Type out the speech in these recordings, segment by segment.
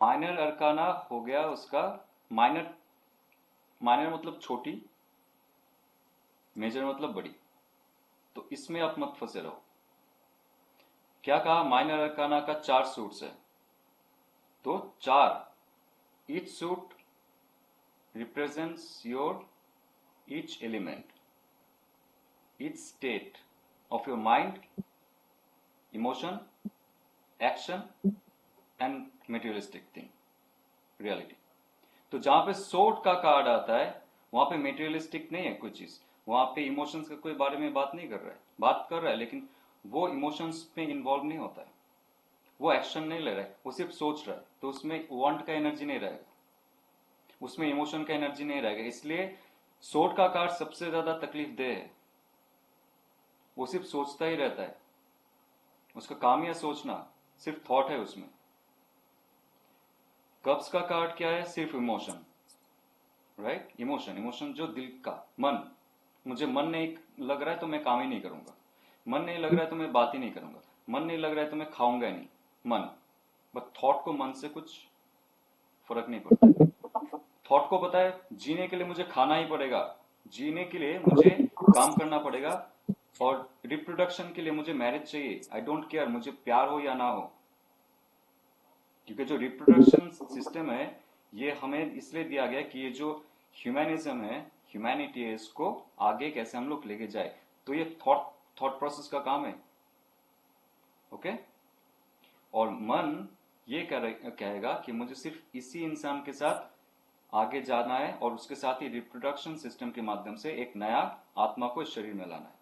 Minor arcana हो गया उसका। माइनर, माइनर मतलब छोटी, मेजर मतलब बड़ी। तो इसमें आप मत फंसे रहो। क्या कहा, माइनर अरकाना का 4 सूट्स है, तो 4, each suit represents your each element, each state of your mind, emotion, action and materialistic thing, reality। तो जहां पे सोट का कार्ड आता है वहां पे मेटेरियलिस्टिक नहीं है कोई चीज, वहां पे इमोशंस का कोई बारे में बात नहीं कर रहा है, बात कर रहा है लेकिन वो इमोशंस में इन्वॉल्व नहीं होता है, वो एक्शन नहीं ले रहा है, वो सिर्फ सोच रहा है। तो उसमें वांट का एनर्जी नहीं रहेगा, उसमें इमोशन का एनर्जी नहीं रहेगा। इसलिए सोट का कार्ड सबसे ज्यादा तकलीफ दे है, वो सिर्फ सोचता ही रहता है, उसका काम ही है सोचना, सिर्फ थॉट है उसमें। कब्स का कार्ड क्या है, सिर्फ इमोशन, राइट। इमोशन, इमोशन जो दिल का, मन, मुझे मन नहीं लग रहा है तो मैं काम ही नहीं करूंगा, मन नहीं लग रहा है तो मैं बात ही नहीं करूंगा, मन नहीं लग रहा है तो मैं खाऊंगा ही नहीं। मन, बट थॉट को मन से कुछ फर्क नहीं पड़ता है। थॉट को पता है जीने के लिए मुझे खाना ही पड़ेगा, जीने के लिए मुझे काम करना पड़ेगा, और रिप्रोडक्शन के लिए मुझे मैरिज चाहिए, आई डोंट केयर मुझे प्यार हो या ना हो। क्योंकि जो रिप्रोडक्शन सिस्टम है ये हमें इसलिए दिया गया कि ये जो ह्यूमैनिज्म है, ह्यूमैनिटी है, इसको आगे कैसे हम लोग लेके जाए। तो ये थॉट थॉट प्रोसेस का काम है, ओके। और मन ये कहेगा कि मुझे सिर्फ इसी इंसान के साथ आगे जाना है और उसके साथ ही रिप्रोडक्शन सिस्टम के माध्यम से एक नया आत्मा को इस शरीर में लाना है,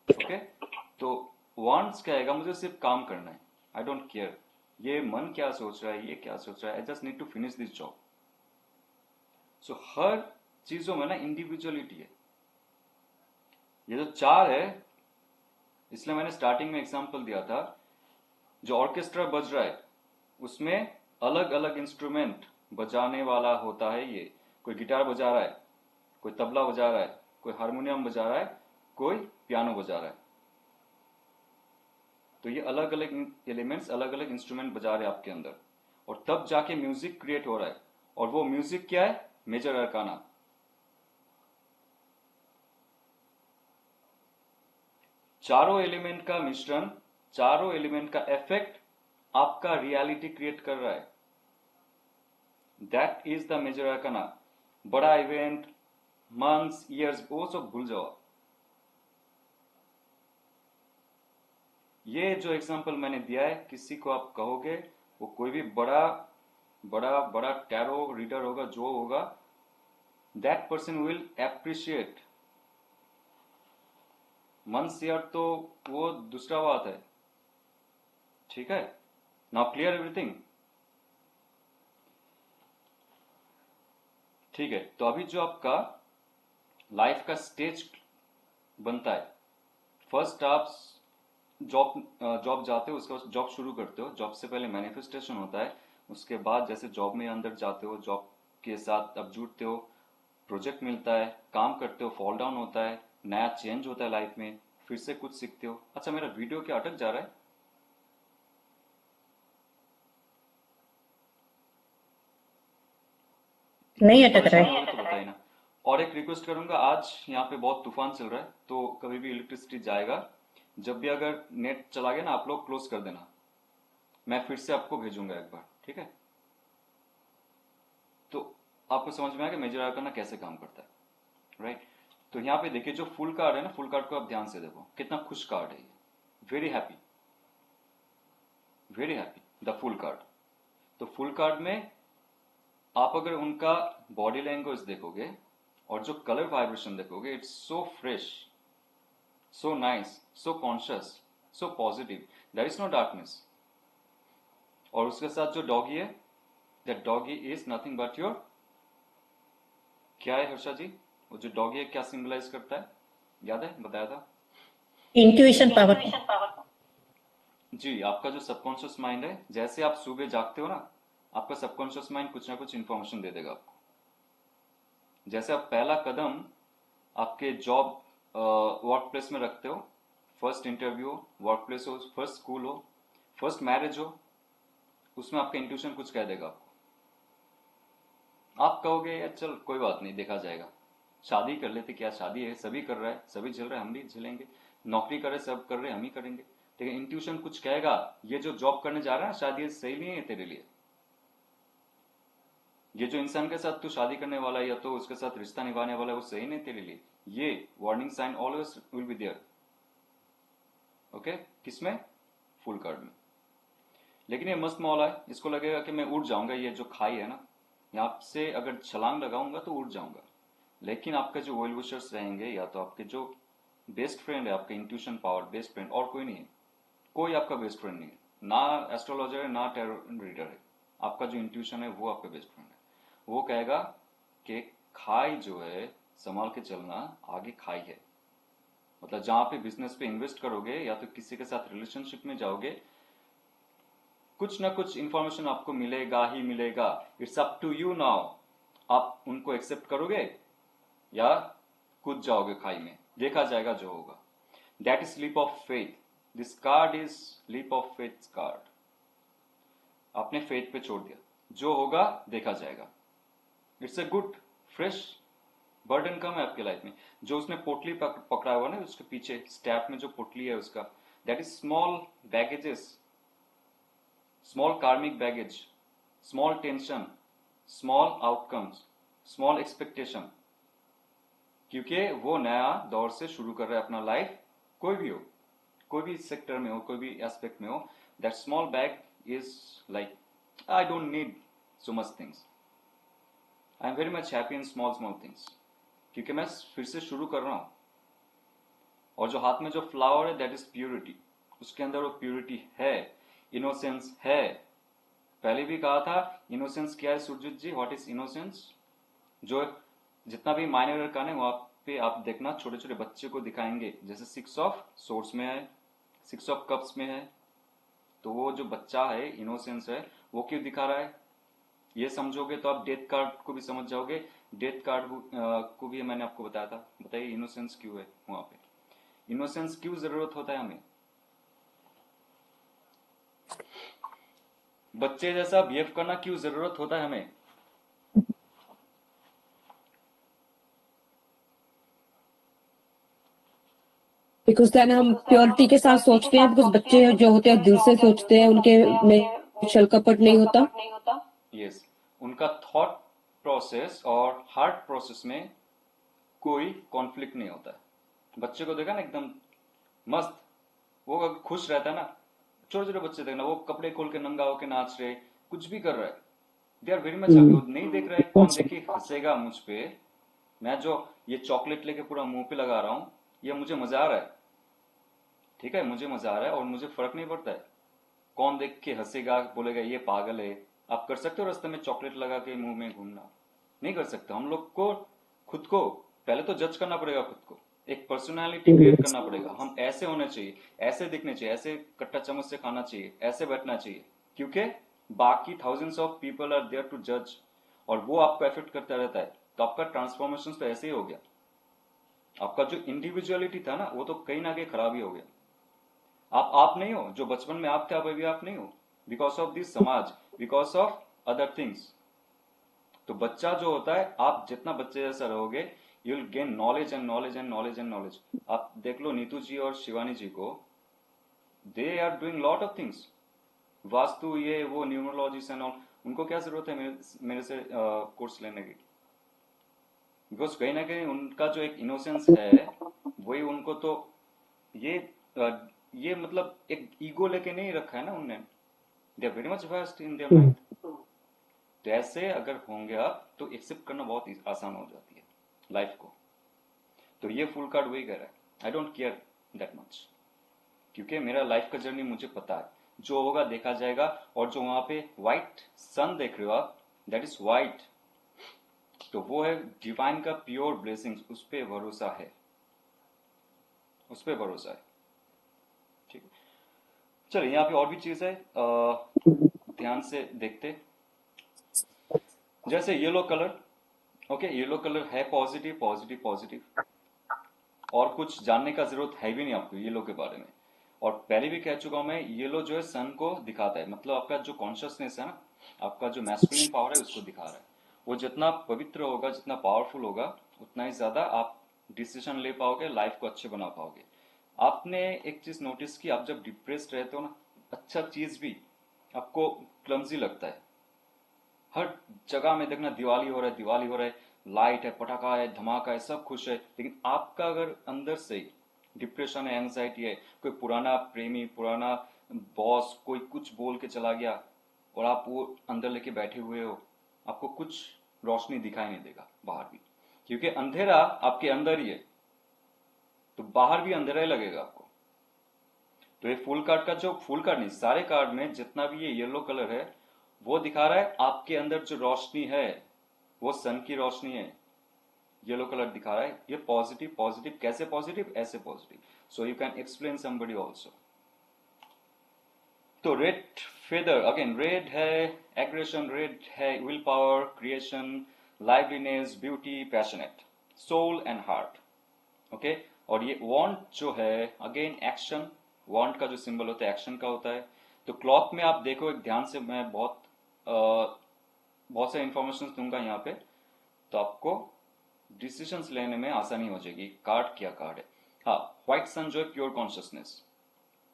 ओके। तो वांट्स कहेगा मुझे सिर्फ काम करना है, आई डोंट केयर ये मन क्या सोच रहा है, ये क्या सोच रहा है, I just need to finish this job. So हर चीजों में ना इंडिविजुअलिटी है। ये जो 4 है, इसलिए मैंने स्टार्टिंग में एग्जांपल दिया था, जो ऑर्केस्ट्रा बज रहा है उसमें अलग अलग इंस्ट्रूमेंट बजाने वाला होता है। ये कोई गिटार बजा रहा है, कोई तबला बजा रहा है, कोई हारमोनियम बजा रहा है, कोई पियानो बजा रहा है। तो ये अलग अलग एलिमेंट्स, अलग अलग इंस्ट्रूमेंट बजा रहे हैं आपके अंदर, और तब जाके म्यूजिक क्रिएट हो रहा है। और वो म्यूजिक क्या है, मेजर अरकाना। चारों एलिमेंट का मिश्रण, चारों एलिमेंट का इफेक्ट आपका रियलिटी क्रिएट कर रहा है, that is the major arcana. बड़ा इवेंट, मंथ्स, ईयर्स, वो सब भूल जाओ। ये जो एग्जांपल मैंने दिया है, किसी को आप कहोगे, वो कोई भी बड़ा बड़ा बड़ा टैरो रीडर होगा, जो होगा, that person will appreciate. Months year तो वो दूसरा बात है, ठीक है। नाउ क्लियर एवरीथिंग, ठीक है। तो अभी जो आपका लाइफ का स्टेज बनता है, फर्स्ट आप जॉब जॉब जाते हो, उसके बाद जॉब शुरू करते हो, जॉब से पहले मैनिफेस्टेशन होता है, उसके बाद जैसे जॉब में अंदर जाते हो, जॉब के साथ अब जुड़ते हो, प्रोजेक्ट मिलता है, काम करते हो, फॉल डाउन होता है, नया चेंज होता है लाइफ में, फिर से कुछ सीखते हो। अच्छा, मेरा वीडियो क्या अटक जा रहा है? नहीं कुछ अटक रहा परेशानी है। होगी तो बताइए ना। और एक रिक्वेस्ट करूंगा, आज यहाँ पे बहुत तूफान चल रहा है, तो कभी भी इलेक्ट्रिसिटी जाएगा, जब भी अगर नेट चला गया ना, आप लोग क्लोज कर देना, मैं फिर से आपको भेजूंगा एक बार, ठीक है। तो आपको समझ में आएगा मेजर आर्काना कैसे काम करता है, राइट। तो यहाँ पे देखिए, जो फुल कार्ड है ना, फुल कार्ड को आप ध्यान से देखो, कितना खुश कार्ड है ये, very happy, very happy, the full card. तो फुल कार्ड में आप अगर उनका बॉडी लैंग्वेज देखोगे और जो कलर वाइब्रेशन देखोगे, it's so fresh, so nice, so conscious, so positive, there is no darkness. और उसके साथ जो डॉगी है, that doggy is nothing but your, क्या है हर्षा जी, वो जो डॉगी है क्या सिंबलाइज करता है, याद है, बताया था? Intuition power. जी, आपका जो सबकॉन्शियस माइंड है, जैसे आप सुबह जागते हो ना, आपका सबकॉन्शियस माइंड कुछ ना कुछ इंफॉर्मेशन दे देगा आपको। जैसे आप पहला कदम आपके जॉब वर्क प्लेस में रखते हो, फर्स्ट इंटरव्यू हो, वर्क प्लेस हो, फर्स्ट स्कूल हो, फर्स्ट मैरिज हो, उसमें आपका इंट्यूशन कुछ कह देगा आपको, आप कहोगे यार चल कोई बात नहीं, देखा जाएगा, शादी कर लेते, क्या शादी है, सभी कर रहा है, सभी झेल रहे हैं, हम भी झेलेंगे, नौकरी कर रहे सब कर रहे हैं, हम ही करेंगे। लेकिन इंट्यूशन कुछ कहेगा, ये जो जॉब करने जा रहा है शायद ये सही नहीं है तेरे लिए, ये जो इंसान के साथ तू शादी करने वाला है या तो उसके साथ रिश्ता निभाने वाला है वो सही नहीं तेरे लिए, ये warning sign always will be there. Okay, किसमें? फुल कार्ड में। लेकिन ये मस्त मौला है, इसको लगेगा कि मैं उड़ जाऊंगा, ये जो खाई है ना, यहाँ से अगर छलांग लगाऊंगा तो उड़ जाऊंगा। लेकिन आपके जो वेल विशर्स रहेंगे या तो आपके जो बेस्ट फ्रेंड है, आपके इंट्यूशन पावर बेस्ट फ्रेंड, और कोई नहीं है, कोई आपका बेस्ट फ्रेंड नहीं है, ना एस्ट्रोलॉजर है ना टैरो रीडर है, आपका जो इंट्यूशन है वो आपका बेस्ट फ्रेंड है। वो कहेगा कि खाई जो है संभाल के चलना, आगे खाई है। मतलब जहां पे बिजनेस पे इन्वेस्ट करोगे या तो किसी के साथ रिलेशनशिप में जाओगे, कुछ ना कुछ इंफॉर्मेशन आपको मिलेगा ही मिलेगा। It's up to you now, आप उनको एक्सेप्ट करोगे या कूद जाओगे खाई में, देखा जाएगा जो होगा। That is leap of faith, this card is leap of faith card. आपने फेथ पे छोड़ दिया, जो होगा देखा जाएगा। It's a good fresh burden कम है आपके लाइफ में। जो उसने पोटली पकड़ा हुआ ना, उसके पीछे स्टैप में जो पोटली है उसका, that is small baggages, small karmic baggage, small tension, small outcomes, small expectation. क्योंकि वो नया दौर से शुरू कर रहा है अपना लाइफ, कोई भी हो, कोई भी सेक्टर में हो, कोई भी एस्पेक्ट में हो। That small bag is like, I don't need so much things, I am very much happy in small small things, क्योंकि मैं फिर से शुरू कर रहा हूं। और जो हाथ में जो फ्लावर है दैट इज प्योरिटी, उसके अंदर वो प्योरिटी है, इनोसेंस है। पहले भी कहा था इनोसेंस क्या है सुरजीत जी, व्हाट इज इनोसेंस। जो जितना भी माइनर अरकान है वहां पे आप देखना, छोटे छोटे बच्चे को दिखाएंगे, जैसे 6 ऑफ सोर्स में है, 6 ऑफ कप्स में है, तो वो जो बच्चा है इनोसेंस है, वो क्यों दिखा रहा है, ये समझोगे तो आप डेथ कार्ड को भी समझ जाओगे। डेथ कार्ड को भी मैंने आपको बताया था, बताइए इनोसेंस क्यों है वहां पे, इनोसेंस क्यों जरूरत होता है हमें, बच्चे जैसा बिहेव करना क्यों जरूरत होता है हमें। बिकॉज देन हम प्योरिटी के साथ सोचते हैं, बिकॉज बच्चे जो होते हैं दिल से सोचते हैं, उनके में छल कपट नहीं होता। यस, उनका थॉट प्रोसेस और हार्ट प्रोसेस में कोई कॉन्फ्लिक्ट नहीं होता है। बच्चे को देखा ना एकदम मस्त, वो अगर खुश रहता है ना, छोटे छोटे बच्चे देखना, वो कपड़े खोल के नंगा होके नाच रहे, कुछ भी कर रहा है, they are very much happy. वो नहीं देख रहे कौन देखिए हंसेगा मुझ पे, मैं जो ये चॉकलेट लेके पूरा मुंह पे लगा रहा हूं, ये मुझे मजा आ रहा है, ठीक है, मुझे मजा आ रहा है और मुझे फर्क नहीं पड़ता है कौन देख के हंसेगा, बोलेगा ये पागल है। आप कर सकते हो रास्ते में चॉकलेट लगा के मुंह में घूमना? नहीं कर सकते। हम लोग को खुद को पहले तो जज करना पड़ेगा, खुद को एक पर्सनालिटी क्रिएट करना पड़ेगा, हम ऐसे होने चाहिए, ऐसे दिखने चाहिए, ऐसे कट्टा चम्मच से खाना चाहिए, ऐसे बैठना चाहिए, क्योंकि बाकी thousands of people are there to जज, और वो आपको एफेक्ट करता रहता है। तो आपका ट्रांसफॉर्मेशन तो ऐसे ही हो गया, आपका जो इंडिविजुअलिटी था ना वो तो कहीं ना कहीं खराब ही हो गया। आप नहीं हो जो बचपन में आप थे, आप अभी आप नहीं हो, बिकॉज ऑफ दिस समाज, बिकॉज ऑफ अदर थिंग्स। तो बच्चा जो होता है, आप जितना बच्चे जैसा रहोगे, you will gain knowledge and knowledge and knowledge and knowledge. आप देख लो नीतू जी और शिवानी जी को, they are doing lot of things, vastu ये वो न्यूमरोलॉजी एंड ऑल, उनको क्या जरूरत है मेरे से कोर्स लेने की, बिकॉज कहीं ना कहीं उनका जो एक इनोसेंस है वही उनको तो ये ये मतलब एक ईगो लेके नहीं रखा है ना उनने, they are very much vast in their mind. तो ऐसे अगर होंगे आप तो एक्सेप्ट करना बहुत आसान हो जाती है लाइफ को। तो ये फुल कार्ड वही कह रहा है, आई डोंट केयर दैट मच, क्योंकि मेरा लाइफ का जर्नी मुझे पता है, जो होगा देखा जाएगा। और जो वहां पे व्हाइट सन देख रहे हो आप, दैट इज व्हाइट, तो वो है डिवाइन का प्योर ब्लेसिंग्स, उस पर भरोसा है, उस पर भरोसा है, ठीक है। चलिए यहाँ पे और भी चीज है, ध्यान से देखते। जैसे yellow colour, okay, yellow colour है पॉजिटिव पॉजिटिव पॉजिटिव, और कुछ जानने का जरूरत है भी नहीं आपको येलो के बारे में। और पहले भी कह चुका हूं मैं, येलो जो है सन को दिखाता है, मतलब आपका जो कॉन्शियसनेस है ना, आपका जो मैस्कुलिन पावर है उसको दिखा रहा है। वो जितना पवित्र होगा, जितना पावरफुल होगा, उतना ही ज्यादा आप डिसीजन ले पाओगे, लाइफ को अच्छे बना पाओगे। आपने एक चीज नोटिस की, आप जब डिप्रेस्ड रहते हो ना, अच्छा चीज भी आपको क्लमजी लगता है। हर जगह में देखना दिवाली हो रहा है, दिवाली हो रहा है, लाइट है, पटाखा है, धमाका है, सब खुश है, लेकिन आपका अगर अंदर से डिप्रेशन है, एंजाइटी है, कोई पुराना प्रेमी, पुराना बॉस कोई कुछ बोल के चला गया और आप वो अंदर लेके बैठे हुए हो, आपको कुछ रोशनी दिखाई नहीं देगा बाहर भी, क्योंकि अंधेरा आपके अंदर ही है, तो बाहर भी अंधेरा ही लगेगा आपको। तो ये फुल कार्ड का जो, फुल कार्ड नहीं, सारे कार्ड में जितना भी ये येलो कलर है, वो दिखा रहा है आपके अंदर जो रोशनी है, वो सन की रोशनी है। येलो कलर दिखा रहा है, ये पॉजिटिव, पॉजिटिव कैसे पॉजिटिव, ऐसे positive. So you can explain somebody also. तो रेड फेदर, अगेन रेड है एग्रेशन, रेड है will power, creation, liveliness, beauty, passionate, soul and heart. Okay, और ये वांट जो है अगेन एक्शन, वांट का जो सिंबल होता है एक्शन का होता है। तो क्लॉक में आप देखो, एक ध्यान से, मैं बहुत सारी इंफॉर्मेशन दूंगा यहाँ पे, तो आपको डिसीजंस लेने में आसानी हो जाएगी। कार्ड क्या कार्ड है? हाँ, व्हाइट सन जो है pure consciousness,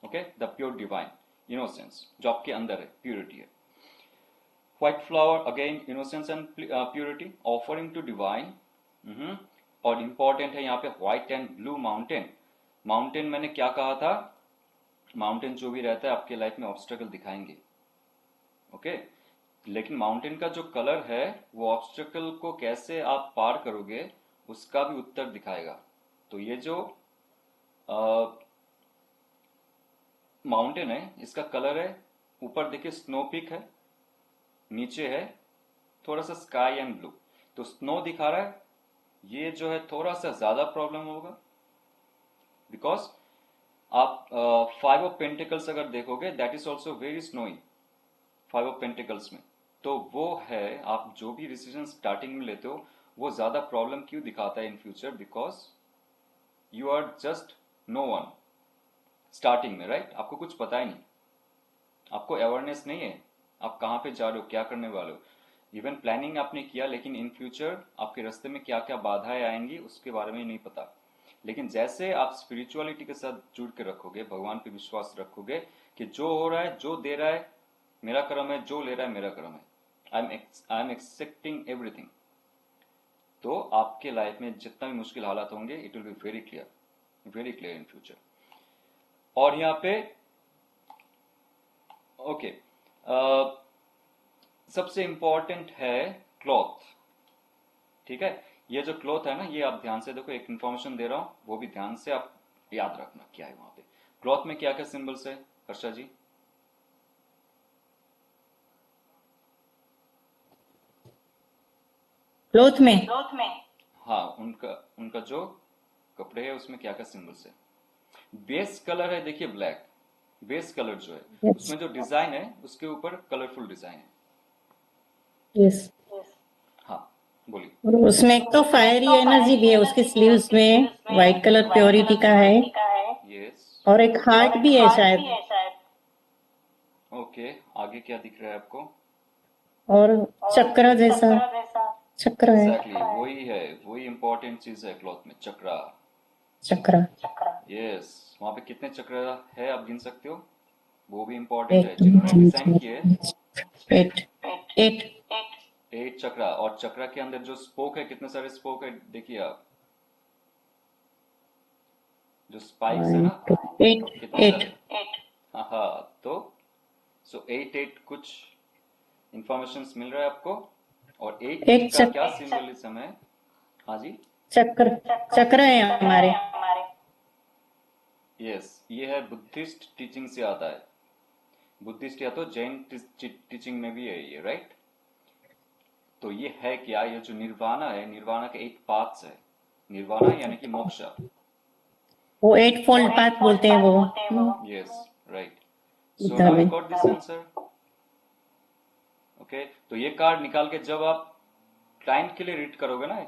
okay, the pure divine innocence जो आपके अंदर है, प्योरिटी है। White flower again innocence and purity, offering to divine. और इंपॉर्टेंट है यहाँ पे white and blue mountain. Mountain मैंने क्या कहा था, माउंटेन जो भी रहता है आपके लाइफ में ऑब्स्टेकल दिखाएंगे, ओके, लेकिन माउंटेन का जो कलर है वो ऑब्स्टेकल को कैसे आप पार करोगे उसका भी उत्तर दिखाएगा। तो ये जो माउंटेन है, इसका कलर है, ऊपर देखिए स्नो पीक है, नीचे है थोड़ा सा स्काई एंड ब्लू। तो स्नो दिखा रहा है, ये जो है थोड़ा सा ज्यादा प्रॉब्लम होगा, बिकॉज आप 5 ऑफ पेंटिकल्स अगर देखोगे, that is also very snowy 5 of pentacles में। तो वो है, आप जो भी डिसीजन स्टार्टिंग में लेते हो वो ज्यादा प्रॉब्लम क्यों दिखाता है in future, because you are just no one starting में, राइट? आपको कुछ पता ही नहीं, आपको अवेयरनेस नहीं है आप कहाँ पे जा रहे हो, क्या करने वाले हो। इवन प्लानिंग आपने किया, लेकिन इन फ्यूचर आपके रास्ते में क्या क्या बाधाएं आएंगी उसके बारे में नहीं पता। लेकिन जैसे आप स्पिरिचुअलिटी के साथ जुड़ के रखोगे, भगवान पे विश्वास रखोगे कि जो हो रहा है, जो दे रहा है मेरा कर्म है, जो ले रहा है मेरा कर्म है, आई एम एक्सेप्टिंग एवरीथिंग, तो आपके लाइफ में जितना भी मुश्किल हालात होंगे, it will be very clear in future. और यहाँ पे ओके, सबसे इंपॉर्टेंट है क्लॉथ, ठीक है? ये जो क्लॉथ है ना, ये आप ध्यान से देखो, एक इंफॉर्मेशन दे रहा हूं, वो भी ध्यान से आप याद रखना क्या है वहां पे। क्लॉथ में क्या क्या सिंबल्स है हर्षा जी? क्लोथ में हाँ, उनका उनका जो कपड़े है उसमें क्या क्या सिंबल्स है? बेस कलर है, देखिए ब्लैक, बेस कलर जो है यस उसमें जो डिजाइन है उसके ऊपर कलरफुल डिजाइन है। यस। हाँ, बोलिए। और उसमें एक तो फायरी एनर्जी भी है, उसके स्लीव्स में वाइट कलर प्योरिटी का है, यस, और एक हार्ट भी है शायद, ओके, आगे क्या दिख रहा है आपको? और चक्र जैसा चक्र है, एग्जैक्टली वही है, वही इंपॉर्टेंट चीज है क्लॉथ में, चक्रा। चक्र। यस, वहां पे कितने चक्र है आप गिन सकते हो? वो भी इंपॉर्टेंट है, एक दो जिन्होंने तीन डिजाइन किए चार एट एट 8 चक्रा। और चक्रा के अंदर जो स्पोक है, कितने सारे स्पोक है देखिए आप, जो स्पाइक्स है वन ना, टू एट कितने एट। सारे? हाँ हाँ, तो सो 8 कुछ इंफॉर्मेशन मिल रहा है आपको। और 8 एक का क्या सिंबलिज्म है? हाँ जी, चक्र चक्र है हमारे। यस, ये है बुद्धिस्ट टीचिंग से आता है, बुद्धिस्ट या तो जैन टीचिंग में भी है ये, राइट? तो ये है क्या, ये जो निर्वाणा है, निर्वाणा के 8 पाथ्स है, निर्वाणा यानी कि मोक्षा। वो एट फोल्ड पाथ बोलते हैं वो, yes, right. So Buddha now you में। Got this answer, okay. तो ये कार्ड निकाल के जब आप क्लाइंट के लिए रीड करोगे ना,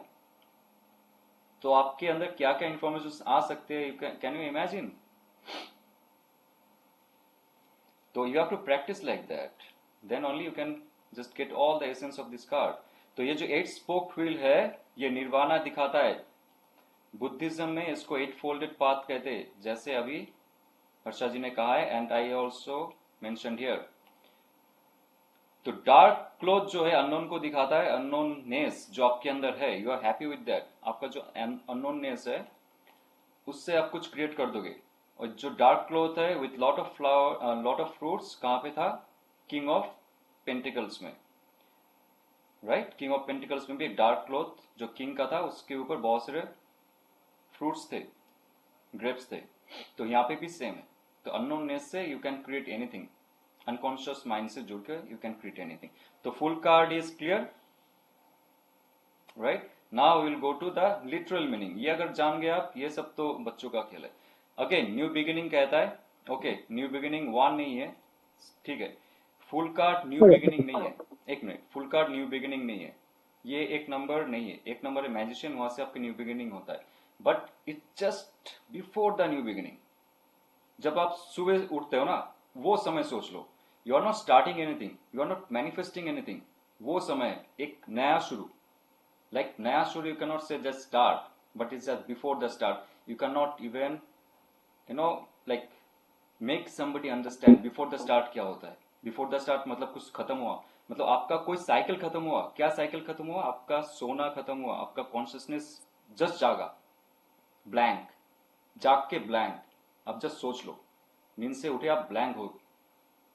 तो आपके अंदर क्या क्या इंफॉर्मेशन आ सकते हैं, कैन यू इमेजिन? तो you have to practice like that, then only you can just get all the essence of this card. तो ये जो 8 spoked wheel है, ये निर्वाणा दिखाता है। बुद्धिज्म में इसको 8 folded path कहते हैं, जैसे अभी हर्षा जी ने कहा है, and I also mentioned here. तो डार्क क्लोथ जो है अननोन को दिखाता है, अननोननेस जो आपके अंदर है, you are happy with that. आपका जो अननोननेस है उससे आप कुछ क्रिएट कर दोगे। और जो डार्क क्लोथ है with lot of flower, lot of fruits, कहाँ पे था? किंग ऑफ पेंटिकल्स में, राइट? किंग ऑफ पेंटिकल्स में भी एक डार्क क्लोथ जो किंग का था, उसके ऊपर बहुत सारे फ्रूट्स थे, ग्रेप्स थे। तो यहाँ पे भी सेम है। तो अननोननेस से you can create anything, unconscious mind से जुड़ के यू कैन क्रिएट एनीथिंग। तो full card is clear, right? Now will go to the literal meaning. ये अगर जान गए आप, ये सब तो बच्चों का खेल है। अगेन न्यू बिगिनिंग कहता है, ओके न्यू बिगिनिंग 1 नहीं है, ठीक है। फुल कार्ड न्यू बिगिनिंग नहीं है, एक minute, full card new beginning नहीं है, ये एक नंबर नहीं है। एक नंबर है मैजिशियन, वहां से आपका न्यू बिगिनिंग होता है, but it just before the new beginning. जब आप सुबह उठते हो ना, वो समय सोच लो। You are not starting anything, you are not manifesting anything. वो समय एक नया शुरू, like नया शुरू, you cannot say just start, but it's just before the start. You cannot even like make somebody understand before the start क्या होता है। before the start मतलब कुछ खत्म हुआ, मतलब आपका कोई साइकिल खत्म हुआ। क्या साइकिल खत्म हुआ? आपका सोना खत्म हुआ, आपका कॉन्शियसनेस जस्ट जागा, ब्लैंक, जाग के ब्लैंक। अब जस्ट सोच लो, नींद से उठे आप ब्लैंक हो,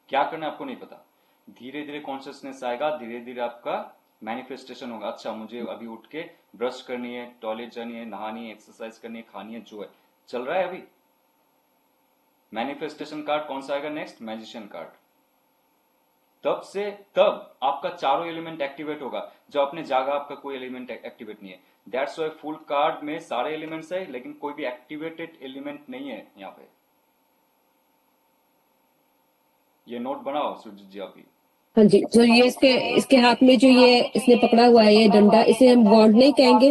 क्या करना है आपको नहीं पता। धीरे धीरे कॉन्शियसनेस आएगा, धीरे धीरे आपका मैनिफेस्टेशन होगा। अच्छा मुझे अभी उठ के ब्रश करनी है, टॉयलेट जानी है, नहानी है, एक्सरसाइज करनी है, खानी है, जो है चल रहा है अभी। मैनिफेस्टेशन कार्ड कौन सा आएगा नेक्स्ट? Magician card. तब आपका चारों एलिमेंट एक्टिवेट होगा। जब आपने जागा आपका कोई एलिमेंट एक्टिवेट नहीं है। दैट्स वाई फुल कार्ड में सारे एलिमेंट्स है, लेकिन कोई भी एक्टिवेटेड एलिमेंट नहीं है यहाँ पे। ये नोट बनाओ सुरजीत जी आप भी। हाँ जी। तो ये इसके हाथ में जो ये इसने पकड़ा हुआ है ये डंडा, इसे हम वॉन्ड नहीं कहेंगे?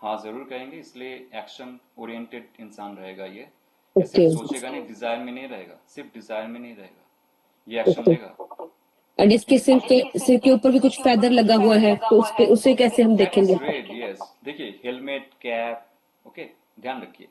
हाँ जरूर कहेंगे, इसलिए एक्शन ओरिएंटेड इंसान रहेगा ये। ओके। सिर्फ सोचेगा नहीं, डिजायर में नहीं रहेगा, सिर्फ डिजायर में नहीं रहेगा, ये एक्शन लेगा। एंड इसके सिर के ऊपर भी कुछ फेदर लगा हुआ है, तो उसे कैसे हम देखेंगे? Red, yes. देखिए हेलमेट, कैप, ओके, ध्यान रखिए।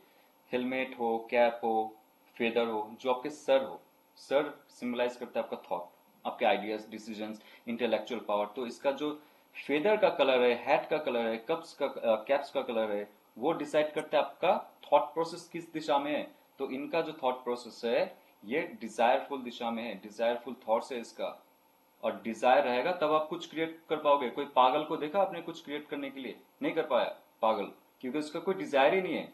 हेलमेट हो, कैप हो, फेदर हो, जो आपके सर हो, सर सिंबलाइज करता है आपका थॉट, आपके आइडियाज, डिसीजंस, इंटेलेक्चुअल पावर। तो इसका जो फेदर का कलर है, हैट का कलर है, कैप्स का कलर है, वो डिसाइड करता है आपका थॉट प्रोसेस किस दिशा में है। तो इनका जो थॉट प्रोसेस है ये डिजायरफुल दिशा में है, डिजायरफुल थॉट्स है इसका। और डिजायर रहेगा तब आप कुछ क्रिएट कर पाओगे। कोई पागल को देखा आपने कुछ क्रिएट करने के लिए? नहीं कर पाया पागल, क्योंकि उसका कोई डिजायर ही नहीं है।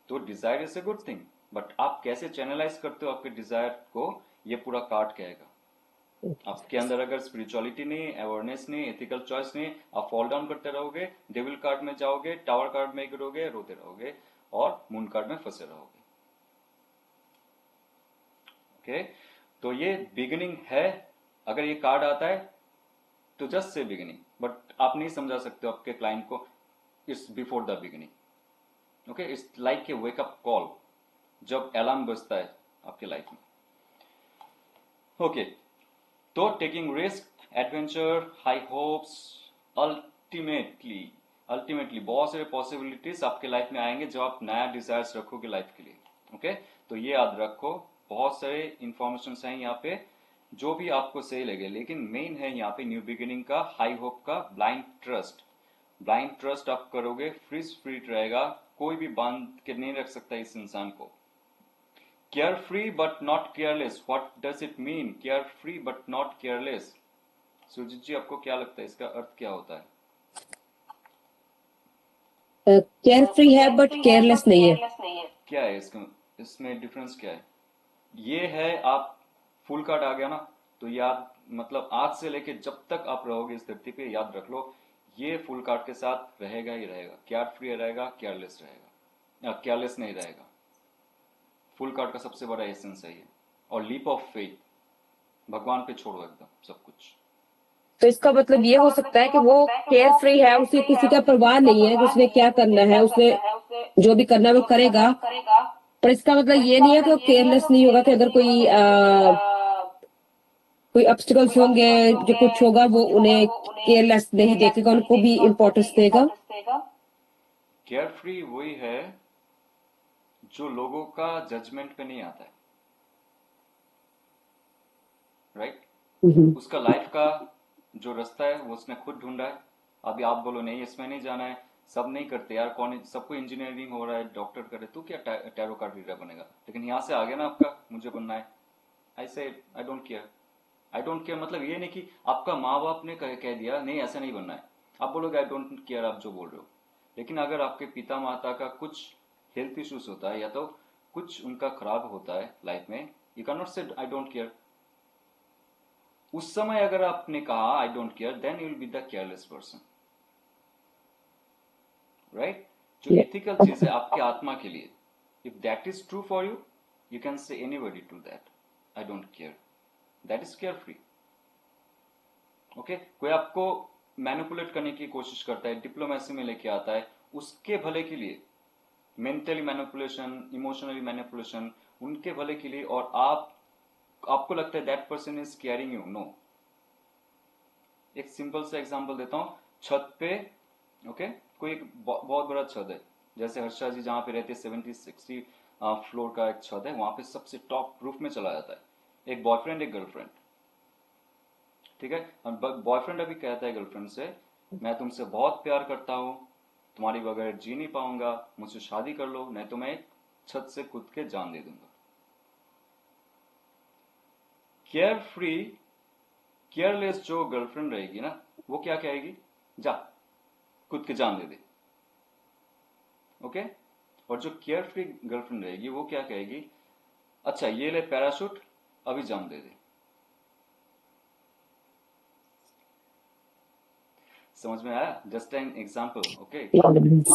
तो desire is a good thing, but आप कैसे चैनलाइज करते हो आपके डिजायर को, ये पूरा कार्ड कहेगा। आपके अंदर अगर स्पिरिचुअलिटी नहीं, अवेयरनेस नहीं, एथिकल चॉइस नहीं, आप फॉल डाउन करते रहोगे, डेविल कार्ड में जाओगे, टावर कार्ड में गिरोगे, रोते रहोगे, और मून कार्ड में फंसे रहोगे। ओके, तो ये बिगिनिंग है। अगर ये कार्ड आता है तो जस्ट से बिगिनिंग, बट आप नहीं समझा सकते हो आपके क्लाइंट को it's before the beginning. Okay, it's like a wake up call जब अलार्म बजता है आपके लाइफ में। ओके, तो taking risk, adventure, high hopes, ultimately बहुत सारे पॉसिबिलिटीज आपके लाइफ में आएंगे जब आप नया डिजायर्स रखोगे लाइफ के लिए। ओके, तो ये याद रखो, बहुत सारे इंफॉर्मेशन हैं यहाँ पे जो भी आपको सही लगे, लेकिन मेन है यहाँ पे न्यू बिगिनिंग का, हाई होप का, ब्लाइंड ट्रस्ट। ब्लाइंड ट्रस्ट आप करोगे, फ्री रहेगा, कोई भी बांध के नहीं रख सकता इस इंसान को। Care free but not careless, what does it mean? Care free but not careless, Sujeet ji आपको क्या लगता है इसका अर्थ क्या होता है? केयर फ्री है बट केयरलेस नहीं है। क्या है इसमें डिफरेंस क्या है? ये है, आप फुल कार्ड आ गया ना, तो याद, मतलब आज से लेके जब तक आप रहोगे इस धरती पे, याद रख लो ये फुल कार्ड के साथ रहेगा ही रहेगा। केयर फ्री रहेगा, केयरलेस रहेगा, केयरलेस नहीं रहेगा। फुल कार्ड का सबसे बड़ा एसेंस है ये। और लीप ऑफ फेथ, भगवान पे छोड़ो एकदम सब कुछ। तो इसका मतलब ये हो सकता है कि वो केयर फ्री है, उसे किसी का परवाह नहीं है कि उसने क्या करना है, उसने जो भी करना है वो करेगा, पर इसका मतलब ये नहीं है कि वो केयरलेस नहीं होगा, कि अगर कोई ऑब्स्टिकल्स होंगे, जो कुछ होगा, वो उन्हें केयरलेस नहीं देखेगा, उनको भी इम्पोर्टेंस देगा। केयर फ्री वही है जो लोगों का जजमेंट पे नहीं आता है, राइट? उसका लाइफ का जो रास्ता है वो उसने खुद ढूंढा है। अभी आप बोलो नहीं इसमें नहीं जाना है, सब नहीं करते यार, कौन, सबको इंजीनियरिंग हो रहा है, डॉक्टर करे, तू क्या टैरो कार्ड रीडर बनेगा? लेकिन यहाँ से आ गया ना आपका, मुझे बनना है। आई से आई don't care. I don't care मतलब ये नहीं कि आपका माँ बाप ने कह दिया नहीं ऐसा नहीं बनना है, आप बोलोगे आई डोंट केयर, आप जो बोल रहे हो। लेकिन अगर आपके पिता माता का कुछ हेल्थ इश्यूज होता है या तो कुछ उनका खराब होता है लाइफ में, यू कैन नॉट से आई डोंट केयर। उस समय अगर आपने कहा I don't care, then you will be the careless person, right? जो एथिकल चीज है आपके आत्मा के लिए, if that is true for you, you can say anybody to that I don't care, that is care free. Okay, कोई आपको manipulate करने की कोशिश करता है, डिप्लोमेसी में लेके आता है उसके भले के लिए, मेंटली मैनिपुलेशन, इमोशनली मैनिपुलेशन, उनके भले के लिए, और आपको लगता है that person is caring you, no. एक सिंपल सा एग्जांपल देता हूं, छत पे, ओके, कोई एक बहुत बड़ा छत है, जैसे हर्षा जी जहां पे रहते हैं 70-60 फ्लोर का एक छत है, वहां पे सबसे टॉप रूफ में चला जाता है एक बॉयफ्रेंड एक गर्लफ्रेंड, ठीक है? बॉयफ्रेंड अभी कहता है गर्लफ्रेंड से, मैं तुमसे बहुत प्यार करता हूं, तुम्हारी बगैर जी नहीं पाऊंगा, मुझसे शादी कर लो, नहीं तो मैं एक छत से कूद के जान दे दूंगा। केयर फ्री, केयरलेस जो गर्लफ्रेंड रहेगी ना, वो क्या कहेगी, जा कूद के जान दे दे, ओके? और जो केयर फ्री गर्लफ्रेंड रहेगी वो क्या कहेगी, अच्छा ये ले पैराशूट, अभी जान दे दे। समझ में आया? Just an example, okay?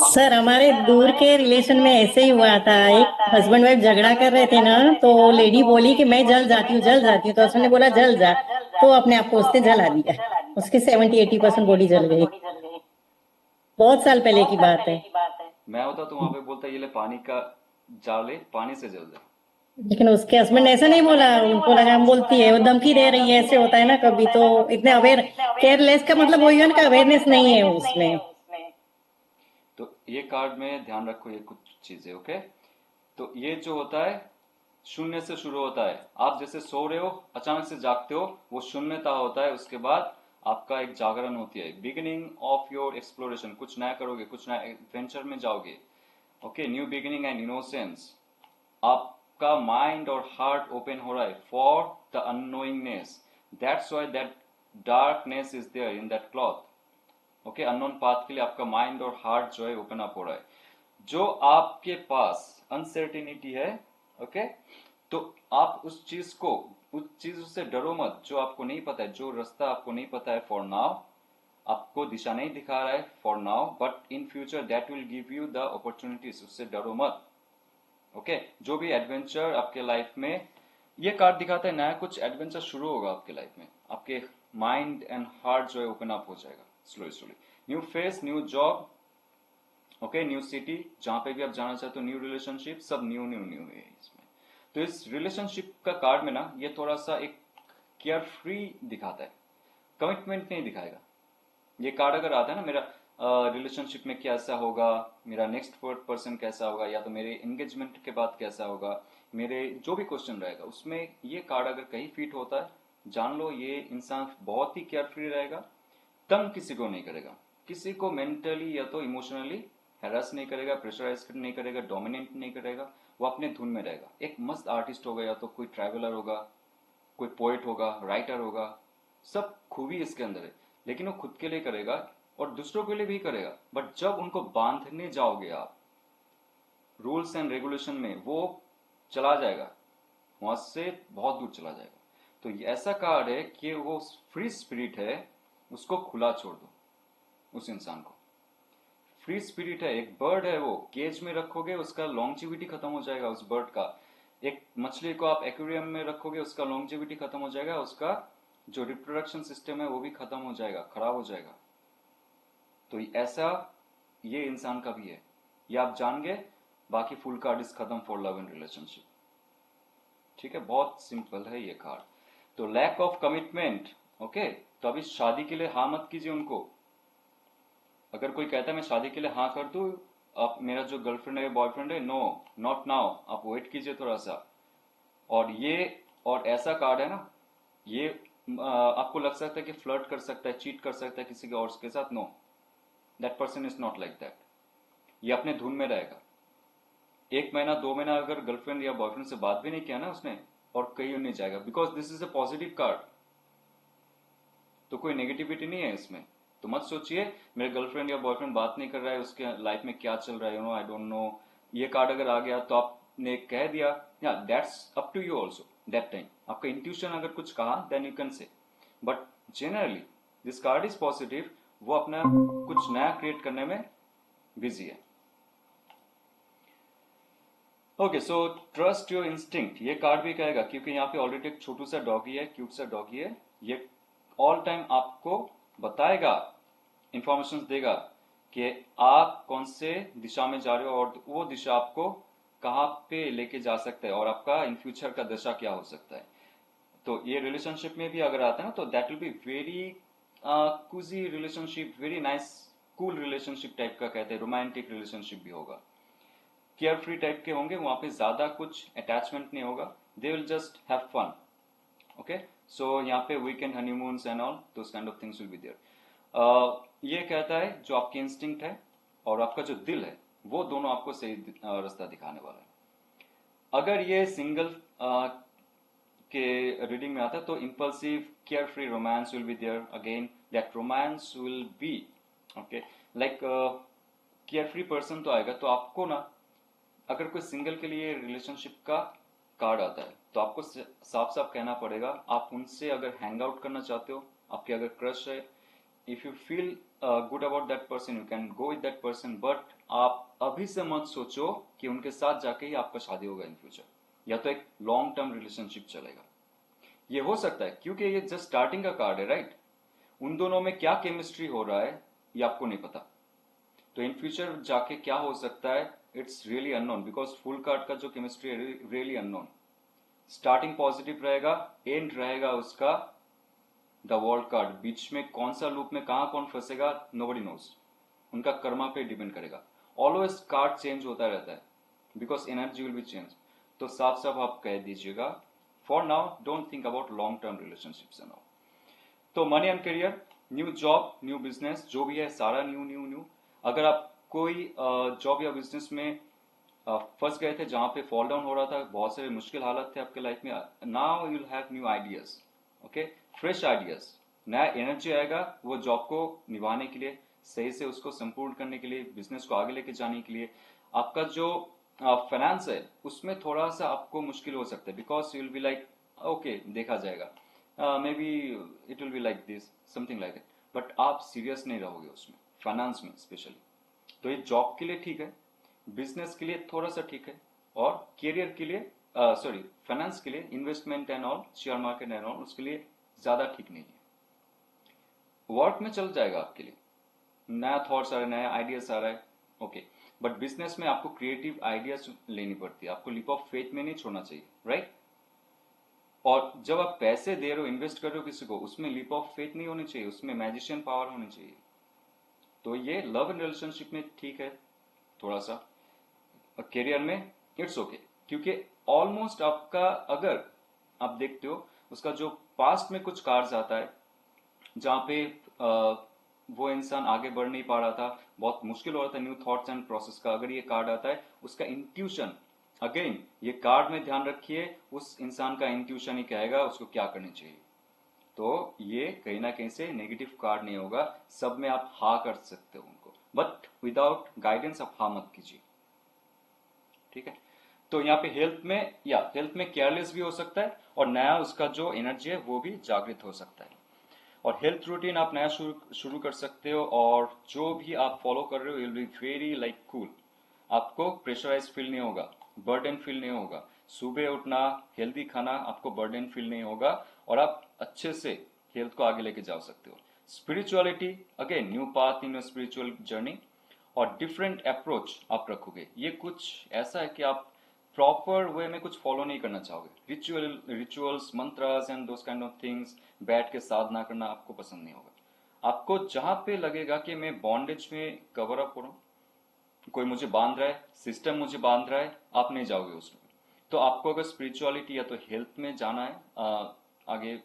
Sir हमारे दूर के रिलेशन में ऐसे ही हुआ था, एक हस्बैंड वाइफ झगड़ा कर रहे थे ना, तो लेडी बोली कि मैं जल जाती हूँ जल जाती हूँ, तो हस्बैंड ने बोला जल जा, तो अपने आप को उसने जला दिया, उसकी 70-80% बॉडी जल गई। बहुत साल पहले की बात है। मैं होता तो वहां पे बोलता ये ले पानी का जार ले, पानी से जल जा। लेकिन उसके हस्बैंड ने ऐसा नहीं बोला, उनको लगा हम बोलती है, वो धमकी दे रही है, ऐसे होता है ना कभी, तो इतने अवेयर, केयरलेस का मतलब वही है ना, अवेयरनेस नहीं है उसमें। तो ये कार्ड में ध्यान रखो ये कुछ चीजें, ओके? तो ये जो होता है शून्य से शुरू होता है, आप जैसे सो रहे हो अचानक से जागते हो, वो शून्यता होता है, उसके बाद आपका एक जागरण होती है, बिगिनिंग ऑफ योर एक्सप्लोरेशन, कुछ नया करोगे, कुछ नया एडवेंचर में जाओगे, okay? New beginning and innocence, आपका माइंड और हार्ट ओपन हो रहा है for the unknowingness, that's why that darkness is there in that cloth, okay? Unknown path के लिए आपका माइंड और हार्ट जो है ओपन अप हो रहा है। जो आपके पास अनसर्टिनिटी है, ओके, तो आप उस चीज से डरो मत, जो आपको नहीं पता है, जो रास्ता आपको नहीं पता है फॉर नाउ, आपको दिशा नहीं दिखा रहा है for now, but in future that will give you the opportunities, उससे डरो मत, ओके? जो भी एडवेंचर आपके लाइफ में, ये कार्ड दिखाता है नया कुछ एडवेंचर शुरू होगा आपके लाइफ में, आपके माइंड एंड हार्ट जो है ओपन अप हो जाएगा slowly slowly, new face, new job, okay, new city, जहां पे भी आप जाना चाहते हो, न्यू रिलेशनशिप, सब न्यू न्यू न्यू है इसमें। तो इस रिलेशनशिप का कार्ड में ना ये थोड़ा सा एक केयर फ्री दिखाता है, कमिटमेंट नहीं दिखाएगा। ये कार्ड अगर आता है ना, मेरा रिलेशनशिप में कैसा होगा, मेरा नेक्स्ट पर्सन कैसा होगा, या तो मेरे एंगेजमेंट के बाद कैसा होगा, मेरे जो भी क्वेश्चन रहेगा उसमें ये कार्ड अगर कहीं फिट होता है, जान लो ये इंसान बहुत ही केयर फ्री रहेगा, तंग किसी को नहीं करेगा, किसी को मेंटली या तो इमोशनली हैरास नहीं करेगा, प्रेशराइज नहीं करेगा, डोमिनेट नहीं करेगा, वो अपने धुन में रहेगा, एक मस्त आर्टिस्ट होगा, या तो कोई ट्रैवलर होगा, कोई पोएट होगा, राइटर होगा, सब खूबी इसके अंदर है, लेकिन वो खुद के लिए करेगा और दूसरों के लिए भी करेगा, बट जब उनको बांधने जाओगे आप रूल्स एंड रेगुलेशन में, वो चला जाएगा, वहां से बहुत दूर चला जाएगा। तो ये ऐसा कार्ड है कि वो फ्री स्पिरिट है, उसको खुला छोड़ दो उस इंसान को। फ्री स्पिरिट है, एक बर्ड है, वो केज में रखोगे उसका लॉन्जिविटी खत्म हो जाएगा उस बर्ड का, एक मछली को आप एक्वेरियम में रखोगे उसका लॉन्जिविटी खत्म हो जाएगा, उसका जो रिप्रोडक्शन सिस्टम है वो भी खत्म हो जाएगा, खराब हो जाएगा। तो ऐसा ये इंसान का भी है, ये आप जान गए, बाकी फुल कार्ड इज खत्म फॉर लव इन रिलेशनशिप। ठीक है, बहुत सिंपल है ये कार्ड। तो लैक ऑफ कमिटमेंट, ओके, तो अभी शादी के लिए हाँ मत कीजिए उनको। अगर कोई कहता है मैं शादी के लिए हाँ कर दूं, आप मेरा जो गर्लफ्रेंड है बॉयफ्रेंड है, नो, नॉट नाउ, आप वेट कीजिए थोड़ा सा। और ये और ऐसा कार्ड है ना, ये आपको लग सकता है कि फ्लर्ट कर सकता है, चीट कर सकता है किसी के और के साथ, no, that person is not like that. ये अपने धुन में रहेगा। 1 महीना 2 महीना अगर गर्लफ्रेंड या बॉयफ्रेंड से बात भी नहीं किया ना उसने, और कहीं नहीं जाएगा, because this is a positive card. तो कोई नेगेटिविटी नहीं है इसमें। तो मत सोचिए मेरे गर्लफ्रेंड या बॉयफ्रेंड बात नहीं कर रहा है, उसके लाइफ में क्या चल रहा है, you know, I don't know. ये कार्ड अगर आ गया तो आपने कह दिया, या that's up to you also that time. आपका इंट्यूशन अगर कुछ कहा then you can say, but generally this card is positive. वो अपना कुछ नया क्रिएट करने में बिजी है। Okay, so trust your instinct, ये कार्ड भी कहेगा, क्योंकि यहाँ पे ऑलरेडी एक छोटू सा डॉगी है, क्यूट सा डॉगी है, ये ऑल टाइम आपको बताएगा, इंफॉर्मेशन देगा कि आप कौन से दिशा में जा रहे हो, और वो दिशा आपको कहाँ पे लेके जा सकता है, और आपका इन फ्यूचर का दशा क्या हो सकता है। तो ये रिलेशनशिप में भी अगर आता है ना, तो that will be very cozy relationship, very nice cool relationship type का, कहते हैं रोमांटिक रिलेशनशिप भी होगा। केयर फ्री टाइप के होंगे, वहां पे ज्यादा कुछ अटैचमेंट नहीं होगा, they will just have fun. Okay, so यहाँ पे weekend honeymoons and all those kind of things will be there. ये कहता है जो आपकी इंस्टिंक्ट है और आपका जो दिल है, वो दोनों आपको सही रास्ता दिखाने वाला है। अगर ये सिंगल के रीडिंग में आता है तो impulsive care free romance will be there, again that romance will be okay, like care free person तो आएगा। तो आपको ना, अगर कोई सिंगल के लिए रिलेशनशिप का कार्ड आता है तो आपको साफ साफ कहना पड़ेगा, आप उनसे अगर हैंग आउट करना चाहते हो, आपके अगर क्रश है, if you feel good about that person you can go with that person, but आप अभी से मत सोचो कि उनके साथ जाके ही आपका शादी होगा इन फ्यूचर, या तो एक लॉन्ग टर्म रिलेशनशिप चलेगा। ये हो सकता है क्योंकि ये जस्ट स्टार्टिंग का कार्ड है, राइट। उन दोनों में क्या केमिस्ट्री हो रहा है ये आपको नहीं पता, तो इन फ्यूचर जाके क्या हो सकता है, it's really unknown, because full card का जो केमिस्ट्री है रियली अननोन। स्टार्टिंग पॉजिटिव रहेगा, एंड रहेगा उसका द वर्ल्ड कार्ड, बीच में कौन सा लूप में कहां कौन फंसेगा नोबडी नोज, उनका कर्मा पे डिपेंड करेगा। ऑलवेज कार्ड चेंज होता रहता है because energy will be change. तो साफ साफ आप कह दीजिएगा, for now don't think about long term relationships and all. तो money and career, new job, new business, जो भी है सारा न्यू न्यू न्यू। अगर आप कोई जॉब या बिजनेस में फंस गए थे जहां पे फॉल डाउन हो रहा था, बहुत सारे मुश्किल हालत थे आपके लाइफ में, now you will have new ideas, okay, fresh ideas, नया एनर्जी आएगा वो जॉब को निभाने के लिए, सही से उसको संपूर्ण करने के लिए, बिजनेस को आगे लेके जाने के लिए। आपका जो फाइनेंस है उसमें थोड़ा सा आपको मुश्किल हो सकता है, because you will be like okay देखा जाएगा, may be it will be like this, something like that, but आप सीरियस नहीं रहोगे उसमें, फाइनेंस में स्पेशली। तो ये जॉब के लिए ठीक है, बिजनेस के लिए थोड़ा सा ठीक है, और करियर के लिए सॉरी फाइनेंस के लिए, investment and all, share market and all, उसके लिए ज्यादा ठीक नहीं है। वर्क में चल जाएगा आपके लिए, नया थॉट्स आ रहा है, नया आइडियाज आ रहा है, ओके, बट बिजनेस में आपको क्रिएटिव आइडियाज लेनी पड़ती है, आपको लीप ऑफ फेथ में नहीं छोड़ना चाहिए, राइट। और जब आप पैसे दे रहे हो, इन्वेस्ट कर रहे हो किसी को, उसमें लीप ऑफ फेथ नहीं होनी चाहिए, उसमें मैजिशियन पावर होनी चाहिए। तो ये लव एंड रिलेशनशिप में ठीक है थोड़ा सा, करियर में इट्स ओके, क्योंकि ऑलमोस्ट आपका, अगर आप देखते हो उसका जो पास्ट में कुछ कार्ड्स आता है जहां पे वो इंसान आगे बढ़ नहीं पा रहा था, बहुत मुश्किल हो रहा था न्यू थॉट्स एंड प्रोसेस का, अगर ये कार्ड आता है उसका इंट्यूशन, अगेन ये कार्ड में ध्यान रखिए, उस इंसान का इंट्यूशन ही कहेगा उसको क्या करनी चाहिए। तो ये कहीं ना कहीं से नेगेटिव कार्ड नहीं होगा, सब में आप हाँ कर सकते हो उनको, बट विदाउट गाइडेंस आप हाँ मत कीजिए, ठीक है। तो यहाँ पे हेल्थ में, या हेल्थ में केयरलेस भी हो सकता है, और नया उसका जो एनर्जी है वो भी जागृत हो सकता है। और हेल्थ रूटीन आप नया शुरू कर सकते हो, और जो भी आप फॉलो कर रहे हो will be very like cool, आपको प्रेशराइज फील नहीं होगा, बर्डन फील नहीं होगा, सुबह उठना, हेल्दी खाना, आपको बर्डन फील नहीं होगा, और आप अच्छे से हेल्थ को आगे लेके जा सकते हो। Spirituality, again new path in your spiritual journey, और डिफरेंट अप्रोच आप रखोगे। ये कुछ ऐसा है कि आप प्रॉपर वे में कुछ फॉलो नहीं करना चाहोगे। Rituals, mantras and those kind of things, बैठ के साधना करना आपको पसंद नहीं होगा। आपको जहां पे लगेगा कि मैं बॉन्डेज में कवर अप हो रहा हूं, कोई मुझे बांध रहा है, सिस्टम मुझे बांध रहा है, आप नहीं जाओगे उसमें। तो आपको अगर स्पिरिचुअलिटी या तो हेल्थ में जाना है, आगे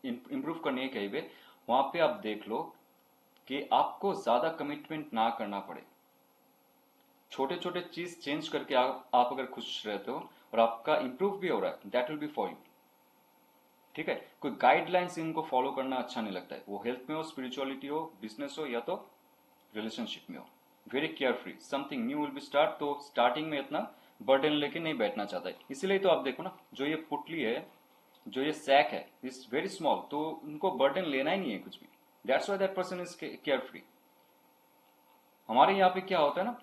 इम्प्रूव करनी है कहीं पे, वहां पे आप देख लो कि आपको ज्यादा कमिटमेंट ना करना पड़े। छोटे छोटे चीज चेंज करके आप अगर खुश रहते हो और आपका इंप्रूव भी हो रहा है, that will B for you. ठीक है, कोई गाइडलाइंस इनको फॉलो करना अच्छा नहीं लगता है, वो हेल्थ में हो, स्पिरिचुअलिटी हो, बिजनेस हो या तो रिलेशनशिप में हो। Very care free, something new will be start, तो स्टार्टिंग में इतना बर्डन लेके नहीं बैठना चाहता है। इसीलिए तो आप देखो ना, जो ये पुटली है, जो ये सैक है, इज वेरी स्मॉल, तो उनको बर्डन लेना ही नहीं है कुछ भी। That's why that person is care free. हमारे यहाँ पे क्या होता है ना,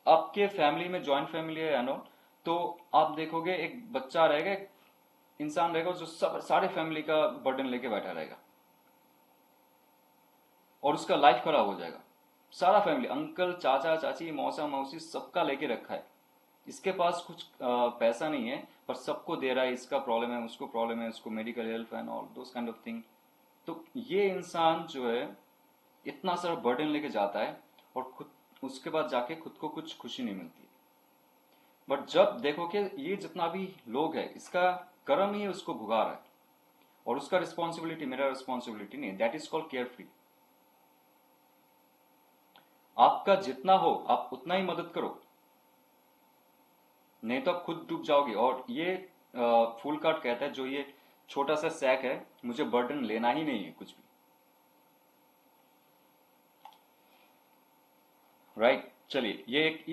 आपके फैमिली में जॉइंट फैमिली है या नो, तो आप देखोगे एक बच्चा रहेगा, एक इंसान रहेगा जो सब सारे फैमिली का बर्डन लेके बैठा रहेगा और उसका लाइफ खराब हो जाएगा। सारा फैमिली, अंकल, चाचा, चाची, मौसा, मौसी, सबका लेके रखा है। इसके पास कुछ पैसा नहीं है पर सबको दे रहा है, इसका प्रॉब्लम है, उसको प्रॉब्लम है, उसको medical help and all those kind of thing. तो ये इंसान जो है इतना सारा बर्डन लेके जाता है और खुद उसके बाद जाके खुद को कुछ खुशी नहीं मिलती। बट जब देखो कि ये जितना भी लोग है, इसका कर्म ही उसको भुगा रहा है और उसका रिस्पॉन्सिबिलिटी मेरा रिस्पॉन्सिबिलिटी नहीं, that is called care free. आपका जितना हो आप उतना ही मदद करो, नहीं तो आप खुद डूब जाओगे। और ये फुल कार्ड कहता है, जो ये छोटा सा सैक है, मुझे बर्डन लेना ही नहीं है कुछ भी। राइट, चलिए ये एक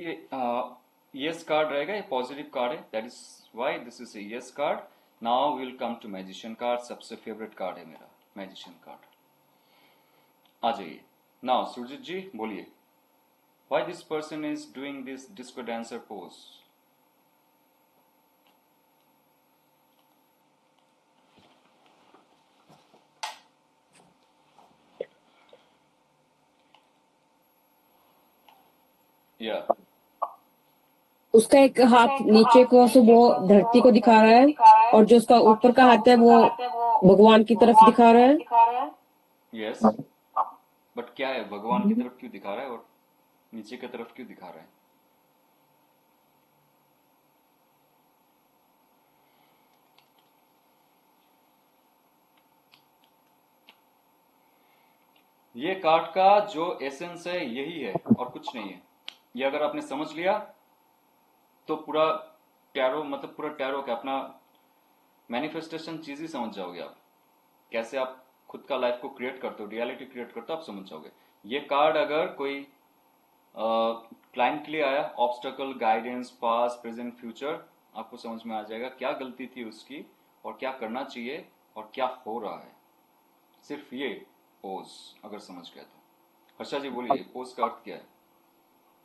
यस कार्ड रहेगा, ये पॉजिटिव कार्ड है, that is why this is a yes card. Now will come to magician card, सबसे फेवरेट कार्ड है मेरा मैजिशियन कार्ड। आ जाइए। नाउ सुरजीत जी बोलिए, why this person is doing this disco dancer pose. या उसका एक हाथ नीचे को से वो धरती को दिखा रहा है और जो उसका ऊपर का हाथ है वो भगवान की तरफ दिखा रहा है। यस, बट क्या है, भगवान की तरफ क्यों दिखा रहा है और नीचे की तरफ क्यों दिखा रहा है? ये कार्ड का जो एसेंस है यही है और कुछ नहीं है। ये अगर आपने समझ लिया तो पूरा टैरो, मतलब पूरा टैरो का अपना मैनिफेस्टेशन चीज ही समझ जाओगे आप। कैसे आप खुद का लाइफ को क्रिएट करते हो, रियलिटी क्रिएट करते हो, आप समझ जाओगे। ये कार्ड अगर कोई क्लाइंट के लिए आया, obstacle, guidance, past, present, future, आपको समझ में आ जाएगा क्या गलती थी उसकी और क्या करना चाहिए और क्या हो रहा है। सिर्फ ये पोज अगर समझ गया तो। हर्षा जी बोलिए, पोज का अर्थ क्या है?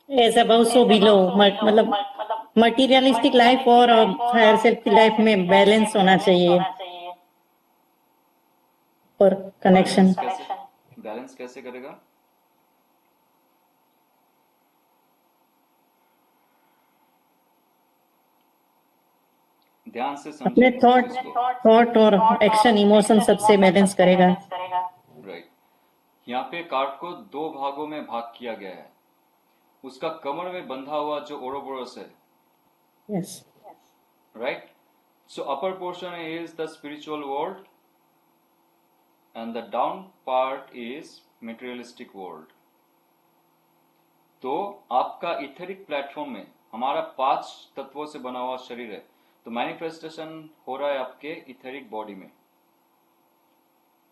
एज अबव सो बिलो, मतलब मटीरियलिस्टिक लाइफ और हायर सेल्फ की लाइफ में बैलेंस होना चाहिए और कनेक्शन। बैलेंस कैसे करेगा? ध्यान से अपने समझिए थॉट इसको। थॉट और एक्शन, इमोशन सबसे बैलेंस करेगा। राइट, यहाँ पे कार्ड को दो भागों में भाग किया गया है। उसका कमर में बंधा हुआ जो ओरोबोरस है, yes, right, so upper portion is the spiritual world and the down part is materialistic world. तो आपका इथेरिक प्लेटफॉर्म में हमारा 5 तत्वों से बना हुआ शरीर है, तो मैनिफेस्टेशन हो रहा है आपके इथेरिक बॉडी में।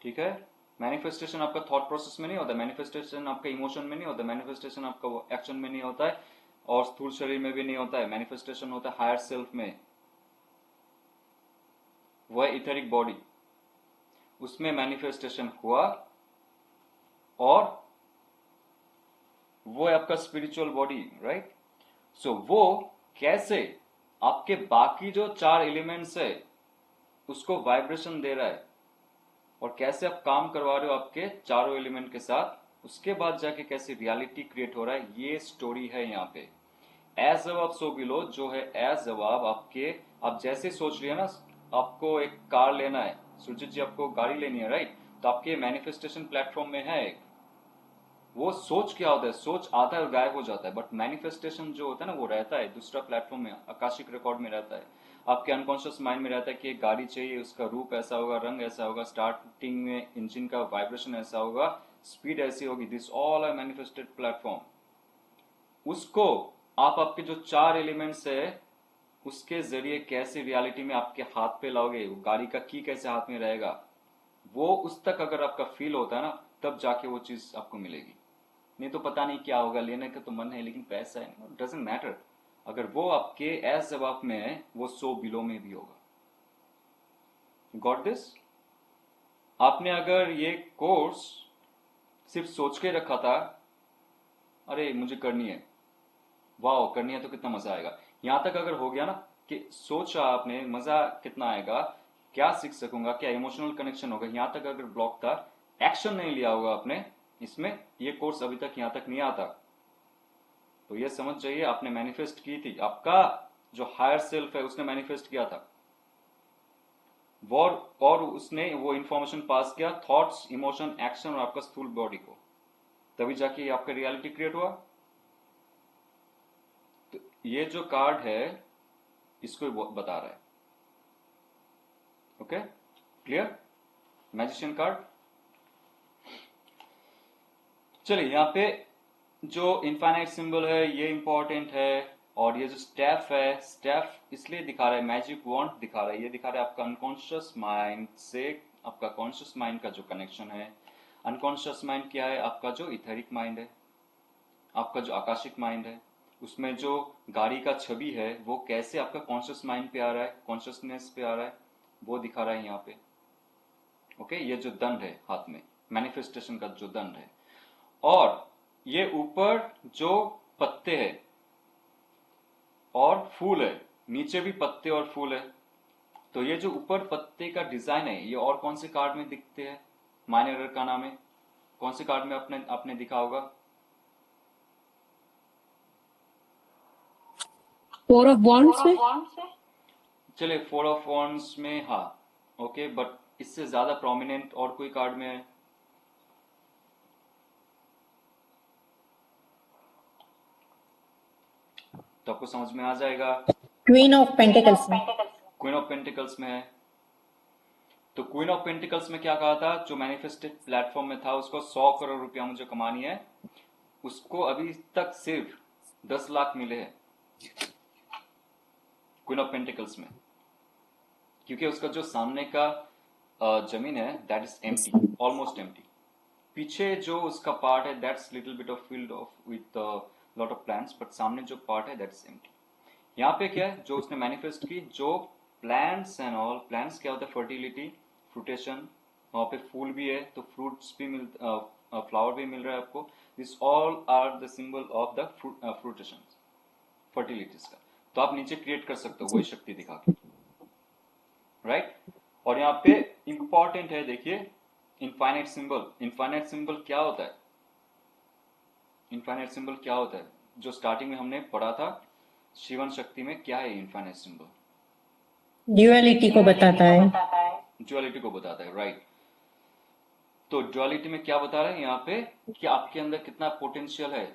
ठीक है, मैनिफेस्टेशन आपका थॉट प्रोसेस में नहीं होता, मैनिफेस्टेशन आपका इमोशन में नहीं होता, मैनिफेस्टेशन आपका एक्शन में नहीं होता है और स्थूल शरीर में भी नहीं होता है। मैनिफेस्टेशन होता है हायर सेल्फ में, वह इथेरिक बॉडी, उसमें मैनिफेस्टेशन हुआ और वो है आपका स्पिरिचुअल बॉडी, राइट। सो वो कैसे आपके बाकी जो 4 एलिमेंट्स है उसको वाइब्रेशन दे रहा है और कैसे आप काम करवा रहे हो आपके चारों एलिमेंट के साथ, उसके बाद जाके कैसे रियलिटी क्रिएट हो रहा है, ये स्टोरी है यहाँ पे। एज अब सो बिलो जो है एज जवाब आपके, आप जैसे सोच लिया ना, आपको एक कार लेना है सुरजीत जी, आपको गाड़ी लेनी है राइट, तो आपके मैनिफेस्टेशन प्लेटफॉर्म में है एक, वो सोच क्या होता है, सोच आता है और गायब हो जाता है, बट मैनिफेस्टेशन जो होता है ना वो रहता है दूसरा प्लेटफॉर्म में, आकाशिक रिकॉर्ड में रहता है, आपके अनकॉन्शियस माइंड में रहता है कि एक गाड़ी चाहिए, उसका रूप ऐसा होगा, रंग ऐसा होगा, स्टार्टिंग में इंजन का वाइब्रेशन ऐसा होगा, स्पीड ऐसी होगी, this all are manifested platform. उसको आप आपके जो चार एलिमेंट्स है उसके जरिए कैसे रियलिटी में आपके हाथ पे लाओगे, वो गाड़ी का की कैसे हाथ में रहेगा, वो उस तक अगर आपका फील होता है ना, तब जाके वो चीज आपको मिलेगी। नहीं तो पता नहीं क्या होगा, लेने का तो मन है लेकिन पैसा है, डजेंट मैटर। अगर वो आपके एज जवाब में है, वो सो बिलो में भी होगा। Got this? आपने अगर ये कोर्स सिर्फ सोच के रखा था, अरे मुझे करनी है, वाह करनी है तो कितना मजा आएगा, यहां तक अगर हो गया ना कि सोचा आपने मजा कितना आएगा, क्या सीख सकूंगा, क्या इमोशनल कनेक्शन होगा, यहां तक अगर ब्लॉक था, एक्शन नहीं लिया होगा आपने इसमें, ये कोर्स अभी तक यहां तक नहीं आता, तो ये समझ जाइए आपने मैनिफेस्ट की थी, आपका जो हायर सेल्फ है उसने मैनिफेस्ट किया था, और उसने वो इंफॉर्मेशन पास किया थॉट्स, इमोशन, एक्शन और आपका स्थूल बॉडी को, तभी जाके आपका रियलिटी क्रिएट हुआ। तो ये जो कार्ड है इसको बता रहा है। Okay clear? Magician card. चलिए यहाँ पे जो इनफाइनाइट सिंबल है ये इंपॉर्टेंट है, और ये जो स्टेप है, स्टेप इसलिए दिखा रहा है, मैजिक वॉन्ड दिखा रहा है, ये दिखा रहा है आपका अनकॉन्शियस माइंड से आपका कॉन्शियस माइंड का जो कनेक्शन है। अनकॉन्शियस माइंड क्या है? आपका जो इथेरिक माइंड है, आपका जो आकाशिक माइंड है, उसमें जो गाड़ी का छवि है वो कैसे आपका कॉन्शियस माइंड पे आ रहा है, कॉन्शियसनेस पे आ रहा है, वो दिखा रहा है यहाँ पे। ओके ये जो दंड है हाथ में, मैनिफेस्टेशन का जो दंड है, और ये ऊपर जो पत्ते हैं और फूल है, नीचे भी पत्ते और फूल है, तो ये जो ऊपर पत्ते का डिजाइन है ये और कौन से कार्ड में दिखते हैं? माइनर अरकाना में कौन से कार्ड में आपने आपने दिखा होगा? 4 ऑफ वॉन्ड्स में। चलिए 4 ऑफ वॉन्ड्स में, हाँ ओके, बट इससे ज्यादा प्रोमिनेंट और कोई कार्ड में है? तो आपको समझ में आ जाएगा। क्वीन ऑफ पेंटिकल्स में। क्वीन ऑफ पेंटिकल्स में है, तो क्वीन ऑफ पेंटिकल्स में क्या कहा था, जो मैनिफेस्टेड प्लेटफॉर्म में था उसको 100 करोड़ रुपया मुझे कमानी है, उसको अभी तक सिर्फ 10 लाख मिले हैं क्वीन ऑफ पेंटिकल्स में, क्योंकि उसका जो सामने का जमीन है that is empty, almost empty, पीछे जो उसका पार्ट है that's little bit of field of with lot of plants, but सामने जो पार्ट है दैट्स एम्प्टी। यहाँ पे क्या है जो उसने मैनिफेस्ट की, जो प्लांट्स एंड ऑल, प्लांट्स क्या होता है, फर्टिलिटी, फ्रूटेशन, वहां पे फूल भी है तो फ्रूट्स भी मिल, फ्लावर भी मिल रहा है आपको, this all are the symbol of the fruition, fertilities का, तो आप नीचे क्रिएट कर सकते हो वही शक्ति दिखा के, राइट। और यहाँ पे इंपॉर्टेंट है देखिए इनफाइनाइट सिंबल, इनफाइनाइट सिंबल क्या होता है, इनफाइनाइट सिंबल क्या होता है, जो स्टार्टिंग में हमने पढ़ा था शिवन शक्ति में, क्या है इनफाइनाइट सिंबल? ड्यूअलिटी को बताता है। ड्युअलिटी को बताता है, राइट। तो ड्युअलिटी में क्या बता रहा है यहाँ पे कि आपके अंदर कितना पोटेंशियल है,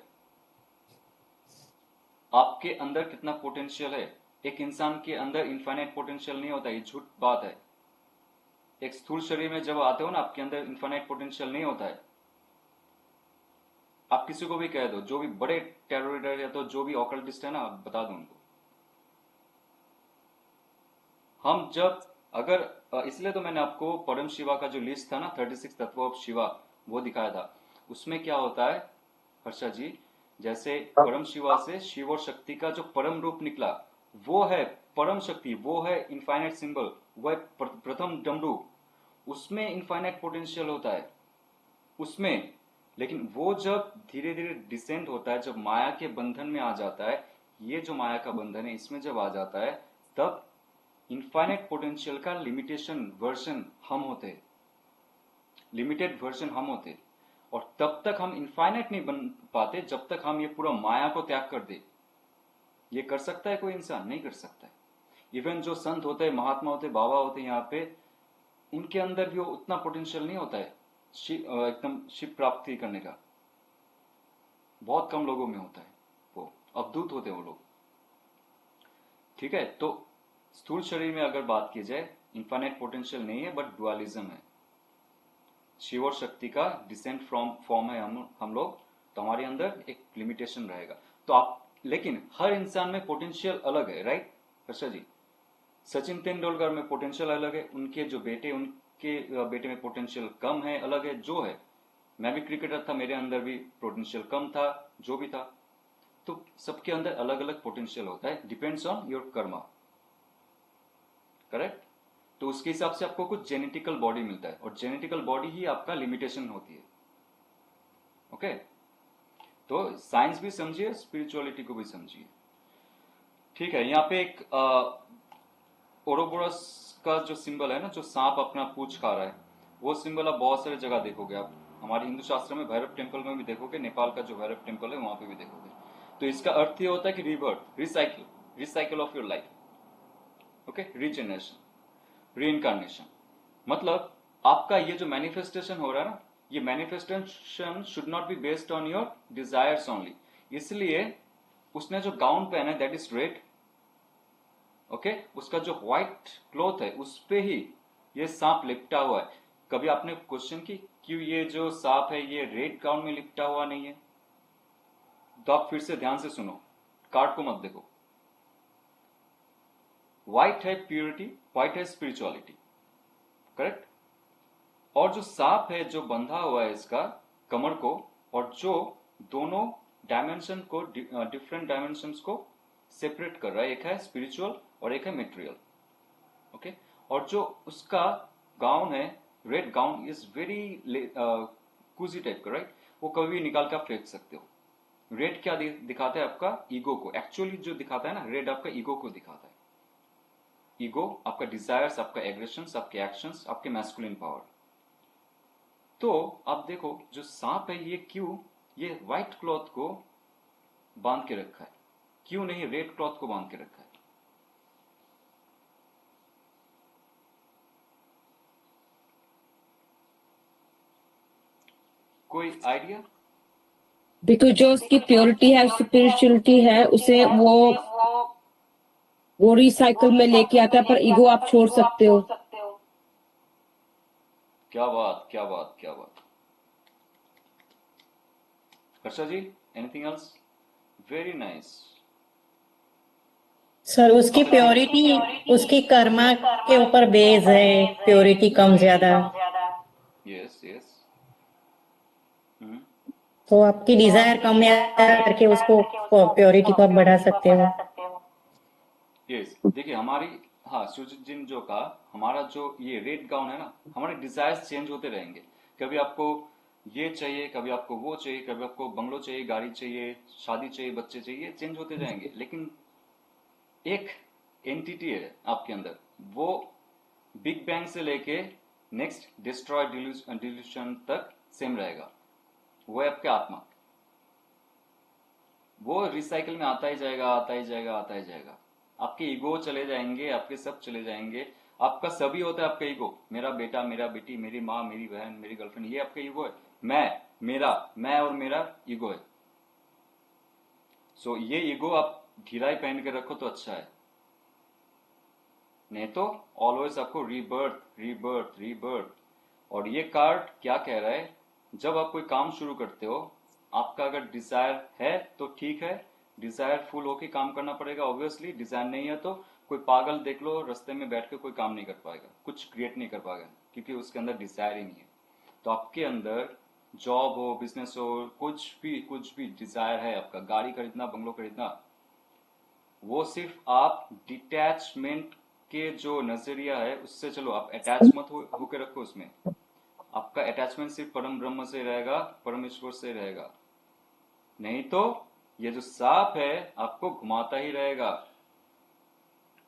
आपके अंदर कितना पोटेंशियल है। एक इंसान के अंदर इनफाइनाइट पोटेंशियल नहीं होता, ये झूठ बात है। एक स्थूल शरीर में जब आते हो ना, आपके अंदर इनफाइनाइट पोटेंशियल नहीं होता है। आप किसी को भी कह दो, जो भी बड़े टेररिस्ट या तो जो भी ऑकल्टिस्ट है ना, आप बता दो उनको, हम जब अगर इसलिए तो मैंने आपको परम शिवा का जो लिस्ट था ना 36 तत्व ऑफ शिवा वो दिखाया था, उसमें क्या होता है हर्षा जी, जैसे परम शिवा से शिव और शक्ति का जो परम रूप निकला वो है परम शक्ति, वो है इनफाइनाइट सिंबल, वो है प्रथम डमरू, उसमें इनफाइनाइट पोटेंशियल होता है उसमें। लेकिन वो जब धीरे धीरे डिसेंड होता है, जब माया के बंधन में आ जाता है, ये जो माया का बंधन है इसमें जब आ जाता है, तब इनफाइनाइट पोटेंशियल का लिमिटेशन वर्जन हम होते, लिमिटेड वर्जन हम होते। और तब तक हम इनफाइनाइट नहीं बन पाते जब तक हम ये पूरा माया को त्याग कर दे। ये कर सकता है कोई इंसान? नहीं कर सकता है। इवन जो संत होते हैं, महात्मा होते हैं, बाबा होते हैं यहाँ पे, उनके अंदर भी वो उतना पोटेंशियल नहीं होता है एकदम शिव प्राप्ति करने का। बहुत कम लोगों में होता है, वो अवधूत होते हैं वो लोग। ठीक है, तो स्थूल शरीर में अगर बात की जाए, इनफाइनाइट पोटेंशियल नहीं है, बट डुअलिज्म है। शिव और शक्ति का डिसेंट फ्रॉम फॉर्म है हम लोग, तो हमारे अंदर एक लिमिटेशन रहेगा। तो आप, लेकिन हर इंसान में पोटेंशियल अलग है, राइट हर्षा जी? सचिन तेंदुलकर में पोटेंशियल अलग है, उनके जो बेटे, उनके बेटे में पोटेंशियल कम है, अलग है, जो है। मैं भी क्रिकेटर था, मेरे अंदर भी पोटेंशियल कम था, जो भी था। तो सबके अंदर अलग अलग पोटेंशियल होता है, depends on your Karma, correct? तो उसके हिसाब से आपको कुछ जेनेटिकल बॉडी मिलता है, और जेनेटिकल बॉडी ही आपका लिमिटेशन होती है। ओके, तो साइंस भी समझिए, स्पिरिचुअलिटी को भी समझिए। ठीक है, यहाँ पे एक ओरोबोरस का जो सिंबल है ना, जो सांप अपना पूंछ खा रहा है, वो सिंबल आप बहुत सारे जगह देखोगे। आप हमारे हिंदू शास्त्र में भैरव टेम्पल में भी देखोगे, नेपाल का जो भैरव टेम्पल है वहां पे भी देखोगे। तो इसका अर्थ ये होता है कि rebirth, recycle, recycle of your life. Okay, regeneration, reincarnation. मतलब आपका ये जो मैनिफेस्टेशन हो रहा है ना, ये manifestation should not be based on your desires only. इसलिए उसने जो गाउन पहना है दैट इज रेड, ओके, उसका जो व्हाइट क्लॉथ है उस पे ही ये सांप लिपटा हुआ है। कभी आपने क्वेश्चन की क्यों ये जो सांप है ये रेड गाउन में लिपटा हुआ नहीं है? तो आप फिर से ध्यान से सुनो, कार्ड को मत देखो। व्हाइट है प्योरिटी, व्हाइट है स्पिरिचुअलिटी, करेक्ट? और जो सांप है जो बंधा हुआ है इसका कमर को, और जो दोनों डायमेंशन को, डिफरेंट डायमेंशंस को सेपरेट कर रहा है, एक है स्पिरिचुअल और एक है मेटेरियल। ओके, और जो उसका गाउन है, red gown, is very cosy type का, राइट? वो कभी भी निकाल कर फेंक सकते हो। रेड क्या दिखाता है? आपका ईगो को। एक्चुअली जो दिखाता है ना, रेड आपका ईगो को दिखाता है। ईगो, आपका डिजायर्स, आपका एग्रेशंस, आपके एक्शंस, आपके मैस्कुलिन पावर। तो आप देखो जो सांप है ये क्यों ये व्हाइट क्लॉथ को बांध के रखा है, क्यों नहीं रेड क्लॉथ को बांध के रखा है? कोई आइडिया? बिकॉज जो उसकी प्योरिटी है, स्पिरिचुअलिटी है, उसे वो रिसाइकल में लेके आता है, पर ईगो आप छोड़ सकते हो। क्या बात, क्या बात, क्या बात। Harsha ji, anything else? Very nice. Sir उसकी प्योरिटी उसकी कर्मा के ऊपर बेस है, प्योरिटी कम ज्यादा। Yes yes. तो आपकी डिजायर कम या करके उसको प्योरिटी को आप बढ़ा सकते हो। यस, देखिए हमारी, हाँ सुजीत जी ने जो कहा, हमारा जो ये रेड गाउन है ना, हमारे डिजायर्स चेंज होते रहेंगे। कभी आपको ये चाहिए, कभी आपको वो चाहिए, कभी आपको बंगलो चाहिए, गाड़ी चाहिए, शादी चाहिए, बच्चे चाहिए, चेंज होते जाएंगे। लेकिन एक एंटिटी है आपके अंदर, वो बिग बैंग से लेके नेक्स्ट डिस्ट्रॉय डिल्यूशन तक सेम रहेगा। वो है आपके आत्मा। वो रिसाइकिल में आता ही जाएगा, आता ही जाएगा, आता ही जाएगा। आपके ईगो चले जाएंगे, आपके सब चले जाएंगे। आपका सभी होता है आपका ईगो, मेरा बेटा, मेरा बेटी, मेरी माँ, मेरी बहन, मेरी गर्लफ्रेंड, ये आपका ईगो है। मैं और मेरा ईगो है। सो ये ईगो आप ढीला ही पहन के रखो तो अच्छा है, नहीं तो ऑलवेज आपको रीबर्थ, रीबर्थ, रीबर्थ। और ये कार्ड क्या कह रहा है? जब आप कोई काम शुरू करते हो, आपका अगर डिजायर है तो ठीक है, डिजायर फुल होके काम करना पड़ेगा ऑब्वियसली। डिजायर नहीं है तो कोई पागल देख लो रास्ते में बैठ के, कोई काम नहीं कर पाएगा, कुछ क्रिएट नहीं कर पाएगा, क्योंकि उसके अंदर डिजायर ही नहीं है। तो आपके अंदर जॉब हो, बिजनेस हो, कुछ भी डिजायर है आपका, गाड़ी खरीदना, बंगलो खरीदना, वो सिर्फ आप डिटैचमेंट के जो नजरिया है उससे चलो। आप अटैच मत होके रखो उसमें। आपका अटैचमेंट सिर्फ परम ब्रह्म से रहेगा, परमेश्वर से रहेगा। नहीं तो ये जो सांप है आपको घुमाता ही रहेगा,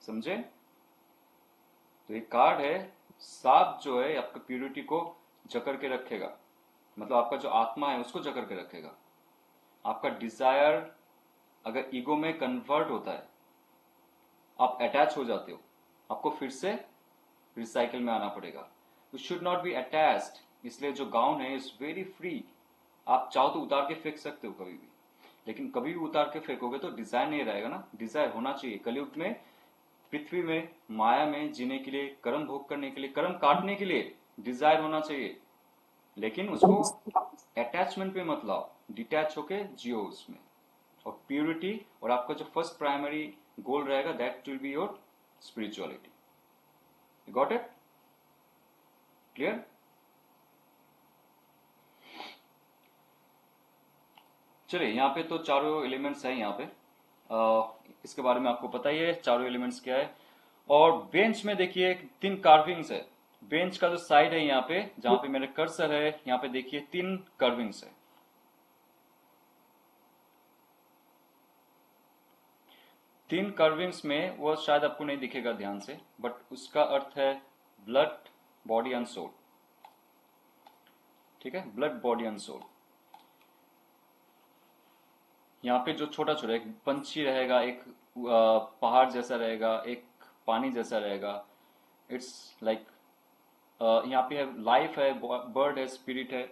समझे? तो ये कार्ड है, सांप जो है आपका प्यूरिटी को जकड़ के रखेगा, मतलब आपका जो आत्मा है उसको जकड़ के रखेगा। आपका डिजायर अगर ईगो में कन्वर्ट होता है, आप अटैच हो जाते हो, आपको फिर से रिसाइकिल में आना पड़ेगा। You should not be attached. इसलिए जो गाउन है इज वेरी फ्री, आप चाहो तो उतार के फेंक सकते हो कभी भी, लेकिन कभी भी उतार के फेंकोगे तो डिजायर नहीं रहेगा ना। डिजायर होना चाहिए। कलयुग में, पृथ्वी में, माया में जीने के लिए, कर्म भोग करने के लिए, कर्म काटने के लिए डिजायर होना चाहिए, लेकिन उसको अटैचमेंट पे मत लाओ, डिटैच होके जियो उसमें। और प्योरिटी और आपका जो फर्स्ट प्राइमरी गोल रहेगा, that will be your spirituality. Got it? Clear? चलिए, यहाँ पे तो चारों एलिमेंट्स हैं। यहाँ पे इसके बारे में आपको पता ही है चारों एलिमेंट्स क्या है। और बेंच में देखिए 3 कार्विंग्स है। बेंच का जो साइड है यहाँ पे, जहां पे मेरे कर्सर है, यहाँ पे देखिए 3 कर्विंग्स है। 3 कर्विंग्स में वो शायद आपको नहीं दिखेगा ध्यान से, बट उसका अर्थ है ब्लड, बॉडी एंड सोल। ठीक है, ब्लड, बॉडी एंड सोल। यहाँ पे जो छोटा छोटा एक पंछी रहेगा, एक पहाड़ जैसा रहेगा, एक पानी जैसा रहेगा। इट्स लाइक यहाँ पे है लाइफ है, बर्ड है, स्पिरिट है।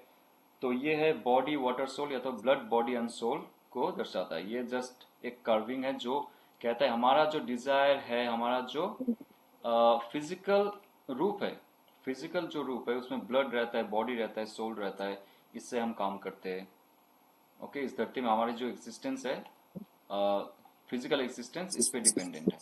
तो ये है बॉडी, वाटर, सोल, या तो ब्लड, बॉडी एंड सोल को दर्शाता है। ये जस्ट एक कार्विंग है जो कहता है हमारा जो डिजायर है, हमारा जो फिजिकल रूप है, फिजिकल जो रूप है उसमें ब्लड रहता है, बॉडी रहता है, सोल रहता है, इससे हम काम करते हैं। ओके, इस धरती में हमारी जो एग्जिस्टेंस है, फिजिकल एग्जिस्टेंस, इस पे डिपेंडेंट है।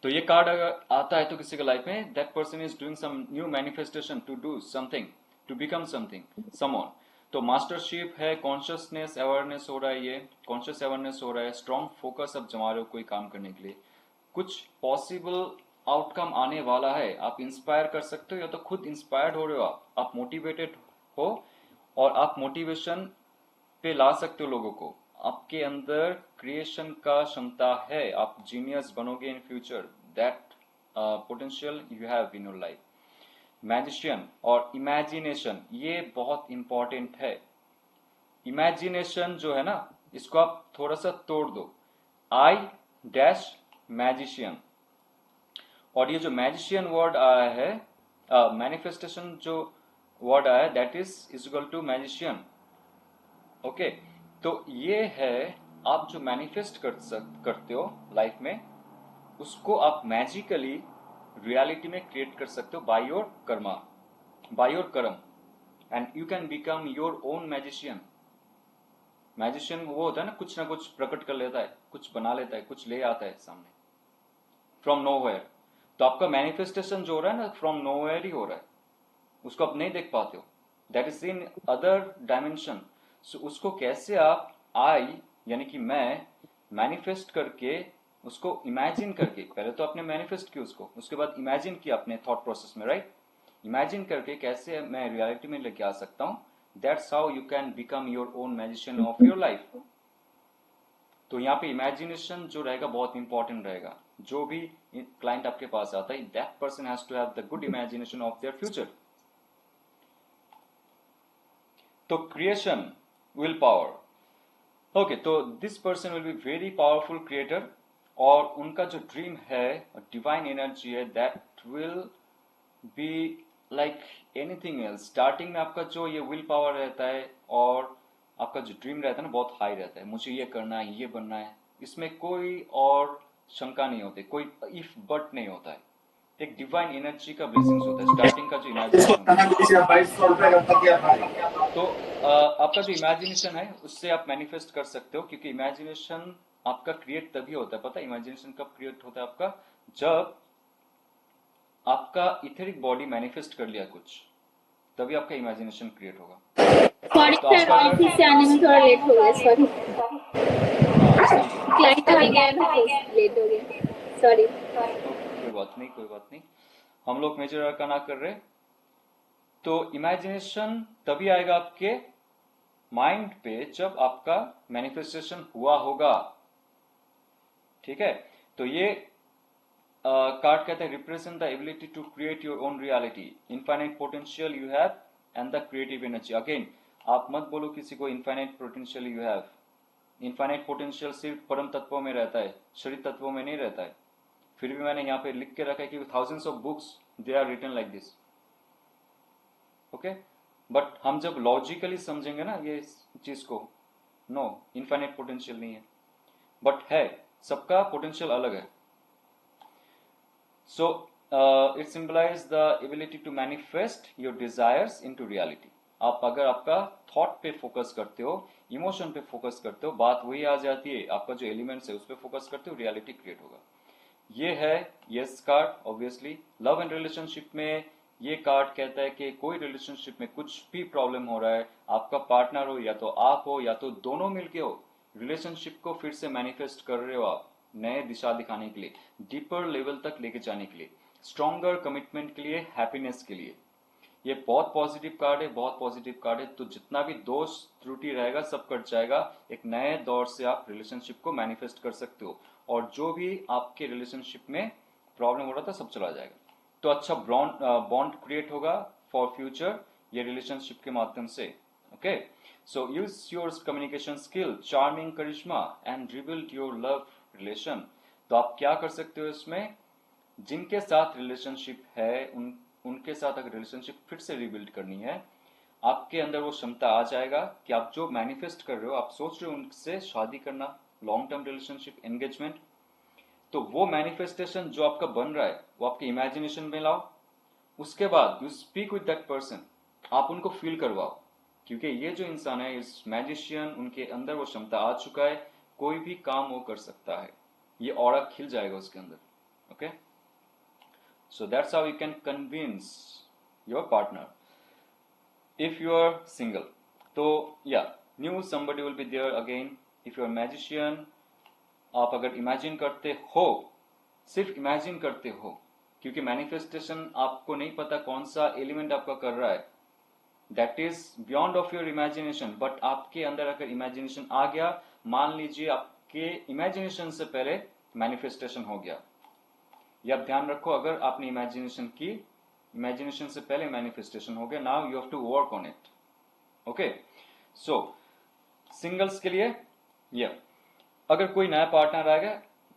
तो ये कार्ड अगर आता है तो किसी के लाइफ में, that person is doing some new manifestation to do something, to become something, someone. तो मास्टरशिप है, कॉन्शियसनेस अवेयरनेस हो रहा है, ये कॉन्शियस अवेयरनेस हो रहा है, स्ट्रॉन्ग फोकस अब जमा रहे हो कोई काम करने के लिए, कुछ पॉसिबल आउटकम आने वाला है। आप इंस्पायर कर सकते हो, या तो खुद इंस्पायर्ड हो रहे हो, आप मोटिवेटेड हो, और आप मोटिवेशन पे ला सकते हो लोगों को। आपके अंदर क्रिएशन का क्षमता है, आप जीनियस बनोगे in future. That potential you have in your life. Magician और इमेजिनेशन, ये बहुत इंपॉर्टेंट है। इमेजिनेशन जो है ना, इसको आप थोड़ा सा तोड़ दो, आई डैश मैजिशियन। और ये जो मैजिशियन वर्ड आया है, मैनिफेस्टेशन जो वर्ड आया है, that is equal to magician. Okay, तो ये है आप जो मैनिफेस्ट करते हो लाइफ में, उसको आप मैजिकली रियलिटी में क्रिएट कर सकते हो by your karma, by your karma, and you can become your own magician. Magician वो होता है ना कुछ प्रकट कर लेता है, कुछ बना लेता है, कुछ ले आता है सामने फ्रॉम नोवेयर। तो आपका मैनिफेस्टेशन जो हो रहा है ना, फ्रॉम नोवेयर ही हो रहा है, उसको आप नहीं देख पाते हो, that is in other dimension. So उसको कैसे आप आई यानी कि मैं मैनिफेस्ट करके, उसको इमेजिन करके, पहले तो आपने मैनिफेस्ट किया उसको, उसके बाद इमेजिन किया अपने थॉट प्रोसेस में, राइट? इमेजिन करके कैसे मैं रियलिटी में लेके आ सकता हूं, that's how you can become your own magician of your life. तो यहाँ पे इमेजिनेशन जो रहेगा बहुत इंपॉर्टेंट रहेगा। जो भी क्लाइंट आपके पास आता है, that person has to have the good imagination of their future. तो क्रिएशन, विल पावर। ओके, तो this person will be very powerful creator, और उनका जो ड्रीम है, डिवाइन एनर्जी है, that will be like anything else. Starting में आपका जो ये विल पावर रहता है और आपका जो ड्रीम रहता है ना, बहुत हाई रहता है, मुझे ये करना है, ये बनना है, इसमें कोई और शंका नहीं होती, कोई इफ बट नहीं होता है। एक डिवाइन एनर्जी का ब्लेसिंग्स होता है स्टार्टिंग का जो इमेजिनेशन होता है। तो आपका जो इमेजिनेशन है उससे आप मैनिफेस्ट कर सकते हो, क्योंकि इमेजिनेशन आपका क्रिएट तभी होता है, पता है इमेजिनेशन कब क्रिएट होता है आपका, जब आपका इथेरिक बॉडी मैनिफेस्ट कर लिया कुछ, तभी आपका इमेजिनेशन क्रिएट होगा। सॉरी तो सर, आपका ऑफिस से आने में थोड़ा लेट हो गया, सॉरी। क्लाइंट आ गया है ना, तो लेट हो गया, सॉरी। कोई बात नहीं, कोई बात नहीं, हम लोग मेजर आर्काना कर रहे। तो इमेजिनेशन तभी आएगा आपके माइंड पे जब आपका मैनिफेस्टेशन हुआ होगा। ठीक है, तो ये कार्ड कहता है represent the ability to create your own reality, infinite potential you have and the creative energy. Again आप मत बोलो किसी को infinite potential you have. Infinite potential सिर्फ परम तत्वों में रहता है, शरीर तत्वों में नहीं रहता है। फिर भी मैंने यहाँ पे लिख के रखा है कि thousands of books they are written like this. Okay, but हम जब लॉजिकली समझेंगे ना ये चीज को, नो इनफाइनाइट पोटेंशियल नहीं है, बट है, सबका पोटेंशियल अलग है। So it symbolise the ability to manifest your desires into reality. आप अगर आपका थॉट पे फोकस करते हो, इमोशन पे फोकस करते हो, बात वही आ जाती है, आपका जो एलिमेंट्स है उस पे फोकस करते हो, रियलिटी क्रिएट होगा। ये है yes card. Obviously love and relationship में ये कार्ड कहता है कि कोई रिलेशनशिप में कुछ भी प्रॉब्लम हो रहा है, आपका पार्टनर हो या तो आप हो या तो दोनों मिलके हो, रिलेशनशिप को फिर से मैनिफेस्ट कर रहे हो आप, नए दिशा दिखाने के लिए, डीपर लेवल तक लेके जाने के लिए, स्ट्रॉन्गर कमिटमेंट के लिए, हैप्पीनेस के लिए। ये बहुत पॉजिटिव कार्ड है, बहुत पॉजिटिव कार्ड है। तो जितना भी दोष त्रुटि रहेगा सब कट जाएगा, एक नए दौर से आप रिलेशनशिप को मैनिफेस्ट कर सकते हो, और जो भी आपके रिलेशनशिप में प्रॉब्लम हो रहा था सब चला जाएगा। तो अच्छा बॉन्ड क्रिएट होगा फॉर फ्यूचर ये रिलेशनशिप के माध्यम से। Okay, so use your communication skill, charming करिश्मा and rebuild your love relation. तो आप क्या कर सकते हो इसमें, जिनके साथ रिलेशनशिप है उनके साथ अगर रिलेशनशिप फिर से रिबिल्ड करनी है, आपके अंदर वो क्षमता आ जाएगा कि आप जो मैनिफेस्ट कर रहे हो, आप सोच रहे हो उनसे शादी करना, लॉन्ग टर्म रिलेशनशिप, एंगेजमेंट, तो वो मैनिफेस्टेशन जो आपका बन रहा है वो आपके इमेजिनेशन में लाओ। उसके बाद you speak with that person, आप उनको फील करवाओ, क्योंकि ये जो इंसान है इस मैजिशियन, उनके अंदर वो क्षमता आ चुका है, कोई भी काम वो कर सकता है, ये ऑरा खिल जाएगा उसके अंदर। Okay, so that's how you can convince your partner if you are single. तो yeah, new somebody will be there again. If you are magician, आप अगर इमेजिन करते हो, सिर्फ इमेजिन करते हो, क्योंकि मैनिफेस्टेशन आपको नहीं पता कौन सा एलिमेंट आपका कर रहा है, that is beyond of your imagination. But आपके अंदर अगर इमेजिनेशन आ गया, मान लीजिए आपके इमेजिनेशन से पहले मैनिफेस्टेशन हो गया, ये आप ध्यान रखो, अगर आपने इमेजिनेशन की, इमेजिनेशन से पहले मैनिफेस्टेशन हो गया, now you have to work on it. Okay, so singles के लिए ये अगर कोई नया पार्टनर आएगा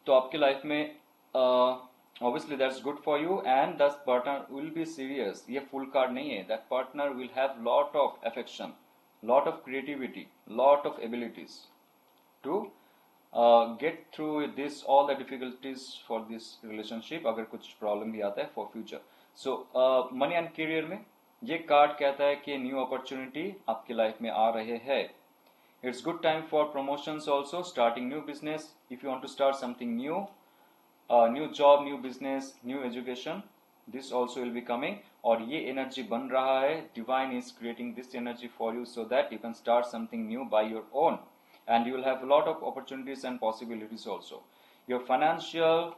तो आपके लाइफ में obviously that's good for you and that partner will be serious. ये फुल कार्ड नहीं है, that partner will have lot of affection, lot of creativity, lot of abilities to get through this all the difficulties for this relationship, अगर कुछ problem भी आता है for future. So money and career में ये card कहता है कि न्यू अपॉर्चुनिटी आपकी लाइफ में आ रहे हैं। It's good time for promotions also, starting new business. If you want to start something new, new job, new business, new education, this also will be coming. और ये energy बन रहा है, divine is creating this energy for you so that you can start something new by your own, and you will have a lot of opportunities and possibilities also. Your financial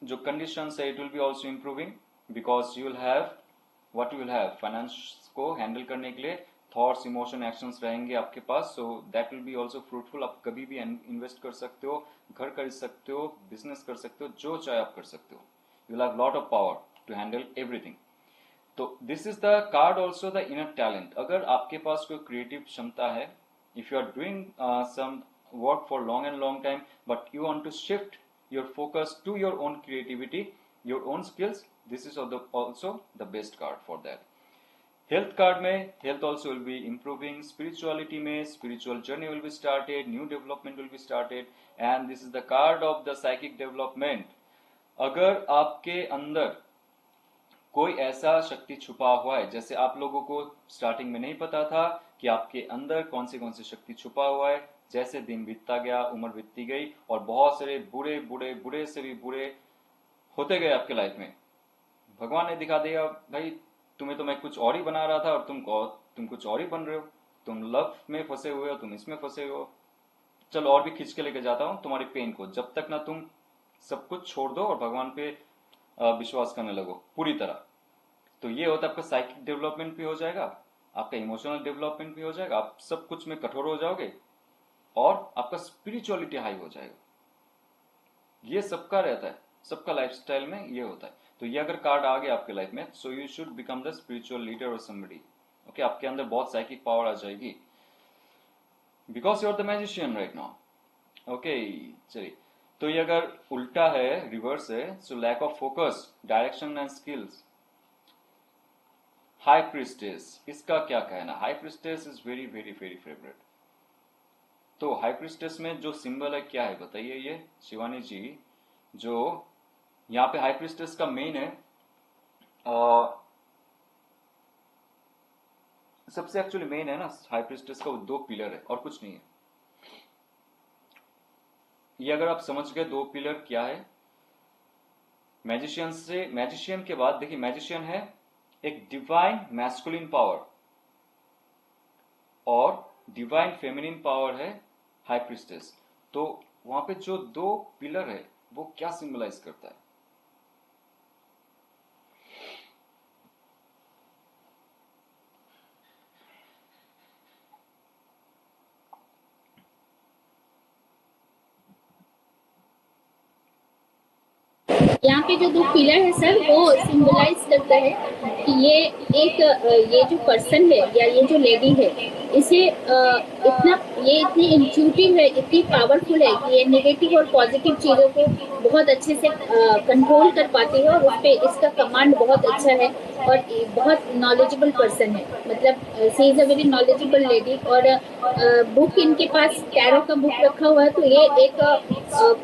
जो conditions है, it will be also improving because you will have what you will have, finance को handle करने के लिए thoughts, emotion, actions रहेंगे आपके पास, so that will be also fruitful. आप कभी भी इन्वेस्ट कर सकते हो, घर खरीद सकते हो, बिजनेस कर सकते हो, जो चाहे आप कर सकते हो। You will have lot of power to handle everything. तो this is the card also the inner talent. अगर आपके पास कोई क्रिएटिव क्षमता है, if you are doing some work for long and long time but you want to shift your focus to your own creativity, your own skills, this is also the best card for that. Health card में health also will be improving, spirituality में spiritual journey will be started, new development will be started, and this is the card of the psychic development. अगर आपके अंदर कोई ऐसा शक्ति छुपा हुआ है, जैसे आप लोगों को स्टार्टिंग में नहीं पता था कि आपके अंदर कौन सी शक्ति छुपा हुआ है, जैसे दिन बीतता गया, उम्र बीतती गई और बहुत सारे बुरे बुरे बुरे से भी बुरे होते गए आपके लाइफ में, भगवान ने दिखा दिया भाई तुम्हें तो मैं कुछ और ही बना रहा था और तुम कुछ और ही बन रहे हो, तुम लव में फंसे हुए हो, तुम इसमें फंसे हो, चलो और भी खींच के लेके जाता हूं तुम्हारी पेन को, जब तक ना तुम सब कुछ छोड़ दो और भगवान पे विश्वास करने लगो पूरी तरह। तो ये होता है आपका साइकिक डेवलपमेंट भी हो जाएगा, आपका इमोशनल डेवलपमेंट भी हो जाएगा, आप सब कुछ में कठोर हो जाओगे और आपका स्पिरिचुअलिटी हाई हो जाएगा। ये सबका रहता है, सबका लाइफस्टाइल में ये होता है। तो ये अगर कार्ड आ गया आपके लाइफ में, so you should become the spiritual leader और समबडी। ओके, आपके अंदर बहुत साइकिक पावर आ जाएगी, because you are the magician right now. Okay, चलिए, तो ये अगर उल्टा है, रिवर्स है, so lack of focus, direction and skills. High priestess, इसका क्या कहना? High priestess is very very very favourite. तो हाई प्रिस्टेस में जो सिंबल है क्या है बताइए ये शिवानी जी? जो यहाँ पे हाई प्रिस्टेस का मेन है, सबसे एक्चुअली मेन है ना हाई प्रिस्टेस का, वो 2 पिलर है और कुछ नहीं है। ये अगर आप समझ गए 2 पिलर क्या है, मैजिशियन के बाद देखिए, मैजिशियन है एक डिवाइन मैस्कुलिन पावर और डिवाइन फेमिनिन पावर है हाई प्रिस्टेस। तो वहां पे जो 2 पिलर है वो क्या सिंबलाइज करता है? यहाँ पे जो 2 पिलर है सर, वो सिंबलाइज करता है कि ये एक ये जो पर्सन है या ये जो लेडी है, इसे ये इतनी इंट्यूटिव है, इतनी पावरफुल है कि ये नेगेटिव और पॉजिटिव चीजों को बहुत अच्छे से कंट्रोल कर पाती है, और उस पे इसका कमांड बहुत अच्छा है, और बहुत नॉलेजेबल पर्सन है। मतलब she is a very knowledgeable lady. और बुक इनके पास टैरो का बुक रखा हुआ है, तो ये एक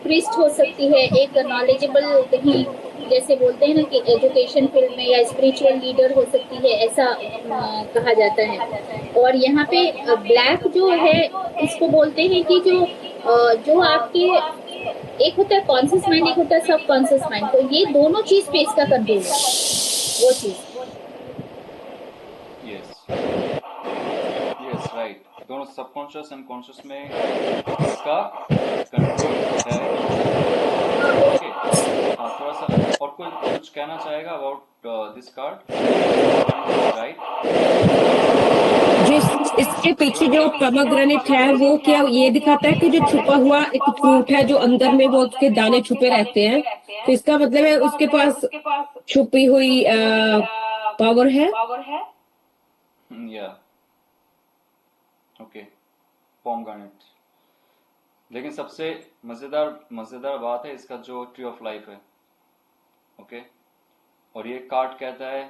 प्रिस्ट हो सकती है, एक नॉलेजेबल, कहीं जैसे बोलते हैं ना कि एजुकेशन फील्ड में, या स्पिरिचुअल लीडर हो सकती है, ऐसा कहा जाता है। और यहाँ पे ब्लैक जो है, इसको बोलते हैं कि जो आपके, एक होता है कॉन्शियस माइंड, एक होता है सब कॉन्शियस माइंड, तो ये दोनों चीज पे इसका कंट्रोल है, वो चीज। यस यस राइट, दोनों सबकॉन्शियस एंड कॉन्शियस में इसका कंट्रोल है। ओके, हाँ, थोड़ा सा और कोई कुछ कहना चाहेगा अबाउट दिस कार्ड? राइट, इसके पीछे जो पोमेग्रेनेट है वो क्या ये दिखाता है कि जो छुपा हुआ एक फ्रूट है जो अंदर में वो उसके दाने छुपे रहते हैं, तो इसका मतलब है उसके पास छुपी हुई पावर है। या ओके, पोमग्रेनेट। लेकिन सबसे मजेदार मजेदार बात है इसका जो ट्री ऑफ लाइफ है। ओके, और ये कार्ड कहता है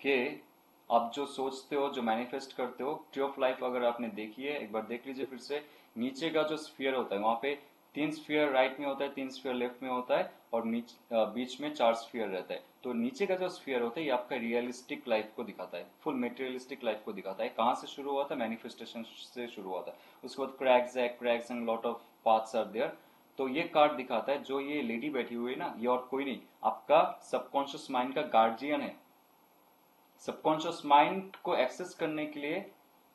कि आप जो सोचते हो, जो मैनिफेस्ट करते हो, ट्री ऑफ लाइफ अगर आपने देखी है, एक बार देख लीजिए फिर से। नीचे का जो स्फीयर होता है वहां पे 3 स्फीयर राइट में होता है, 3 स्फीयर लेफ्ट में होता है, और बीच में 4 स्फीयर रहता है। तो नीचे का जो स्फीयर होता है ये आपका रियलिस्टिक लाइफ को दिखाता है, फुल मेटेरियलिस्टिक लाइफ को दिखाता है। कहाँ से शुरू हुआ था? मैनिफेस्टेशन से शुरू हुआ था। उसके बाद cracks and lot of paths are there. तो ये कार्ड दिखाता है जो ये लेडी बैठी हुई है ना, ये और कोई नहीं, आपका सबकॉन्शियस माइंड का गार्जियन है। सबकॉन्शियस माइंड को एक्सेस करने के लिए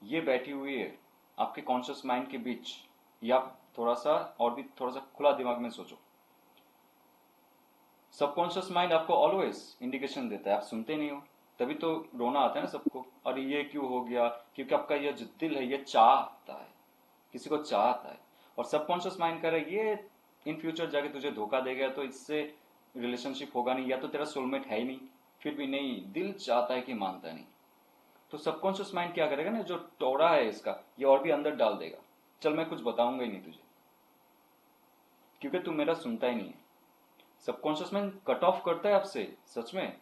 ये बैठी हुई है आपके कॉन्शियस माइंड के बीच। या आप थोड़ा सा और भी थोड़ा सा खुला दिमाग में सोचो, सबकॉन्शियस माइंड आपको ऑलवेज इंडिकेशन देता है, आप सुनते नहीं हो, तभी तो रोना आता है ना सबको, अरे ये क्यों हो गया? क्योंकि आपका ये जो दिल है ये चाहता है, किसी को चाहता है। और सबकॉन्शियस माइंड कह रहा है ये इन फ्यूचर जाके तुझे धोखा देगा, तो इससे रिलेशनशिप होगा नहीं, या तो तेरा सोलमेट है ही नहीं। फिर भी नहीं, दिल चाहता है कि मानता नहीं। तो सबकॉन्शियस माइंड क्या करेगा ना, जो टोरा है इसका, ये और भी अंदर डाल देगा। चल मैं कुछ बताऊंगा ही नहीं तुझे, क्योंकि तू मेरा सुनता ही नहीं है। सबकॉन्शियस माइंड कट ऑफ करता है आपसे सच में,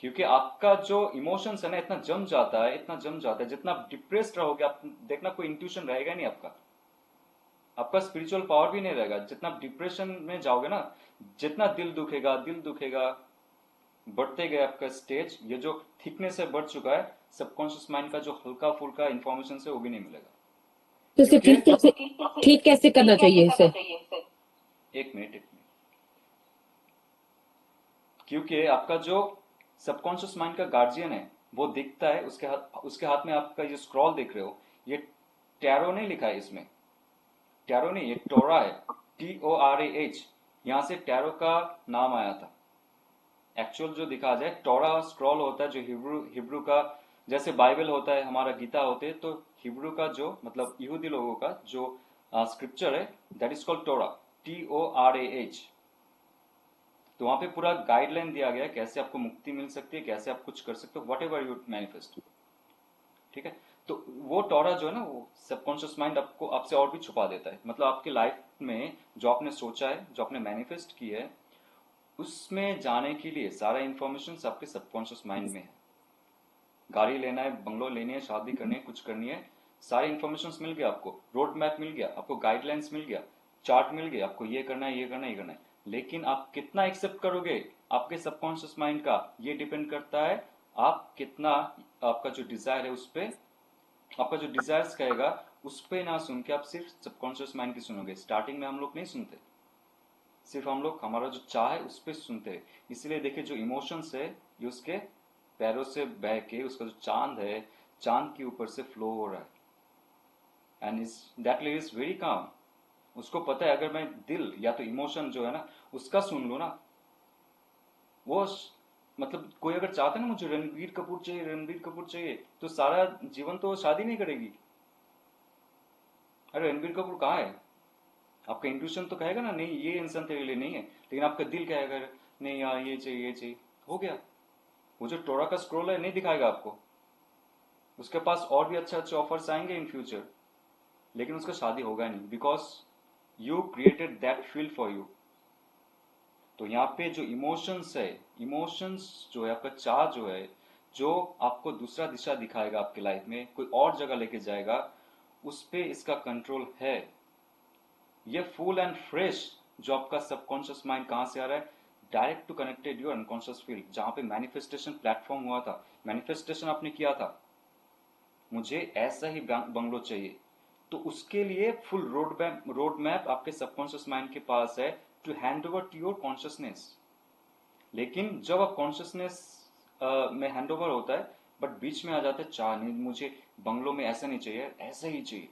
क्योंकि आपका जो इमोशंस है ना इतना जम जाता है, इतना जम जाता है, जितना आप डिप्रेस्ड रहोगे, आप देखना कोई इंट्यूशन रहेगा नहीं आपका, आपका स्पिरिचुअल पावर भी नहीं रहेगा। जितना डिप्रेशन में जाओगे ना, जितना दिल दुखेगा, बढ़ते गए आपका स्टेज, ये जो थिकनेस है बढ़ चुका है, सबकॉन्शियस माइंड का जो हल्का फुल्का इंफॉर्मेशन से वो भी नहीं मिलेगा। तो इसे ठीक कैसे करना चाहिए इसे? एक मिनट, क्योंकि आपका जो सबकॉन्शियस माइंड का गार्जियन है वो दिखता है, उसके हाथ में आपका ये स्क्रॉल देख रहे हो, ये टैरो नहीं लिखा है इसमें, टैरो नहीं, ये टोरा है, TORAH। यहां से टैरो का नाम आया था। एक्चुअल जो दिखा जाए, टोरा स्क्रॉल होता है जो हिब्रू का, जैसे बाइबल होता है, हमारा गीता होते हैं, तो हिब्रू का जो मतलब यहूदी लोगों का जो स्क्रिप्चर है, that is called Tora, TORAH। तो वहां पे पूरा गाइडलाइन दिया गया है कैसे आपको मुक्ति मिल सकती है, कैसे आप कुछ कर सकते हो, वट एवर यू मैनिफेस्ट। ठीक है, तो वो टोरा जो है ना, वो सबकॉन्शियस माइंड आपको आपसे और भी छुपा देता है। मतलब आपकी लाइफ में जो आपने सोचा है, जो आपने मैनिफेस्ट किया है, उसमें जाने के लिए सारा इंफॉर्मेशन आपके सबकॉन्शियस माइंड में है। गाड़ी लेना है, बंगलो लेनी है, शादी करनी है, कुछ करनी है, सारी इंफॉर्मेशन मिल गया आपको, रोड मैप मिल गया आपको, गाइडलाइंस मिल गया, चार्ट मिल गया आपको, ये करना है, ये करना है, ये करना है। लेकिन आप कितना एक्सेप्ट करोगे आपके सबकॉन्शियस माइंड का, ये डिपेंड करता है आप कितना, आपका जो डिजायर है उस पे, आपका जो डिजायर्स कहेगा उस पे ना सुन के आप सिर्फ सबकॉन्शियस माइंड की सुनोगे। स्टार्टिंग में हम लोग नहीं सुनते, सिर्फ हम लोग हमारा जो चाह है उस पर सुनते हैं। इसलिए देखिए जो इमोशंस है ये उसके पैरों से बह के, उसका जो चांद है, चांद के ऊपर से फ्लो हो रहा है, and is that lady is very calm. उसको पता है अगर मैं दिल या तो इमोशन जो है ना उसका सुन लूँ ना, वो मतलब कोई अगर चाहता है ना मुझे रणबीर कपूर चाहिए, रणबीर कपूर चाहिए, तो सारा जीवन तो शादी नहीं करेगी। अरे रणबीर कपूर कहाँ है, आपका इंट्यूशन तो कहेगा ना नहीं ये इंसान तेरे लिए नहीं है, लेकिन आपका दिल कहेगा नहीं यार ये चाहिए, ये चाहिए, हो गया। वो जो टोरा का स्क्रोल है नहीं दिखाएगा आपको, उसके पास और भी अच्छे अच्छे ऑफर्स आएंगे इन फ्यूचर, लेकिन उसका शादी होगा नहीं, because you created that field for you. तो यहाँ पे जो इमोशंस है, इमोशंस जो है, आपका चाह जो है, जो आपको दूसरा दिशा दिखाएगा आपके लाइफ में, कोई और जगह लेके जाएगा, उस पे इसका कंट्रोल है। ये फुल एंड फ्रेश जो आपका सबकॉन्शियस माइंड कहाँ से आ रहा है, direct to connected your unconscious field, जहाँ पे मैनिफेस्टेशन प्लेटफॉर्म हुआ था। मैनिफेस्टेशन आपने किया था मुझे ऐसा ही बंगलो चाहिए, तो उसके लिए फुल रोड मैप आपके सबकॉन्शियस माइंड के पास है to hand over to your consciousness. लेकिन जब आप कॉन्शियसनेस में हैंड ओवर होता है, बट बीच में आ जाता है चाह, नहीं मुझे बंगलो में ऐसा नहीं चाहिए, ऐसा ही चाहिए,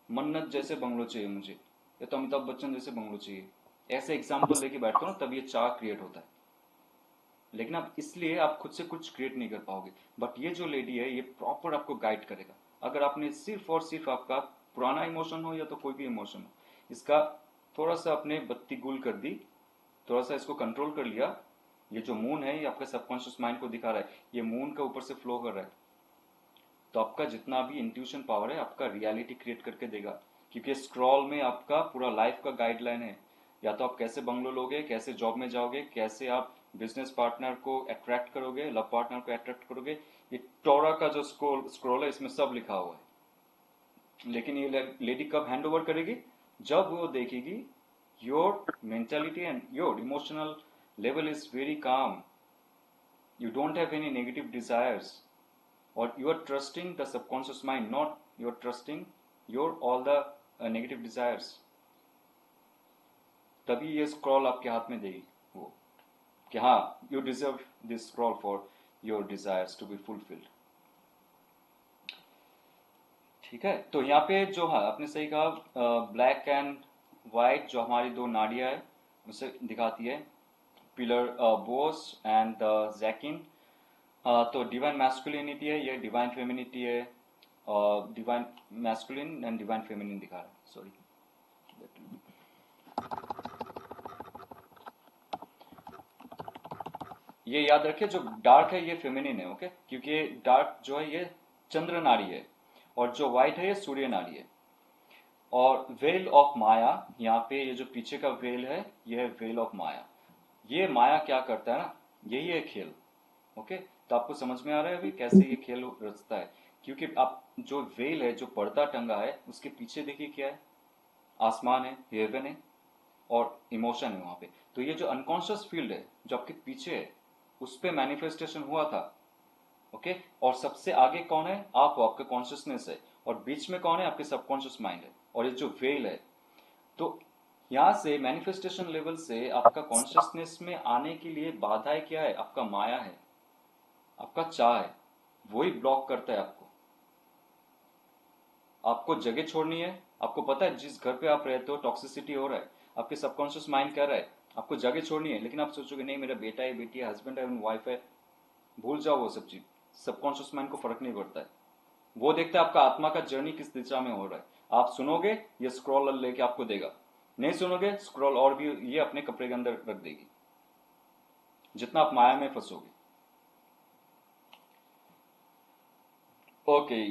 मन्नत जैसे बंगलो चाहिए मुझे, या तो अमिताभ बच्चन जैसे बंगलो चाहिए, ऐसे एग्जाम्पल लेके बैठते हो ना, तब ये चाह क्रिएट होता है। लेकिन आप इसलिए आप खुद से कुछ क्रिएट नहीं कर पाओगे। बट ये जो लेडी है ये प्रॉपर आपको गाइड करेगा। अगर आपने सिर्फ और सिर्फ आपका पुराना इमोशन हो या तो कोई भी इमोशन हो, इसका थोड़ा सा अपने बत्ती गुल कर दी, थोड़ा सा इसको कंट्रोल कर लिया, ये जो मून है ये आपके सबकॉन्शियस माइंड को दिखा रहा है, ये मून का ऊपर से फ्लो कर रहा है, तो आपका जितना भी इंट्यूशन पावर है आपका रियलिटी क्रिएट करके देगा। क्योंकि स्क्रॉल में आपका पूरा लाइफ का गाइडलाइन है, या तो आप कैसे बंगलो लोगे, कैसे जॉब में जाओगे, कैसे आप बिजनेस पार्टनर को अट्रैक्ट करोगे, लव पार्टनर को अट्रैक्ट करोगे, ये टोरा का जो स्क्रॉल है इसमें सब लिखा हुआ है। लेकिन ये लेडी कब हैंड ओवर करेगी, जब वो देखेगी your mentality and your emotional level is very calm, you don't have any negative desires, or you are trusting the subconscious mind, not you are trusting your all the negative desires। तभी ये scroll आपके हाथ में देगी वो, कि हाँ you deserve this scroll for your desires to be fulfilled. ठीक है, तो यहाँ पे जो है आपने सही कहा, ब्लैक एंड व्हाइट जो हमारी दो नाड़ियाँ है उसे दिखाती है, पिलर बोस एंड जैकिन। तो डिवाइन मैस्कुलिनिटी है, ये डिवाइन फेमिनिटी है, divine masculine and divine feminine दिखा रहा है, सॉरी। ये याद रखिए जो डार्क है ये फेमिनिन है, ओके, क्योंकि डार्क जो है ये चंद्र नाड़ी है, और जो व्हाइट है ये सूर्य नाड़ी है। और वेल ऑफ माया, यहाँ पे ये जो पीछे का वेल है ये है वेल ऑफ माया। ये माया क्या करता है ना, यही है खेल, ओके। तो आपको समझ में आ रहा है अभी कैसे ये खेल रचता है, क्योंकि आप जो वेल है, जो पर्दा टंगा है, उसके पीछे देखिए क्या है, आसमान है, हेवन है, और इमोशन है वहां पे। तो ये जो अनकॉन्शियस फील्ड है जो आपके पीछे है, उस पे मैनिफेस्टेशन हुआ था, ओके। और सबसे आगे कौन है, आप हो, आपका कॉन्शियसनेस है, और बीच में कौन है, आपके सबकॉन्शियस माइंड है, और ये जो वेल है। तो यहाँ से मैनिफेस्टेशन लेवल से आपका कॉन्शियसनेस में आने के लिए बाधाएं क्या है, आपका माया है, आपका चाह है, वही ब्लॉक करता है आपको। आपको जगह छोड़नी है, आपको पता है जिस घर पे आप रहते हो टॉक्सिसिटी हो रहा है, आपके सबकॉन्शियस माइंड कह रहा है आपको जगह छोड़नी है, लेकिन आप सोचोगे नहीं मेरा बेटा है, बेटी है, हस्बैंड है, वाइफ है, भूल जाओ वो सब चीज। सबकॉन्शियस माइंड को फर्क नहीं पड़ता है, वो देखता है आपका आत्मा का जर्नी किस दिशा में हो रहा है। आप सुनोगे ये स्क्रॉल लेके आपको देगा, नहीं सुनोगे स्क्रॉल और भी ये अपने कपड़े के अंदर रख देगी। जितना आप माया में फंसोगे। ओके,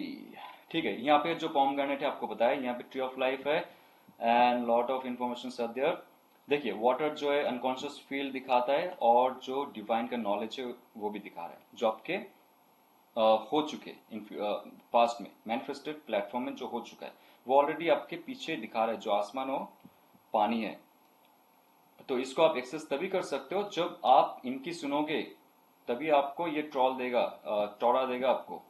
ठीक है। यहाँ पे जो पोमग्रेनेट है आपको बताया, यहाँ पे ट्री ऑफ लाइफ है and lot of information are there. देखिए वाटर जो है अनकॉन्शियस फील्ड दिखाता है और जो डिवाइन का नॉलेज है वो भी दिखा रहा है, जो आपके हो चुके इन पास्ट में मैनिफेस्टेड प्लेटफॉर्म में जो हो चुका है वो ऑलरेडी आपके पीछे दिखा रहा है। जो आसमान हो पानी है, तो इसको आप एक्सेस तभी कर सकते हो जब आप इनकी सुनोगे, तभी आपको ये ट्रॉल देगा, टोरा देगा आपको,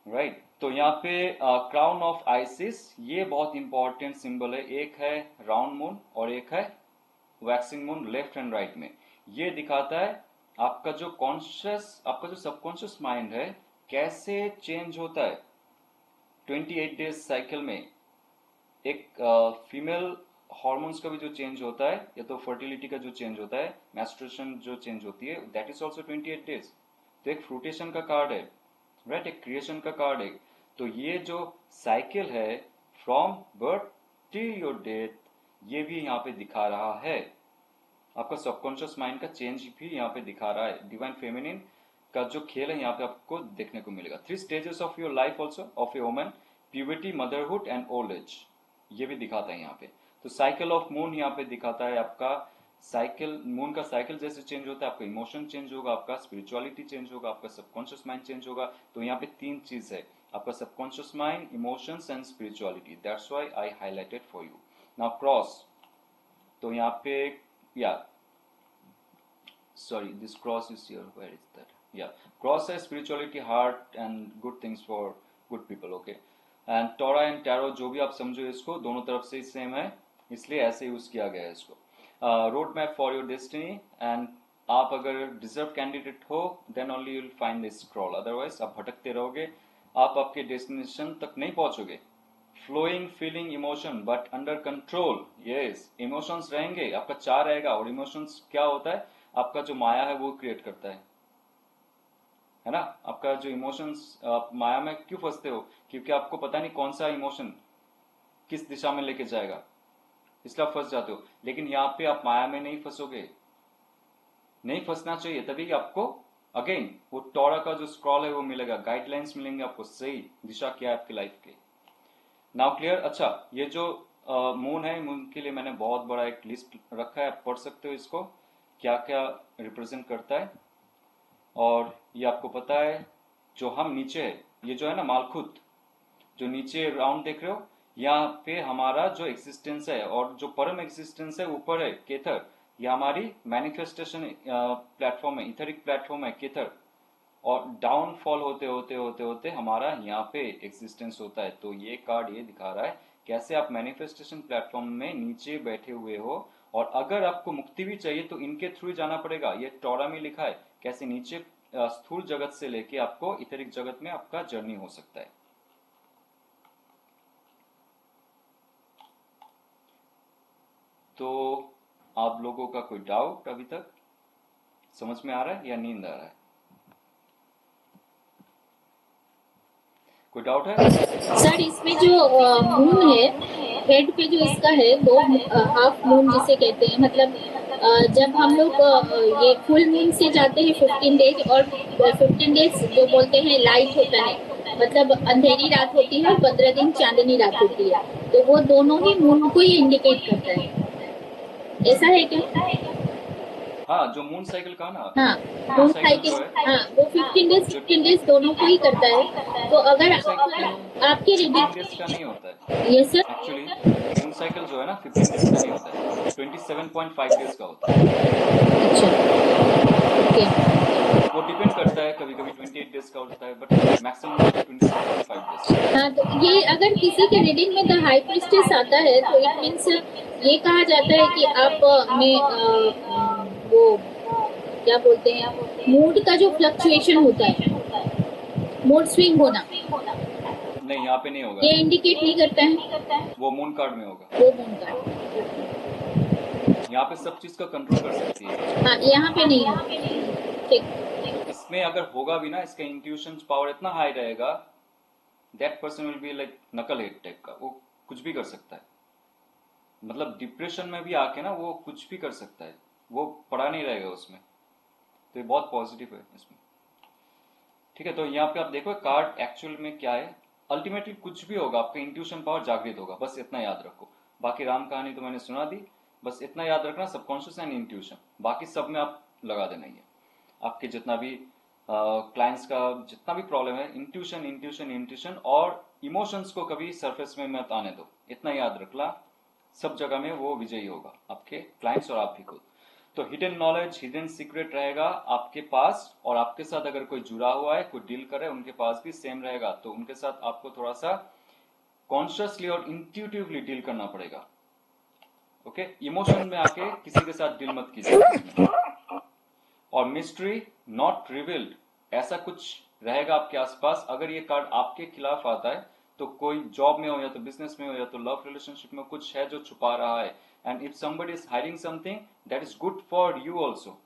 राइट। तो यहाँ पे क्राउन ऑफ आइसिस, ये बहुत इंपॉर्टेंट सिंबल है। एक है राउंड मून और एक है waxing moon, left and right में। ये दिखाता है आपका जो कॉन्शियस, आपका जो सबकॉन्शियस माइंड है कैसे चेंज होता है 28 डेज साइकिल में। एक फीमेल हॉर्मोन्स का भी जो चेंज होता है, या तो फर्टिलिटी का जो चेंज होता है, मैस्ट्रेशन जो चेंज होती है, दैट इज ऑल्सो 28 डेज। तो एक फ्रूटेशन का कार्ड है, राइट, एक क्रिएशन का कार्ड है। तो ये जो साइकिल है from birth till your death, ये भी यहाँ पे दिखा रहा है। आपका सबकॉन्शियस माइंड का चेंज भी यहाँ पे दिखा रहा है। डिवाइन फेमिनिन का जो खेल है यहाँ पे आपको देखने को मिलेगा। 3 stages of your life also of a woman, puberty, motherhood and old age, ये भी दिखाता है यहाँ पे। तो साइकिल ऑफ मून यहाँ पे दिखाता है आपका साइकिल, मून का साइकिल जैसे चेंज होता है, आपका इमोशन चेंज होगा, आपका स्पिरिचुअलिटी चेंज होगा, आपका सबकॉन्शियस माइंड चेंज होगा। तो यहाँ पे 3 चीज है, आपका subconscious mind, emotions and spirituality. That's why I highlighted for you. Now cross, तो यहाँ पे या sorry, this cross is here, where is that? Yeah, cross है spirituality, heart and good things for good people, okay। and Torah and Tarot, जो भी आप समझो इसको, दोनों तरफ से सेम है, इसलिए ऐसे यूज किया गया है इसको। Road map for your destiny, and आप अगर डिजर्व कैंडिडेट हो then only you will find this scroll, otherwise आप भटकते रहोगे, आप आपके डेस्टिनेशन तक नहीं पहुंचोगे। Flowing feeling emotion but under control, yes, emotions रहेंगे, आपका चाह रहेगा। और इमोशंस क्या होता है, आपका जो माया है वो क्रिएट करता है ना। आपका जो इमोशंस, आप माया में क्यों फंसते हो, क्योंकि आपको पता नहीं कौन सा इमोशन किस दिशा में लेके जाएगा, इसलिए आप फंस जाते हो। लेकिन यहाँ पे आप माया में नहीं फंसोगे, नहीं फंसना चाहिए, तभी आपको अगेन वो टोरा का जो स्क्रॉल है वो मिलेगा, गाइडलाइंस मिलेंगे आपको, सही दिशा क्या है आपकी लाइफ की। Now clear. अच्छा, ये जो मून है, मून के लिए मैंने बहुत बड़ा एक लिस्ट रखा है, आप पढ़ सकते हो इसको, क्या क्या रिप्रेजेंट करता है। और ये आपको पता है जो हम नीचे है, ये जो है ना मालखुत, जो नीचे राउंड देख रहे हो, यहाँ पे हमारा जो एग्जिस्टेंस है, और जो परम एग्जिस्टेंस है ऊपर है केथर, ये हमारी मैनिफेस्टेशन प्लेटफॉर्म है, इथरिक प्लेटफॉर्म है केथर। और डाउनफॉल होते होते होते होते हमारा यहाँ पे एग्जिस्टेंस होता है। तो ये कार्ड ये दिखा रहा है कैसे आप मैनिफेस्टेशन प्लेटफॉर्म में नीचे बैठे हुए हो, और अगर आपको मुक्ति भी चाहिए तो इनके थ्रू ही जाना पड़ेगा। ये टोरा में लिखा है कैसे नीचे स्थूल जगत से लेके आपको इथरिक जगत में आपका जर्नी हो सकता है। तो आप लोगों का कोई डाउट अभी तक समझ में आ रहा है या नींद आ रहा है? कोई डाउट है? सर इसमें जो मून है, हेड पे जो इसका है, दो हाफ मून जिसे कहते हैं, मतलब जब हम लोग ये फुल मून से जाते हैं 15 डेज, और 15 डेज जो बोलते हैं लाइट होता है, मतलब अंधेरी रात होती है, और 15 दिन चांदनी रात होती है, तो वो दोनों ही मून को ही इंडिकेट करता है, ऐसा है क्या? हाँ, जो मून साइकिल का ना, हाँ, मून मून साइकिल साइकिल, जो है, हाँ वो 15 डेज दोनों को ही करता है। तो अगर मून साइकिल आपकी 15 डेज का नहीं होता है ये सर, एक्चुअली। मून साइकिल जो है ना 15 डेज का नहीं होता है, 27.5 डेज का होता है। अच्छा, ओके, वो डिपेंड करता है, कभी कभी 28 डेज का होता है, बट मैक्सिमम 27.5 डेज। हाँ तो ये अगर किसी के रीडिंग में द हाई प्रीस्टेस आता है तो इट मीन्स ये कहा जाता है कि आप में वो क्या बोलते हैं, मूड का जो फ्लक्चुएशन होता है, मूड स्विंग होना, नहीं, यहाँ पे नहीं होगा, ये इंडिकेट नहीं करता है, वो मून कार्ड में होगा। वो मून का, यहाँ पे सब चीज का कंट्रोल कर सकती है। हाँ यहाँ पे नहीं है, ठीक। इसमें अगर होगा भी ना, इसका इंट्यूशन पावर इतना हाई रहेगा, that person will be like नकल हेड टाइप का, वो कुछ भी कर सकता है। मतलब डिप्रेशन में भी आके ना वो कुछ भी कर सकता है, वो पड़ा नहीं रहेगा उसमें, तो ये बहुत पॉजिटिव है इसमें। ठीक है, तो यहाँ पे आप देखो कार्ड एक्चुअल में क्या है। अल्टीमेटली कुछ भी होगा आपका इंट्यूशन पावर जागृत होगा, बस इतना याद रखो। बाकी राम कहानी तो मैंने सुना दी, बस इतना याद रखना, सबकॉन्शियस एंड इंट्यूशन, बाकी सब में आप लगा देना ही है। आपके जितना भी क्लाइंट्स का जितना भी प्रॉब्लम है, इंट्यूशन इंट्यूशन इंट्यूशन, और इमोशंस को कभी सरफेस में मत आने दो, इतना याद रखना। सब जगह में वो विजयी होगा, आपके क्लाइंट्स और आप भी खुद। तो हिडन नॉलेज, हिडन सीक्रेट रहेगा आपके पास, और आपके साथ अगर कोई जुड़ा हुआ है, कोई डील करे, उनके पास भी सेम रहेगा। तो उनके साथ आपको थोड़ा सा कॉन्शियसली और इंट्यूटिवली डील करना पड़ेगा। ओके, इमोशन में आके किसी के साथ डील मत कीजिए। और मिस्ट्री नॉट रिवील्ड, ऐसा कुछ रहेगा आपके आसपास। अगर ये कार्ड आपके खिलाफ आता है तो कोई जॉब में हो, या तो बिजनेस में हो, या तो लव रिलेशनशिप में कुछ है जो छुपा रहा है। And if somebody is hiding something that is good for you also.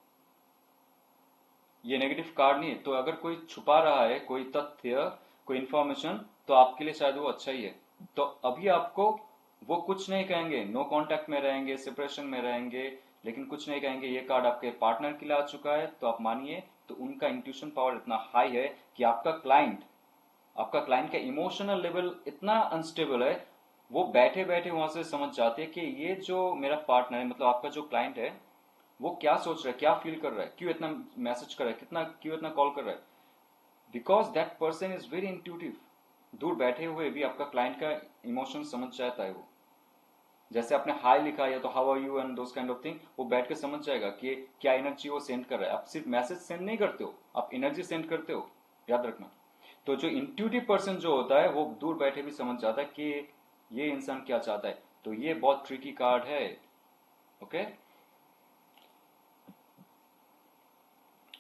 ये नेगेटिव कार्ड नहीं है। तो अगर कोई छुपा रहा है कोई तथ्य, कोई इंफॉर्मेशन, तो आपके लिए शायद वो अच्छा ही है। तो अभी आपको वो कुछ नहीं कहेंगे, नो कांटेक्ट में रहेंगे, सेपरेशन में रहेंगे, लेकिन कुछ नहीं कहेंगे। ये कार्ड आपके पार्टनर के लिए आ चुका है, तो आप मानिए तो उनका इंट्यूशन पावर इतना हाई है कि आपका क्लाइंट का इमोशनल लेवल इतना अनस्टेबल है, वो बैठे बैठे वहां से समझ जाते हैं कि ये जो मेरा पार्टनर है, मतलब आपका जो क्लाइंट है, वो क्या सोच रहा है, क्या फील कर रहा है, क्यों इतना मैसेज कर रहा है, क्यों इतना कॉल कर रहा है। Because that person is very intuitive. दूर बैठे हुए भी आपका क्लाइंट का इमोशन समझ जाता है। वो जैसे आपने हाई लिखा या तो how are you and those kind of thing, वो बैठ के समझ जाएगा कि क्या एनर्जी वो सेंड कर रहा है। आप सिर्फ मैसेज सेंड नहीं करते हो, आप एनर्जी सेंड करते हो, याद रखना। तो जो इंट्यूटिव पर्सन जो होता है, वो दूर बैठे भी समझ जाता है कि ये इंसान क्या चाहता है। तो ये बहुत ट्रिकी कार्ड है। ओके,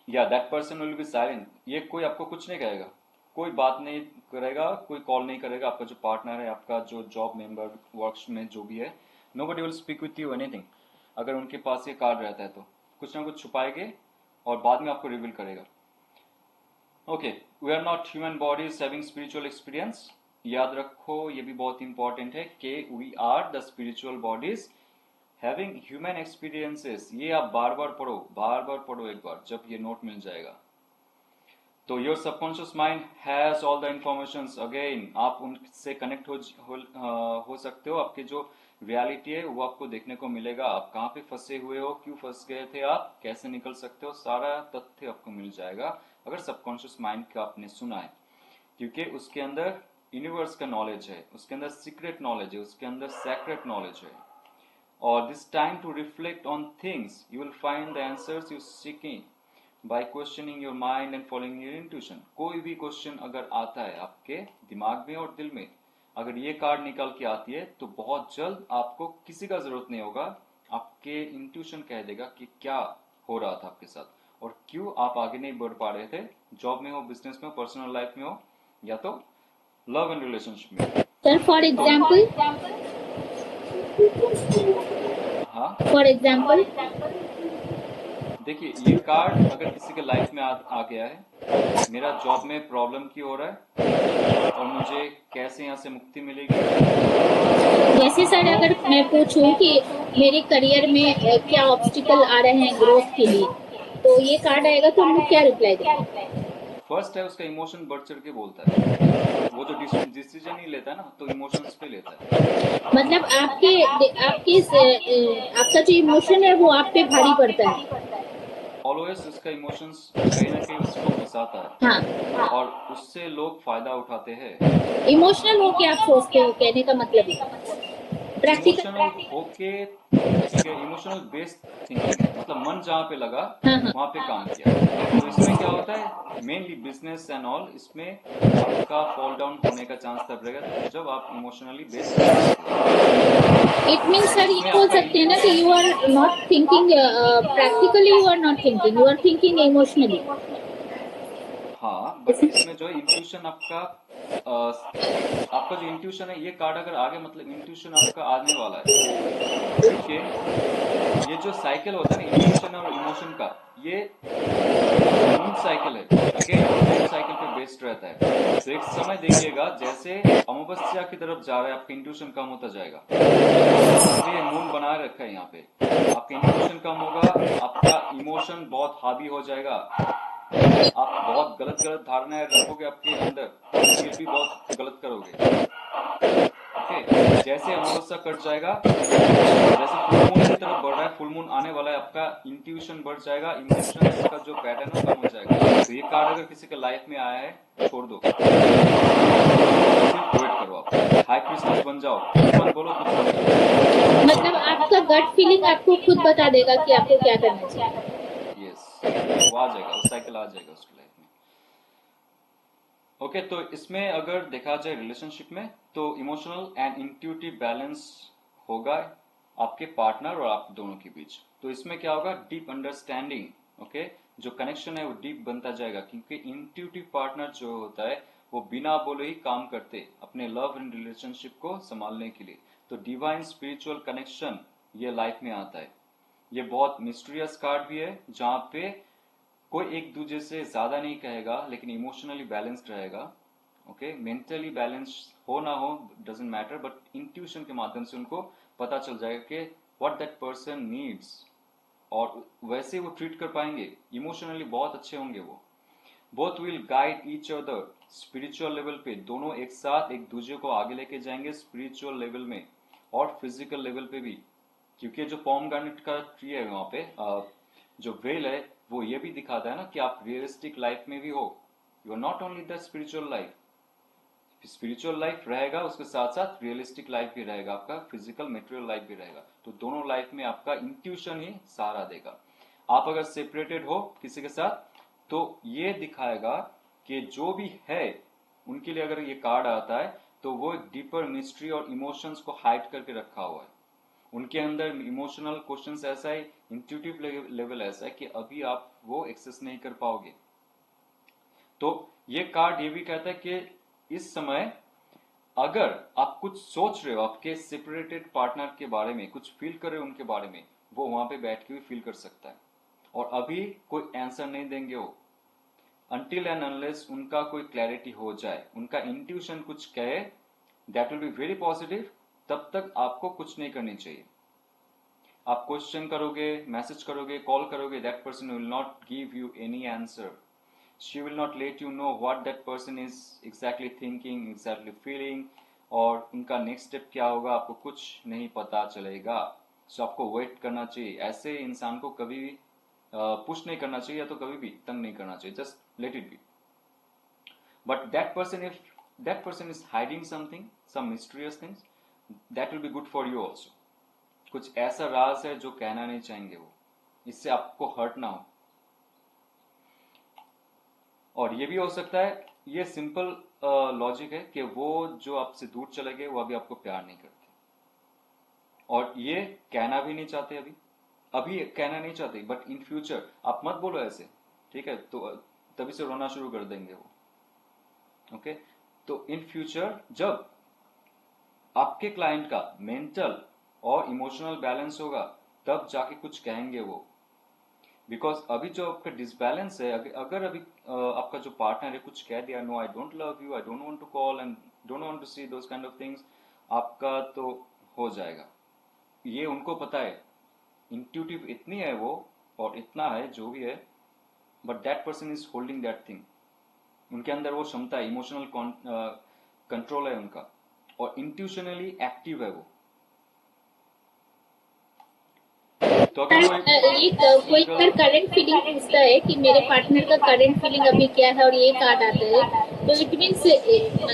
या that person will B silent. ये कोई आपको कुछ नहीं कहेगा, कोई बात नहीं करेगा, कोई कॉल नहीं करेगा। आपका जो पार्टनर है, आपका जो जॉब मेंबर, वर्क्स में जो भी है, nobody will speak with you anything. अगर उनके पास ये कार्ड रहता है तो कुछ ना कुछ छुपाएंगे और बाद में आपको रिवील करेगा। Okay, we are not human bodies having spiritual experience. याद रखो, ये भी बहुत इंपॉर्टेंट है कि we are the spiritual bodies having human experiences. ये आप बार बार पढ़ो एक बार, जब ये नोट मिल जाएगा। तो your subconscious mind has all the information. Again आप उनसे कनेक्ट हो सकते हो। आपकी जो रियलिटी है वो आपको देखने को मिलेगा। आप कहाँ पे फंसे हुए हो, क्यों फंस गए थे आप, कैसे निकल सकते हो, सारा तथ्य आपको मिल जाएगा अगर सबकॉन्शियस माइंड का आपने सुना है। क्योंकि उसके अंदर यूनिवर्स का नॉलेज है, उसके अंदर सीक्रेट नॉलेज है, उसके अंदर सेक्रेट नॉलेज है। और this time to reflect on things, you will find the answers you seeking by questioning your mind and following your intuition। कोई भी क्वेश्चन अगर आता है आपके दिमाग में और दिल में, अगर ये कार्ड निकल के आती है, तो बहुत जल्द आपको किसी का जरूरत नहीं होगा। आपके इंट्यूशन कह देगा कि क्या हो रहा था आपके साथ और क्यों आप आगे नहीं बढ़ पा रहे थे, जॉब में हो, बिजनेस में हो, पर्सनल लाइफ में हो, या तो लव एंड रिलेशनशिप में। सर फॉर एग्जाम्पल, हाँ, फॉर एग्जाम्पल देखिए, ये कार्ड अगर किसी के लाइफ में आ गया है, मेरा जॉब में प्रॉब्लम क्यों हो रहा है और मुझे कैसे यहाँ से मुक्ति मिलेगी। जैसे सर अगर मैं पूछूं कि मेरे करियर में क्या ऑब्स्टिकल आ रहे हैं ग्रोथ के लिए, तो ये कार्ड आएगा तो हम लोग क्या रिप्लाई देंगे। फर्स्ट है उसका इमोशन बढ़ चढ़ के बोलता है। वो जो डिसीजन ही लेता है ना, तो इमोशंस पे लेता है। मतलब आपका जो इमोशन है वो आप पे भारी पड़ता है। ऑलवेज उसका इमोशंस कहीं ना कहीं उसको फंसाता है। हाँ, और उससे लोग फायदा उठाते हैं। इमोशनल हो के आप सोचते हो, कहने का मतलब है प्रैक्टिकल। इमोशनल होके, ठीक है, इमोशनल बेस्ड थिंकिंग है, मतलब मन जहाँ पे लगा वहां पे काम किया। तो इसमें क्या होता है, मेनली बिजनेस एंड ऑल, इसमें आपका फॉल डाउन होने का चांस तब रहेगा जब आप emotionally based. It mean sir ये बोल सकते हैं ना कि you are not thinking practically, you are not thinking, you are thinking emotionally. हाँ, बट इसमें जो इंट्यूशन आपका जो इंट्यूशन है, ये कार्ड अगर आगे, मतलब इंट्यूशन आपका आने वाला है। क्योंकि ये जो साइकिल होता है ना इंट्यूशन और इमोशन का, ये मून साइकिल है। अगेन मून साइकिल पे बेस्ड रहता है। तो एक समय देखिएगा जैसे अमावस्या की तरफ जा रहा है आपका इंट्यूशन कम होता जाएगा। ये मून बनाए रखा है यहाँ पे, आपका इंट्यूशन कम होगा, आपका इमोशन बहुत हावी हो जाएगा, आप बहुत गलत गलत धारणाएं रखोगे आपके अंदर, फील भी बहुत गलत करोगे। ओके, जैसे अमावस्या कट जाएगा, जैसे फुल मून की तरफ बढ़ रहा है, फुल मून आने वाला है, आपका इंट्यूशन बढ़ जाएगा, इमोशंस का जो पैटर्न है कम हो जाएगा। तो ये कार्ड अगर किसी के लाइफ में आया है छोड़ दो, सिर्फ वेट करो, आप हाई प्रीस्टेस बन जाओ, कुछ मत बोलो, कुछ मत करो। मतलब आपका गट फीलिंग आपको खुद बता देगा कि आपको क्या करना चाहिए। यस, वो आ जाएगा, वो साइकिल आ जाएगा उसकी लाइफ में। ओके, तो इसमें अगर देखा जाए रिलेशनशिप में, तो इमोशनल एंड इंट्यूटिव बैलेंस होगा आपके पार्टनर और आप दोनों के बीच। तो इसमें क्या होगा, डीप अंडरस्टैंडिंग, ओके, जो कनेक्शन है वो डीप बनता जाएगा, क्योंकि इंट्यूटिव पार्टनर जो होता है वो बिना बोले ही काम करते अपने लव एंड रिलेशनशिप को संभालने के लिए। तो डिवाइन स्पिरिचुअल कनेक्शन ये लाइफ में आता है। ये बहुत मिस्टीरियस कार्ड भी है, जहाँ पे कोई एक दूसरे से ज्यादा नहीं कहेगा, लेकिन इमोशनली बैलेंस्ड रहेगा। ओके, मेंटली बैलेंस हो ना हो डजेंट मैटर, बट इंट्यूशन के माध्यम से उनको पता चल जाएगा कि व्हाट दैट पर्सन नीड्स, और वैसे वो ट्रीट कर पाएंगे। इमोशनली बहुत अच्छे होंगे वो। Both will guide each other spiritual level पे, दोनों एक साथ एक दूसरे को आगे लेके जाएंगे स्पिरिचुअल लेवल में और फिजिकल लेवल पे भी। क्योंकि जो पोमग्रेनेट का ट्री है वहां पे, जो वेल है, वो ये भी दिखाता है ना कि आप रियलिस्टिक लाइफ में भी हो। You are not only the spiritual life, spiritual life रहेगा, उसके साथ साथ रियलिस्टिक लाइफ भी रहेगा, आपका फिजिकल मेटेरियल लाइफ भी रहेगा। तो दोनों लाइफ में आपका इंट्यूशन ही सहारा देगा। आप अगर सेपरेटेड हो किसी के साथ, तो ये दिखाएगा कि जो भी है उनके लिए, अगर ये कार्ड आता है तो वो एक डीपर मिस्ट्री और इमोशंस को हाइड करके रखा हुआ है। उनके अंदर इमोशनल क्वेश्चंस ऐसा है, इंट्यूटिव लेवल ऐसा है कि अभी आप वो एक्सेस नहीं कर पाओगे। तो ये कार्ड ये भी कहता है कि इस समय अगर आप कुछ सोच रहे हो आपके सेपरेटेड पार्टनर के बारे में, कुछ फील कर रहे हो उनके बारे में, वो वहां पे बैठ के भी फील कर सकता है, और अभी कोई आंसर नहीं देंगे वो, अनटिल एंड अनलेस उनका कोई क्लैरिटी हो जाए, उनका इंट्यूशन कुछ कहे, that will be very positive. तब तक आपको कुछ नहीं करनी चाहिए। आप क्वेश्चन करोगे, मैसेज करोगे, कॉल करोगे, that person will not give you any answer. She will not let you know what that person is exactly thinking, exactly feeling, और उनका नेक्स्ट स्टेप क्या होगा आपको कुछ नहीं पता चलेगा। सो आपको वेट करना चाहिए। ऐसे इंसान को कभी भी पुश नहीं करना चाहिए, या तो कभी भी तंग नहीं करना चाहिए, just let it be. But that person, if that person is hiding something, some mysterious things, that will be good for you also. कुछ ऐसा राज है जो कहना नहीं चाहेंगे वो, इससे आपको हर्ट ना हो। और ये भी हो सकता है, ये सिंपल लॉजिक है कि वो जो आपसे दूर चले गए वो अभी आपको प्यार नहीं करते, और ये कहना भी नहीं चाहते, अभी कहना नहीं चाहते, बट इन फ्यूचर आप मत बोलो ऐसे, ठीक है, तो तभी से रोना शुरू कर देंगे वो। ओके, तो इन फ्यूचर जब आपके क्लाइंट का मेंटल और इमोशनल बैलेंस होगा, तब जाके कुछ कहेंगे वो। बिकॉज अभी जो आपका डिसबैलेंस है, अगर अभी आपका जो पार्टनर है कुछ कह दिया, no I don't love you, I don't want to call and don't want to see those kind of things, आपका तो हो जाएगा। ये उनको पता है, इंट्यूटिव इतनी है वो, और इतना है जो भी है, but that person is holding that thing. उनके अंदर वो क्षमता है, इमोशनल कंट्रोल है उनका, और इंट्यूशनली एक्टिव है वो। तो अगर कोई अगर करंट फीलिंग पूछता है कि मेरे पार्टनर का करंट फीलिंग अभी क्या है, और ये कार्ड आता है, तो it means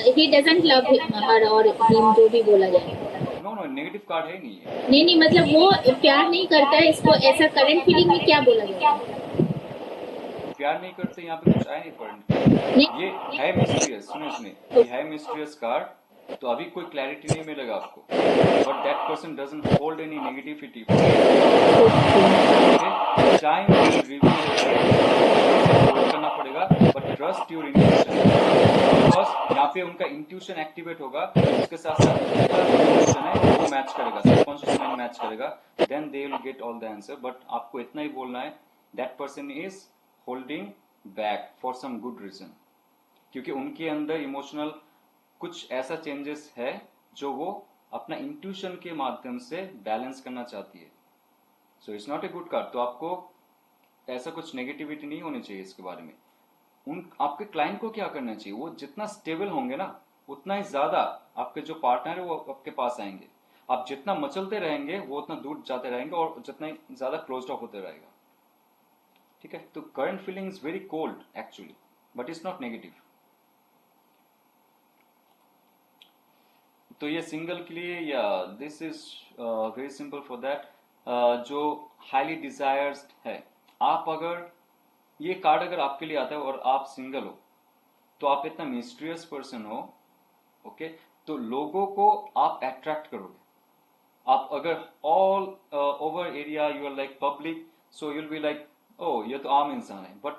he doesn't love हर और हिम, जो भी बोला जाए। नो नो, नेगेटिव कार्ड है नहीं है। नहीं, मतलब वो प्यार नहीं करता है, इसको ऐसा करंट फीलिंग में क्या बोला जाए? प्यार नहीं करते, यहाँ पे कुछ आया नहीं पॉइंट। ये है मिस्टीरियस, सुने, ये है मिस्टीरियस कार्ड, तो अभी कोई क्लैरिटी नहीं मिलेगा आपको, but that person doesn't hold any negativity. Time will reveal करना पड़ेगा, but trust your intuition, because यहाँ पे उनका इंट्यूशन एक्टिवेट होगा, उसके साथ साथ इंट्यूशन है वो मैच करेगा, सबकॉन्शियस माइंड मैच करेगा, then they will get all the answer. But आपको इतना ही बोलना है, that person is holding back for some good reason. क्योंकि उनके अंदर इमोशनल कुछ ऐसा चेंजेस है जो वो अपना इंट्यूशन के माध्यम से बैलेंस करना चाहती है। So it's not a good card. तो आपको ऐसा कुछ नेगेटिविटी नहीं होनी चाहिए इसके बारे में। उन आपके क्लाइंट को क्या करना चाहिए, वो जितना स्टेबल होंगे ना उतना ही ज्यादा आपके जो पार्टनर है वो आपके पास आएंगे। आप जितना मचलते रहेंगे वो उतना दूर जाते रहेंगे और जितना ही ज्यादा क्लोज ऑफ होते रहेगा। ठीक है, तो current feeling is very cold actually, but it's not negative. तो ये सिंगल के लिए, या this is very simple for that. जो हाईली डिजायर्ड है, आप अगर ये कार्ड अगर आपके लिए आता है और आप सिंगल हो तो आप इतना मिस्टीरियस पर्सन हो, ओके, तो लोगों को आप अट्रैक्ट करोगे। आप अगर all over area you are like public, so you'll be like oh ये तो आम इंसान है, but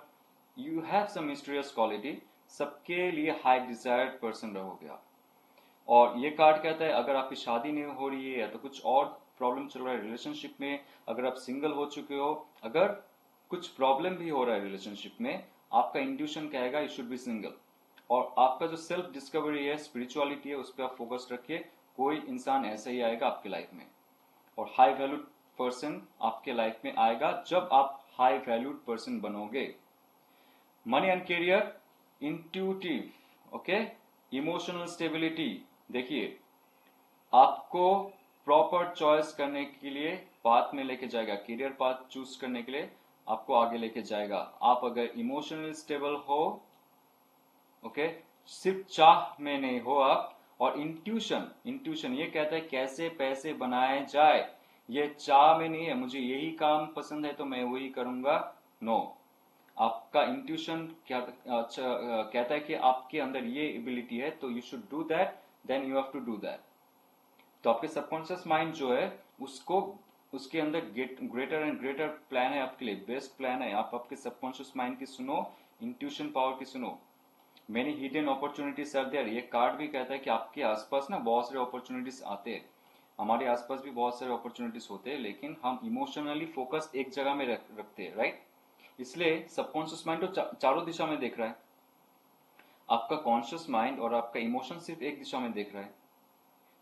you have some mysterious quality, सबके लिए हाई डिजायर्ड पर्सन रहोगे आप। और ये कार्ड कहता है अगर आपकी शादी नहीं हो रही है या तो कुछ और प्रॉब्लम चल रहा है रिलेशनशिप में, अगर आप सिंगल हो चुके हो, अगर कुछ प्रॉब्लम भी हो रहा है रिलेशनशिप में, आपका इंट्यूशन कहेगा यू शुड बी सिंगल। और आपका जो सेल्फ डिस्कवरी है, स्पिरिचुअलिटी है, उस पर आप फोकस रखिए। कोई इंसान ऐसा ही आएगा आपके लाइफ में, और हाई वैल्यूड पर्सन आपके लाइफ में आएगा जब आप हाई वैल्यूड पर्सन बनोगे। Money and career, intuitive, okay, emotional stability. देखिए, आपको प्रॉपर चॉइस करने के लिए पाथ में लेके जाएगा, करियर पाथ चूज करने के लिए आपको आगे लेके जाएगा। आप अगर इमोशनली स्टेबल हो, ओके, सिर्फ चाह में नहीं हो आप, और इंट्यूशन, इंट्यूशन ये कहता है कैसे पैसे बनाए जाए, ये चाह में नहीं है मुझे यही काम पसंद है तो मैं वही करूंगा। नो, आपका इंट्यूशन क्या कहता है कि आपके अंदर ये एबिलिटी है तो you should do that, then you have to do that. तो आपके सबकॉन्शियस माइंड जो है उसको, उसके अंदर ग्रेटर एंड ग्रेटर प्लान है आपके लिए, बेस्ट प्लान है। आप आपके सबकॉन्शियस माइंड की सुनो, इंट्यूशन पावर की सुनो। Many hidden opportunities are there. ये कार्ड भी कहता है कि आपके आसपास ना बहुत सारे अपॉर्चुनिटीज आते हैं, हमारे आसपास भी बहुत सारे अपॉर्चुनिटीज होते हैं, लेकिन हम इमोशनली फोकस एक जगह में रखते हैं, राइट। इसलिए सबकॉन्शियस माइंड तो चारों दिशा में देख रहा है, आपका कॉन्शियस माइंड और आपका इमोशन सिर्फ एक दिशा में देख रहा है।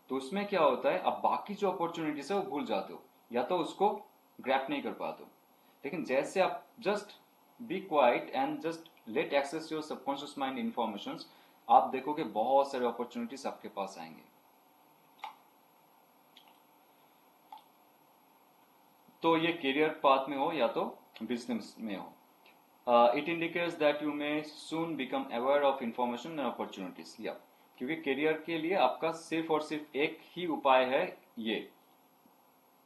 तो उसमें क्या होता है, आप बाकी जो अपॉर्चुनिटीज है वो भूल जाते हो या तो उसको ग्रैप नहीं कर पाते हो। लेकिन जैसे आप just be quiet and just let access your subconscious mind information, आप देखोगे बहुत सारे अपॉर्चुनिटीज आपके पास आएंगे। तो ये करियर पाथ में हो या तो बिजनेस में हो, it indicates that you may soon become aware of information and opportunities. या क्योंकि करियर के लिए आपका सिर्फ और सिर्फ एक ही उपाय है ये,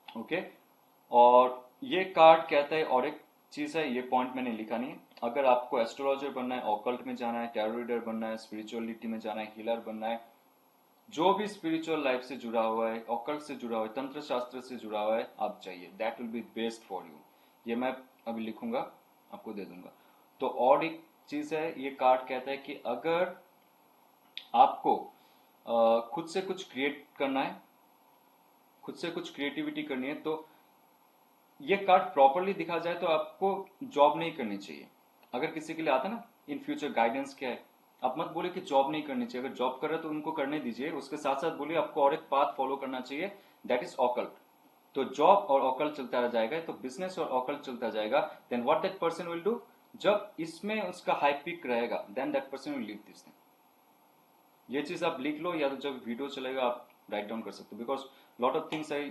ओके। और ये कार्ड कहता है, और एक चीज है, ये पॉइंट मैंने लिखा नहीं है, अगर आपको एस्ट्रोलॉजर बनना है, ऑकल्ट में जाना है, टैरो रीडर बनना है, स्पिरिचुअलिटी में जाना है, हीलर बनना है, जो भी स्पिरिचुअल लाइफ से जुड़ा हुआ है, ऑकल्ट से जुड़ा हुआ है, तंत्र शास्त्र से जुड़ा हुआ है, आप चाहिए, that will B best for you. ये मैं अभी लिखूंगा, आपको दे दूंगा। तो और एक चीज है, ये कार्ड कहता है कि अगर आपको खुद से कुछ क्रिएट करना है, खुद से कुछ क्रिएटिविटी करनी है, तो ये कार्ड प्रॉपरली दिखा जाए तो आपको जॉब नहीं करनी चाहिए। अगर किसी के लिए आता ना इन फ्यूचर गाइडेंस क्या है, आप मत बोले कि जॉब नहीं करनी चाहिए, अगर जॉब कर रहे हो तो उनको करने दीजिए, उसके साथ साथ बोलिए आपको और एक पाथ फॉलो करना चाहिए, दैट इज ऑकल्ट। तो जॉब और ऑकल्ट चलता रह जाएगा, तो बिजनेस और ऑकल्ट चलता जाएगा, then what that person will do, जब इसमें उसका हाई पीक रहेगा, then that person will leave this thing. ये चीज आप लिख लो, या तो जब वीडियो चलेगा आप राइट डाउन कर सकते हो, because lot of things I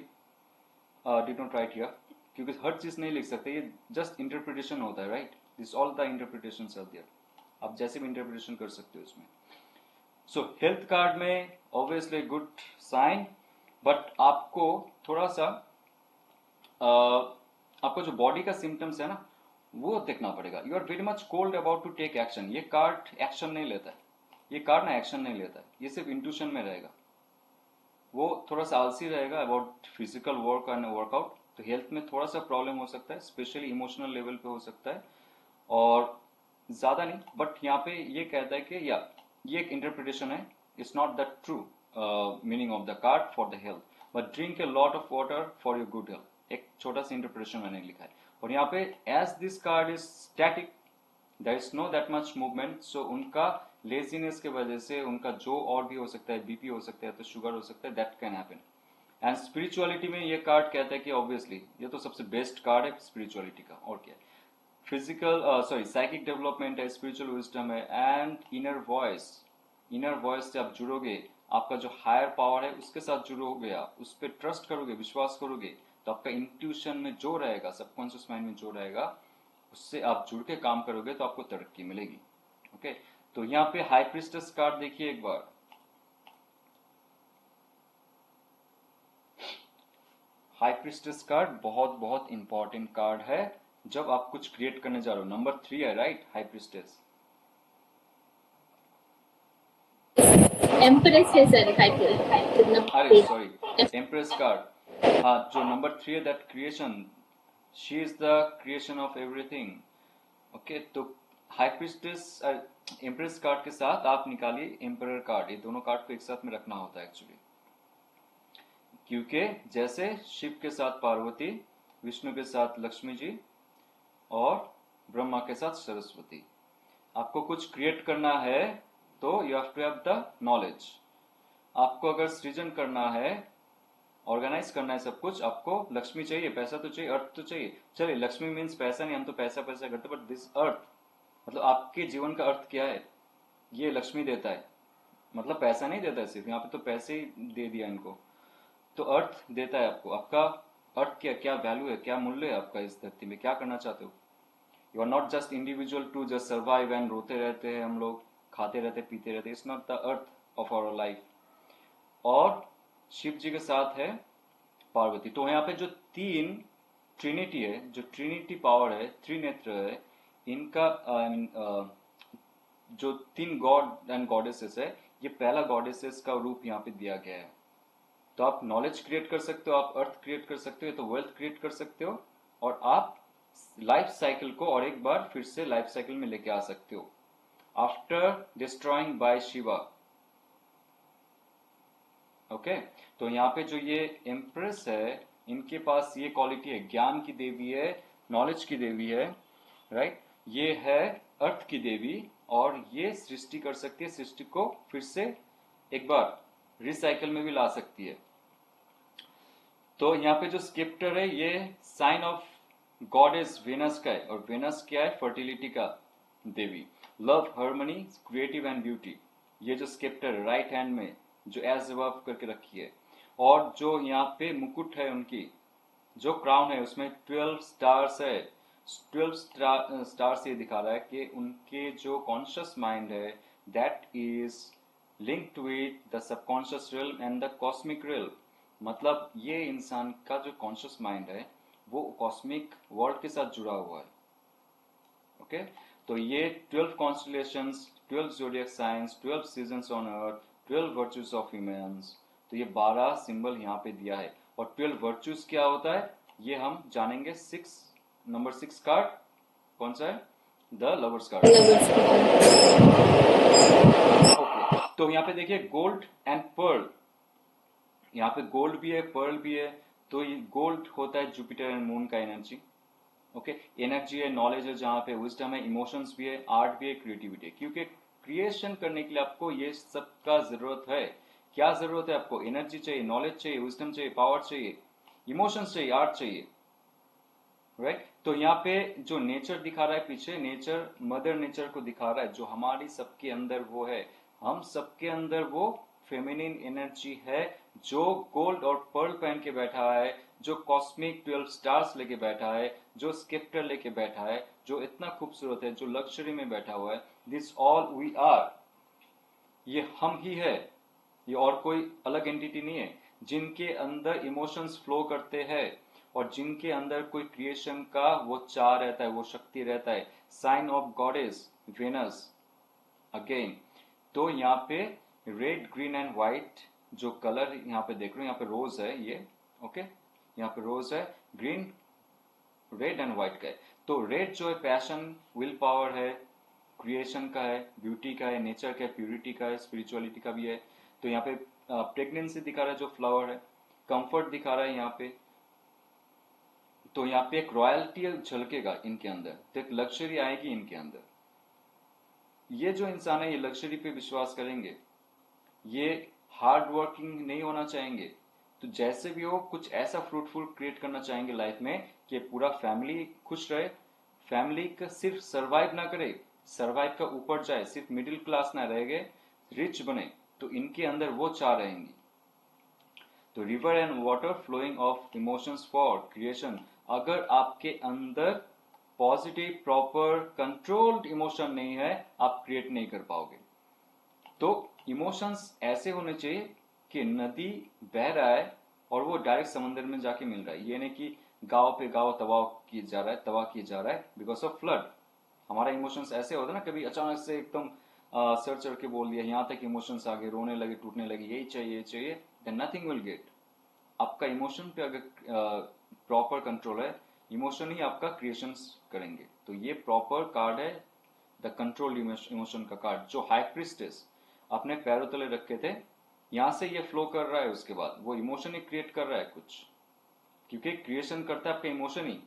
did not right here, क्योंकि हर चीज नहीं लिख सकते, ये जस्ट इंटरप्रिटेशन होता है, right. This all the interpretation are there, आप जैसे भी इंटरप्रिटेशन कर सकते हो इसमें। सो हेल्थ कार्ड में ऑब्वियसली गुड साइन, बट आपको थोड़ा सा आपको जो बॉडी का सिम्टम्स है ना वो देखना पड़ेगा। You are very much cold about to take action. ये कार्ड एक्शन नहीं लेता है, ये कार्ड ना एक्शन नहीं लेता है, ये सिर्फ इंट्यूशन में रहेगा। वो थोड़ा सा आलसी रहेगा about physical work and workout. तो हेल्थ में थोड़ा सा प्रॉब्लम हो सकता है, स्पेशली इमोशनल लेवल पे हो सकता है, और ज्यादा नहीं। बट यहाँ पे ये कहता है कि या ये एक इंटरप्रिटेशन है, it's not the true meaning of the card for the health, but drink a lot of water for your good health. एक छोटा सा इंटरप्रिटेशन मैंने लिखा है। और यहाँ पे as this card is static, there is no that much movement, so उनका लेजीनेस की वजह से उनका जो और भी हो सकता है, बीपी हो सकता है, तो शुगर हो सकता है, that can happen. And spirituality में ये कार्ड कहता है कि ऑब्वियसली ये तो सबसे बेस्ट कार्ड है स्पिरिचुअलिटी का, और क्या है, फिजिकल सॉरी साइकिक डेवलपमेंट है, स्पिरिचुअल विजडम है, and inner voice. Inner voice से आप जुड़ोगे, आपका जो हायर पावर है उसके साथ जुड़ोगे, आप उस पर ट्रस्ट करोगे, विश्वास करोगे, तो आपका इंट्यूशन में जो रहेगा, सबकॉन्शियस माइंड में जो रहेगा, उससे आप जुड़ के काम करोगे तो आपको तरक्की मिलेगी। ओके, तो यहाँ पे हाई प्रिस्टेस कार्ड देखिए एक बार। हाई प्रिस्टेस कार्ड बहुत बहुत इंपॉर्टेंट कार्ड है जब आप कुछ क्रिएट करने जा रहे हो। नंबर 3 है, राइट, हाई प्रिस्टेस। एम्प्रेस है सर, अरे सॉरी, एम्प्रेस कार्ड, हाँ, जो नंबर 3 है, that creation, she is the creation of everything. Okay, तो हाई प्रिस्टेस एम्प्रेस कार्ड के साथ आप निकालिए एम्परर कार्ड। ये दोनों कार्ड को एक साथ में रखना होता है एक्चुअली, क्योंकि जैसे शिव के साथ पार्वती, विष्णु के साथ लक्ष्मी जी, और ब्रह्मा के साथ सरस्वती। आपको कुछ क्रिएट करना है तो you have to have the knowledge. आपको अगर सृजन करना है, ऑर्गेनाइज करना है सब कुछ, आपको लक्ष्मी चाहिए, पैसा तो चाहिए, अर्थ तो चाहिए। चलिए, लक्ष्मी मीन्स पैसा नहीं, हम तो पैसा पैसा करते, बट दिस अर्थ, मतलब आपके जीवन का अर्थ क्या है, ये लक्ष्मी देता है। मतलब पैसा नहीं देता है सिर्फ, यहाँ पे तो पैसे ही दे दिया इनको, तो अर्थ देता है आपको। आपका अर्थ क्या, क्या वैल्यू है, क्या मूल्य है आपका इस धरती में, क्या करना चाहते हो। You are not just individual to just survive and रोते रहते हैं हम लोग, खाते रहते पीते रहते, it's not the earth of our life. और शिव जी के साथ है पार्वती। तो यहाँ पे जो तीन ट्रिनिटी है, जो ट्रिनिटी पावर है, त्रिनेत्र है, इनका जो तीन गॉड एंड गॉडेसेस है, ये पहला गॉडेसेस का रूप यहाँ पे दिया गया है। तो आप नॉलेज क्रिएट कर सकते हो, आप अर्थ क्रिएट कर सकते हो, तो वेल्थ क्रिएट कर सकते हो, और आप लाइफ साइकिल को और एक बार फिर से लाइफ साइकिल में लेके आ सकते हो after destroying by Shiva. Okay, तो यहाँ पे जो ये एम्प्रेस है, इनके पास ये क्वालिटी है, ज्ञान की देवी है, नॉलेज की देवी है, राइट, ये है अर्थ की देवी, और ये सृष्टि कर सकती है, सृष्टि को फिर से एक बार रिसाइकल में भी ला सकती है। तो यहाँ पे जो स्केप्टर है, ये साइन ऑफ गॉडेस वेनस का है, और वेनस क्या है, फर्टिलिटी का देवी, love, harmony, creative and beauty. ये जो स्केप्टर है राइट हैंड में, जो एज अबव करके रखी है, और जो यहाँ पे मुकुट है, उनकी जो क्राउन है, उसमें 12 स्टार्स है। 12 स्टार्स ये दिखा रहा है कि उनके जो कॉन्शियस माइंड है, that is linked with the subconscious realm and the cosmic realm. मतलब ये इंसान का जो कॉन्शियस माइंड है, वो कॉस्मिक वर्ल्ड के साथ जुड़ा हुआ है। ओके, तो ये 12 constellations, 12 zodiac science, 12 seasons on earth, 12 virtues of humans, तो ये 12 सिंबल यहाँ पे दिया है। और 12 वर्चुज क्या होता है, ये हम जानेंगे। नंबर 6 कार्ड कौन सा है, द लवर्स कार्ड। ओके, तो यहाँ पे देखिए गोल्ड एंड पर्ल, यहाँ पे गोल्ड भी है, पर्ल भी है। तो ये गोल्ड होता है जुपिटर एंड मून का एनर्जी। ओके, एनर्जी है, नॉलेज है, जहाँ पे विजडम है, इमोशंस भी है, आर्ट भी है, क्रिएटिविटी है। क्योंकि क्रिएशन करने के लिए आपको ये सब का जरूरत है। क्या जरूरत है आपको, एनर्जी चाहिए, नॉलेज चाहिए, विजडम चाहिए, पावर चाहिए, इमोशंस चाहिए, आर्ट चाहिए, राइट। तो यहाँ पे जो नेचर दिखा रहा है पीछे, नेचर मदर नेचर को दिखा रहा है, जो हमारी सबके अंदर वो है। हम सबके अंदर वो फेमिनिन एनर्जी है, जो गोल्ड और पर्ल पहन के बैठा है, जो कॉस्मिक 12 स्टार्स लेके बैठा है, जो स्केप्टर लेके बैठा है, जो इतना खूबसूरत है, जो लग्जरी में बैठा हुआ है। दिस ऑल वी आर, ये हम ही है, ये और कोई अलग एंटिटी नहीं है। जिनके अंदर इमोशंस फ्लो करते हैं, और जिनके अंदर कोई क्रिएशन का वो चाह रहता है, वो शक्ति रहता है। Sign of goddess Venus again. तो यहाँ पे रेड, ग्रीन एंड व्हाइट जो कलर यहाँ पे देख रहे हो, यहाँ पे रोज है ये, ओके, यहाँ पे रोज है, ग्रीन, रेड एंड व्हाइट का है। तो रेड जो है पैशन, विल पावर है, क्रिएशन का है, ब्यूटी का है, नेचर का है, प्यूरिटी का है, स्पिरिचुअलिटी का भी है। तो यहाँ पे प्रेगनेंसी दिखा रहा है जो फ्लावर है, कंफर्ट दिखा रहा है यहाँ पे। तो यहाँ पे एक रॉयल्टी झलकेगा इनके अंदर, तो एक लग्जरी आएगी इनके अंदर, ये जो इंसान है ये लग्जरी पे विश्वास करेंगे, ये हार्ड वर्किंग नहीं होना चाहेंगे, तो जैसे भी हो कुछ ऐसा फ्रूटफुल क्रिएट करना चाहेंगे लाइफ में कि पूरा फैमिली खुश रहे, फैमिली का सिर्फ सरवाइव ना करे, सरवाइव का ऊपर जाए, सिर्फ मिडिल क्लास ना रह गए, रिच बने, तो इनके अंदर वो चाह रहेंगी। तो river and water flowing of emotions for creation, अगर आपके अंदर पॉजिटिव प्रॉपर कंट्रोल्ड इमोशन नहीं है, आप क्रिएट नहीं कर पाओगे। तो इमोशंस ऐसे होने चाहिए कि नदी बह रहा है और वो डायरेक्ट समंदर में जाके मिल रहा है, ये नहीं कि गांव पे गांव तबाह किया जा रहा है बिकॉज ऑफ फ्लड। हमारा इमोशंस ऐसे होता है ना, कभी अचानक से एकदम सर चढ़ के बोल दिया, यहाँ तक इमोशंस आ गए, रोने लगे, टूटने लगे, यही चाहिए, देन नथिंग विल गेट। आपका इमोशन पे अगर प्रॉपर कंट्रोल है, इमोशन ही आपका क्रिएशंस करेंगे। तो ये प्रॉपर कार्ड है द कंट्रोल इमोशन का कार्ड, जो हाई प्रिस्टेस अपने पैरों तले रखे थे, यहां से ये फ्लो कर रहा है, उसके बाद वो इमोशन ही क्रिएट कर रहा है कुछ, क्योंकि क्रिएशन करता है आपका इमोशन ही।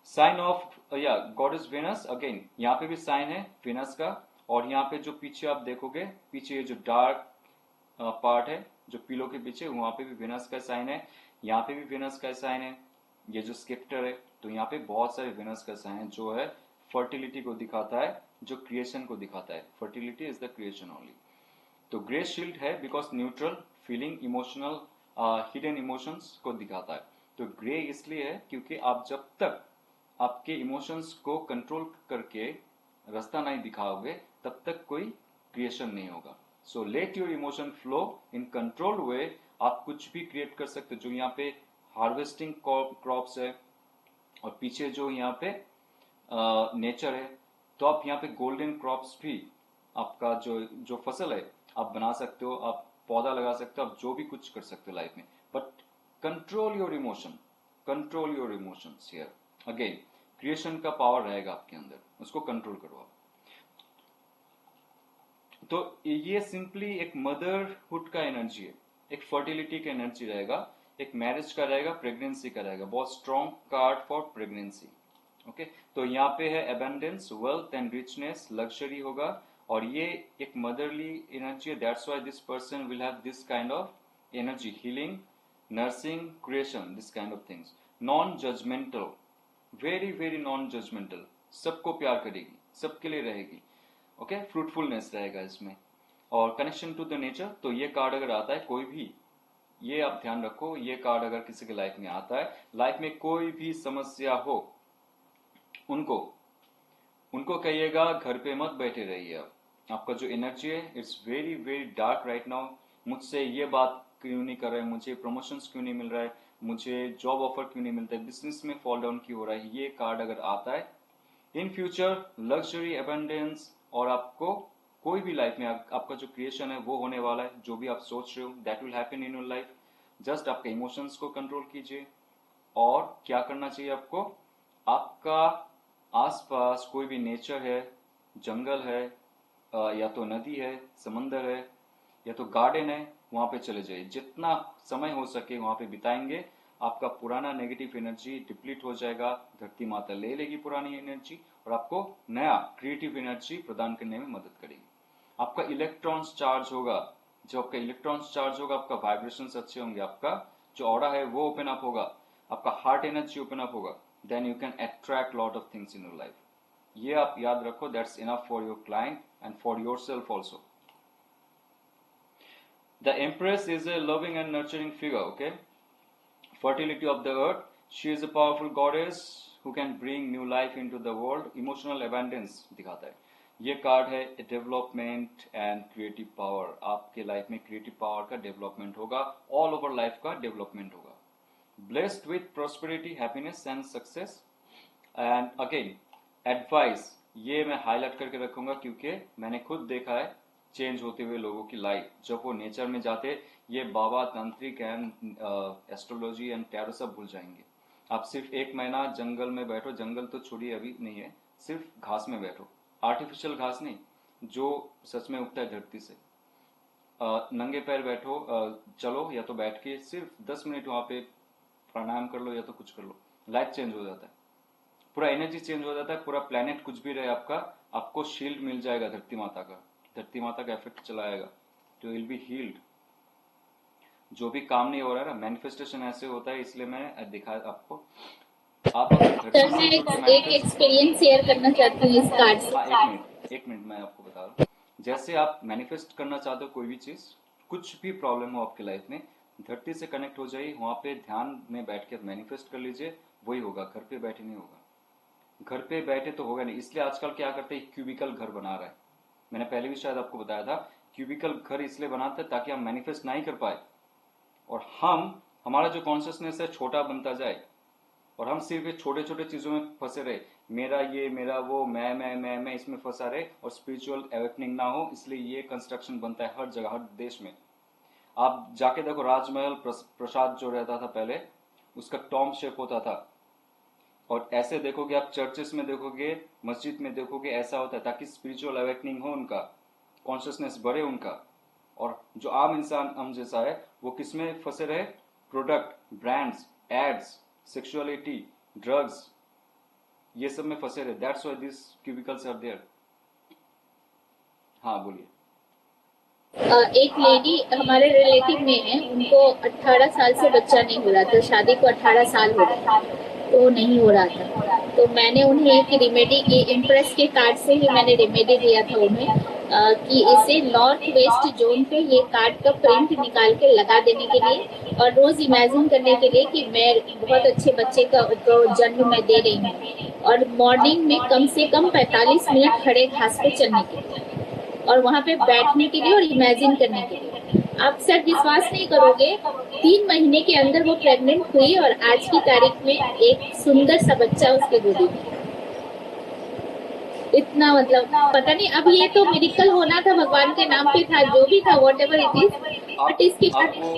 साइन ऑफ या गॉड इज वेनस, अगेन यहाँ पे भी साइन है वेनस का, और यहाँ पे जो पीछे आप देखोगे, पीछे ये जो डार्क पार्ट है जो पिलो के पीछे, वहां पे भी वेनस का साइन है, यहाँ पे भी वेनस का साइन है, ये जो स्केप्टर है, तो यहाँ पे बहुत सारे वेनस का साइन है, जो है फर्टिलिटी को दिखाता है, जो क्रिएशन को दिखाता है। Fertility is the creation only. तो ग्रे शील्ड है because neutral feeling, emotional hidden emotions को दिखाता है। तो ग्रे इसलिए है क्योंकि आप जब तक आपके इमोशंस को कंट्रोल करके रास्ता नहीं दिखाओगे, तब तक कोई क्रिएशन नहीं होगा। So let your emotion flow in control way, आप कुछ भी क्रिएट कर सकते हो। जो यहाँ पे हार्वेस्टिंग क्रॉप्स है और पीछे जो यहाँ पे नेचर है, तो आप यहाँ पे गोल्डन क्रॉप्स भी, आपका जो जो फसल है आप बना सकते हो, आप पौधा लगा सकते हो, आप जो भी कुछ कर सकते हो लाइफ में, but control your emotion, control your emotions here. Again creation का पावर रहेगा आपके अंदर, उसको कंट्रोल करो आप। तो ये सिंपली एक मदरहुड का एनर्जी है, एक फर्टिलिटी का एनर्जी रहेगा, एक मैरिज का रहेगा, प्रेगनेंसी का रहेगा, बहुत strong card for pregnancy. Okay, तो यहाँ पे है abundance, wealth and richness, luxury होगा, और ये एक मदरली एनर्जी है। That's why this person will have this kind of energy, healing, nursing, creation, this kind of things. Non judgmental, very very non judgmental, सबको प्यार करेगी, सबके लिए रहेगी। ओके, फ्रूटफुलनेस रहेगा इसमें, और कनेक्शन टू द नेचर। तो ये कार्ड अगर आता है कोई भी, ये आप ध्यान रखो, ये कार्ड अगर किसी के लाइफ में आता है, लाइफ में कोई भी समस्या हो, उनको कहिएगा घर पे मत बैठे रहिए। आप, आपका जो एनर्जी है it's very very dark right now, मुझसे ये बात क्यों नहीं कर रहे, मुझे प्रमोशंस क्यों नहीं मिल रहा है, मुझे जॉब ऑफर क्यों नहीं मिलता है, बिजनेस में फॉल डाउन क्यों हो रहा है, ये कार्ड अगर आता है, इन फ्यूचर लग्जरी, अबंडेंस, और आपको कोई भी लाइफ में आपका जो क्रिएशन है वो होने वाला है, जो भी आप सोच रहे हो that will happen in your life. Just आपके इमोशंस को कंट्रोल कीजिए, और क्या करना चाहिए आपको, आपका आसपास कोई भी नेचर है, जंगल है, या तो नदी है, समंदर है, या तो गार्डन है, वहां पे चले जाइए, जितना समय हो सके वहां पे बिताएंगे, आपका पुराना नेगेटिव एनर्जी डिप्लीट हो जाएगा, धरती माता ले लेगी पुरानी एनर्जी और आपको नया क्रिएटिव एनर्जी प्रदान करने में मदद करेगी। आपका इलेक्ट्रॉन्स चार्ज होगा, जो आपका इलेक्ट्रॉन्स चार्ज होगा, आपका वाइब्रेशंस अच्छे होंगे, आपका जो ऑरा है वो ओपन अप होगा, आपका हार्ट एनर्जी ओपन अप होगा, then you can attract lot of things in your life. ये आप याद रखो, that's enough for your client and for yourself also. The Empress is a loving and nurturing figure, okay? Fertility of the earth. She is a powerful goddess who can bring new life into the world. Emotional abundance दिखाता है। ये card है development and creative power. आपके life में creative power का development होगा, all over life का development होगा। Blessed with prosperity, happiness and success. And again advice, ये मैं हाईलाइट करके रखूंगा क्योंकि मैंने खुद देखा है चेंज होते हुए लोगों की लाइफ, जब वो नेचर में जाते, ये बाबा, तांत्रिक एंड एस्ट्रोलॉजी एंड टैरो सब भूल जाएंगे। आप सिर्फ एक महीना जंगल में बैठो, जंगल तो छोड़िए अभी नहीं है, सिर्फ घास में बैठो, आर्टिफिशियल घास नहीं, जो सच में उगता है धरती से। नंगे पैर बैठो, चलो, या तो बैठ के सिर्फ 10 मिनट वहां पे प्राणायाम कर लो, या तो कुछ कर लो, लाइफ चेंज हो जाता है, पूरा एनर्जी चेंज हो जाता है, पूरा प्लेनेट कुछ भी रहे आपका, आपको शील्ड मिल जाएगा धरती माता का, धरती माता का इफेक्ट चला आएगा, तो विल बी हील्ड। जो भी काम नहीं हो रहा है ना, मैनिफेस्टेशन ऐसे होता है, इसलिए मैं दिखा आपको। आप अगर धरती सर, मैं से जुड़ के एक मैनिफेस्ट, एक्सपीरियंस शेयर करना चाहती हूँ इस कार्ड से। हाँ एक मिनट मैं आपको बता रहा हूँ। जैसे आप मैनिफेस्ट करना चाहते हो कोई भी चीज, कुछ भी प्रॉब्लम हो आपकी लाइफ में, धरती से कनेक्ट हो जाइए, वहां पे ध्यान में बैठ के मैनिफेस्ट कर लीजिए, वही होगा। घर पे बैठे नहीं होगा, घर पे बैठे तो होगा नहीं। इसलिए आजकल क्या करते हैं, क्यूबिकल घर बना रहा है। मैंने पहले भी शायद आपको बताया था, क्यूबिकल घर इसलिए बनाते हैं ताकि हम मैनिफेस्ट नहीं कर पाए, और हमारा जो कॉन्शियसनेस है छोटा बनता जाए, और हम सिर्फ ये छोटे छोटे चीजों में फंसे रहे, मेरा ये मेरा वो, मैं इसमें फंसा रहे, और स्पिरिचुअल अवेकनिंग ना हो। इसलिए ये कंस्ट्रक्शन बनता है हर जगह, हर देश में। आप जाके देखो, राजमहल प्रसाद जो रहता था पहले, उसका टॉम शेप होता था, और ऐसे देखोगे आप चर्चेस में देखोगे, मस्जिद में देखोगे, ऐसा होता है ताकि स्पिरिचुअल अवेकनिंग हो, उनका कॉन्शियसनेस बढ़े उनका। और जो आम इंसान हम जैसा है, वो किस में फंसे रहे, product, brands, ads, sexuality, drugs, ये सब में फंसे रहे। That's why this cubicles are there. हाँ बोलिए। एक लेडी हमारे रिलेटिव में है, उनको 18 साल से बच्चा नहीं हो रहा था, शादी को 18 साल हो गए तो नहीं हो रहा था। तो मैंने उन्हें एक रेमेडी, इम्प्रेस के कार्ड से ही मैंने रेमेडी दिया था उन्हें, कि इसे नॉर्थ वेस्ट जोन पे ये कार्ड का प्रिंट निकाल के लगा देने के लिए, और रोज इमेजिन करने के लिए कि मैं बहुत अच्छे बच्चे को जन्म मैं दे रही हूँ, और मॉर्निंग में कम से कम 45 मिनट खड़े घास पे चलने के लिए, और वहां पे बैठने के लिए और इमेजिन करने के लिए। आप सर विश्वास नहीं करोगे, 3 महीने के अंदर वो प्रेग्नेंट हुई, और आज की तारीख में एक सुंदर सा बच्चा उसके गोदी में। इतना मतलब पता नहीं, अब ये तो मिरेकल होना था, भगवान के नाम पे था, जो भी था, what ever it is, but इसके आप वो,